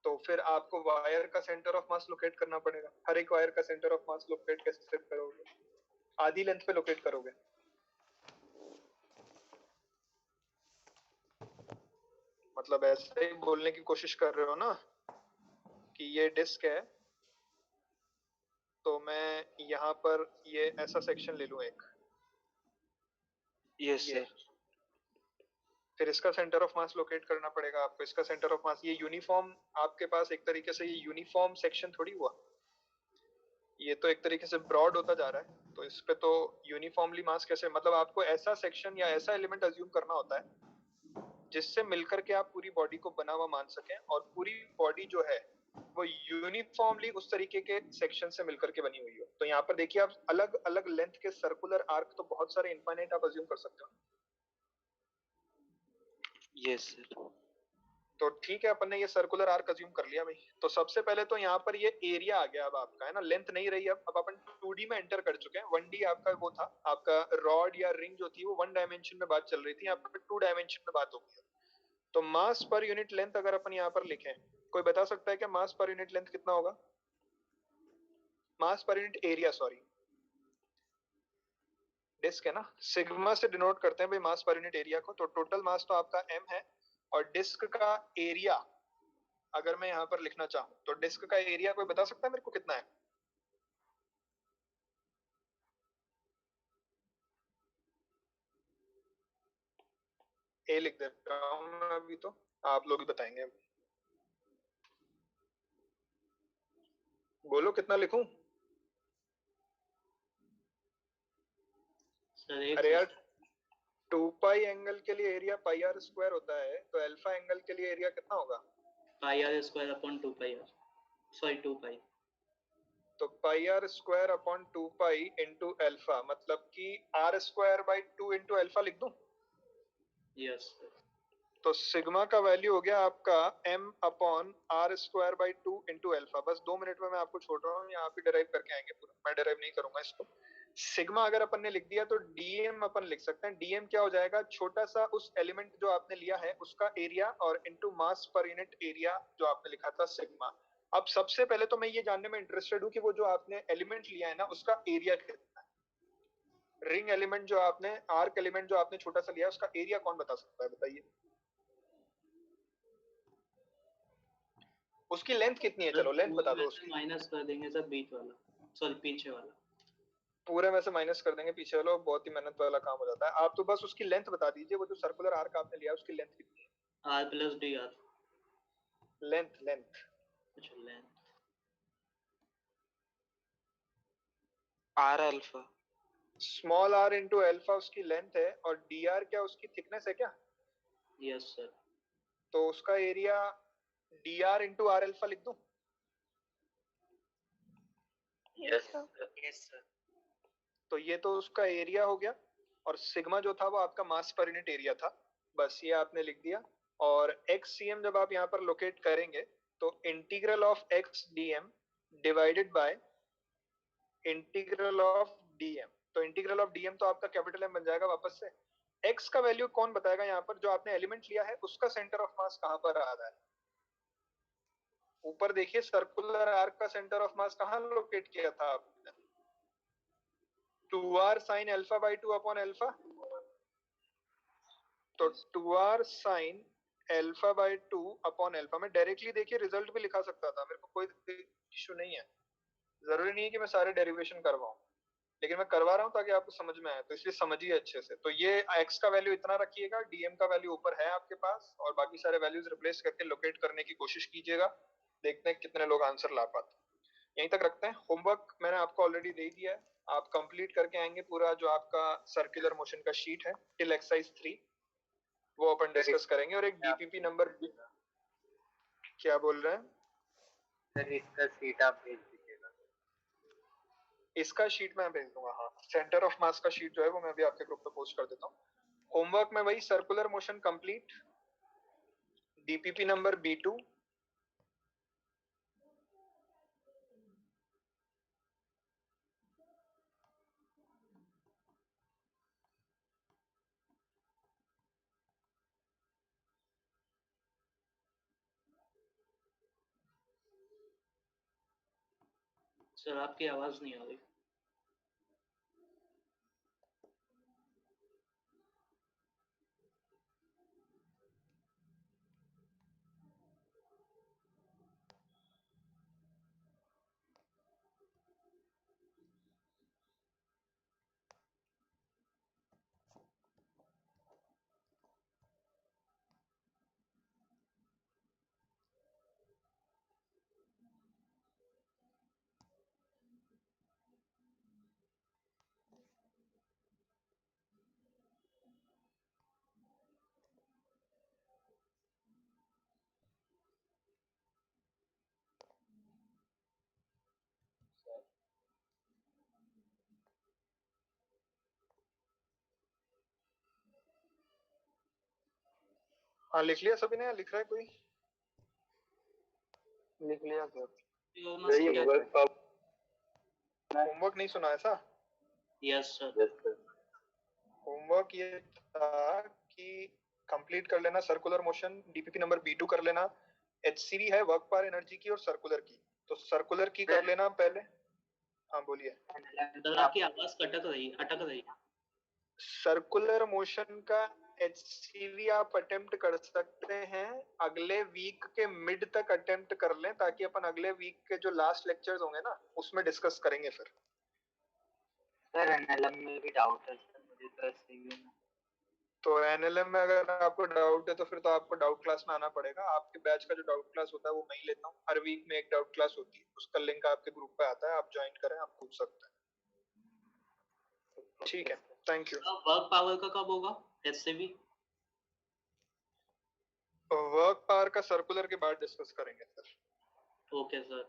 तो फिर आपको वायर का सेंटर ऑफ मास लोकेट करना पड़ेगा। हर एक वायर का सेंटर ऑफ मास लोकेट कैसे करोगे? आधी लेंथ पे लोकेट करोगे। मतलब ऐसे ही बोलने की कोशिश कर रहे हो ना कि ये डिस्क है तो मैं यहाँ पर ये ऐसा सेक्शन ले लूं एक। Yes sir. फिर इसका सेंटर ऑफ मास लोकेट करना पड़ेगा आपको। इसका सेंटर ऑफ मास ये यूनिफॉर्म आपके पास एक तरीके से ये यूनिफॉर्म सेक्शन थोड़ी हुआ, ये तो एक तरीके से ब्रॉड होता जा रहा है। तो इस पे तो यूनिफॉर्मली मास कैसे, मतलब आपको ऐसा सेक्शन या ऐसा एलिमेंट अज्यूम करना होता है जिससे मिलकर के आप पूरी बॉडी को बना हुआ मान सकें, और पूरी बॉडी जो है वो यूनिफॉर्मली उस तरीके के सेक्शन से मिलकर के बनी हुई हो। तो यहाँ पर देखिए आप अलग अलग लेंथ के सर्कुलर आर्क तो बहुत सारे इनफाइनाइट आप अज्यूम कर सकते हो। Yes sir. तो ठीक है, अपन ने ये सर्कुलर आर्क अज्यूम कर लिया भाई। तो सबसे पहले तो यहाँ पर ये एरिया आ गया अब आपका, है ना, लेंथ नहीं रही। अब अपन 2D में एंटर कर चुके हैं। 1D आपका वो था, आपका रॉड या रिंग जो थी वो 1 डायमेंशन में बात चल रही थी, यहाँ पर 2 डायमेंशन में बात हो गई। तो मास पर यूनिट लेंथ अगर अपन यहाँ पर लिखें, कोई बता सकता है क्या मास पर यूनिट लेंथ कितना होगा? मास per unit area, sorry, disc है ना, सिग्मा से डिनोट करते हैं भाई मास पर यूनिट एरिया को। तो टोटल मास तो आपका m है, और डिस्क का एरिया अगर मैं यहाँ पर लिखना चाहूँ तो डिस्क का एरिया कोई बता सकता है मेरे को कितना है? ए लिख दे रहा हूँ मैं अभी, तो आप लोग ही बताएंगे। बोलो कितना लिखूं? अरे यार 2 पाई एंगल के लिए एरिया पाई आर स्क्वायर होता है, तो अल्फा एंगल के लिए एरिया कितना होगा? Pi r square upon 2 pi r, sorry 2 pi. तो pi r square upon 2 pi into alpha, मतलब कि r square by 2 into alpha लिख दूं? यस। तो सिग्मा का वैल्यू हो गया आपका m upon r square by 2 into alpha. बस 2 मिनट में मैं आपको छोड़ रहा हूँ, यहाँ पे डिराइव करके आएंगे पूरा, मैं डिराइव नहीं करूंगा इसको। सिग्मा अगर अपन ने लिख दिया तो dm अपन लिख सकते हैं। dm क्या हो जाएगा, छोटा सा उस एलिमेंट जो आपने लिया है उसका एरिया और into mass per unit area जो आपने लिखा था सिग्मा। अब सबसे पहले तो मैं ये जानने में इंटरेस्टेड हूँ कि वो जो आपने एलिमेंट लिया है ना उसका एरिया कितना है। रिंग एलिमेंट जो आपने, आर्क एलिमेंट जो आपने छोटा सा लिया है उसका एरिया कौन बता सकता है, बताइए। उसकी लेंथ कितनी है, चलो लेंथ बता दो उसकी। माइनस कर देंगे सर बीच वाला, सॉरी पीछे वाला। पूरे में से माइनस कर देंगे पीछे वाला, बहुत ही मेहनत वाला काम हो जाता है। आप तो बस उसकी लेंथ बता दीजिए, वो जो सर्कुलर आर्क आपने लिया उसकी लेंथ कितनी है? R plus D R. Length length अच्छा length R alpha. Small R into alpha उसकी लेंथ है, और डी आर क्या उसकी थिकनेस है क्या? Yes sir. तो उसका area D R into R alpha लिख दूं? Yes, sir. Yes, sir. तो ये तो उसका एरिया हो गया, और सिग्मा जो था वो आपका मास पर यूनिट एरिया था। बस ये आपने लिख दिया। और एक्स सी एम जब आप यहाँ पर लोकेट करेंगे तो integral of x d m divided by integral of d m. तो इंटीग्रल ऑफ डी एम तो आपका कैपिटल एम बन जाएगा वापस से। एक्स का वैल्यू कौन बताएगा यहाँ पर? जो आपने एलिमेंट लिया है उसका सेंटर ऑफ मास कहाँ पर आ रहा है? ऊपर देखिए सर्कुलर आर्क का सेंटर ऑफ मास कहाँ लोकेट किया था आपने? 2r sin alpha by 2 upon alpha. तो 2r sin alpha by 2 upon alpha में डायरेक्टली देखिए रिजल्ट भी लिखा सकता था, मेरे को कोई इश्यू नहीं है, जरूरी नहीं है कि मैं सारे डेरिवेशन करवाऊं, लेकिन मैं करवा रहा हूं ताकि आपको समझ में आए, तो इसलिए समझिए अच्छे से। तो ये x का वैल्यू इतना रखिएगा, dm का वैल्यू ऊपर है आपके पास, और बाकी सारे वैल्यूज रिप्लेस करके लोकेट करने की कोशिश कीजिएगा, देखते हैं कितने लोग आंसर ला पाते हैं। यहीं तक रखते हैं। होमवर्क मैंने आपको ऑलरेडी दे दिया है, आप कंप्लीट करके आएंगे पूरा जो आपका सर्कुलर मोशन का शीट है टिल एक्सरसाइज 3, वो अपन डिस्कस करेंगे। और एक डीपीपी नंबर, क्या बोल रहे हैं सर? इसका शीट आप भेज दीजिएगा। इसका शीट मैं भेज दूंगा, हाँ। सेंटर ऑफ मास का शीट जो है वो मैं भी आपके ग्रुप पे पोस्ट कर देता हूँ। होमवर्क में वही circular motion complete, DPP number B2, sir आपकी आवाज नहीं आ रही। हाँ लिख लिया सभी ने? लिख रहा है कोई? लिख लिया सर? होमवर्क नहीं सुना ऐसा? Yes sir. होमवर्क ये था कि कंप्लीट कर लेना circular motion, DPP number B2 कर लेना, HCV है वर्क पर एनर्जी की और सर्कुलर की, तो सर्कुलर की कर लेना पहले। हाँ बोलिए। सर आपकी आवाज अटक रही है। सर्कुलर मोशन का HCV आप अटेम्प्ट कर सकते हैं, अगले वीक के मिड तक अटेम्प्ट कर लें, ताकि अपन अगले वीक के जो लास्ट लेक्चर्स होंगे ना उसमें डिस्कस करेंगे फिर। सर एनएलएम में भी डाउट है सर मुझे, तो एससीवी में। तो एनएलएम में अगर आपको डाउट है तो फिर तो आपको डाउट क्लास में आना पड़ेगा। आपके बैच का जो डाउट क्लास होता है वो मैं ही लेता हूँ, हर वीक में एक डाउट क्लास होती है, उसका लिंक आपके ग्रुप पे आता है, आप ज्वाइन करें, आप पूछ सकते हैं। ठीक है, थैंक यू। वर्क पावर का कब होगा HCV? वर्क पावर का सर्कुलर के बाद डिस्कस करेंगे sir. Okay sir,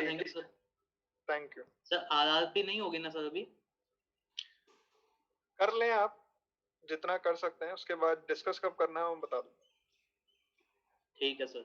thank you sir. Thank you sir RRP नहीं होगी ना सर अभी? कर लें आप जितना कर सकते हैं, उसके बाद डिस्कस कब करना है वो बता दूं। ठीक है सर।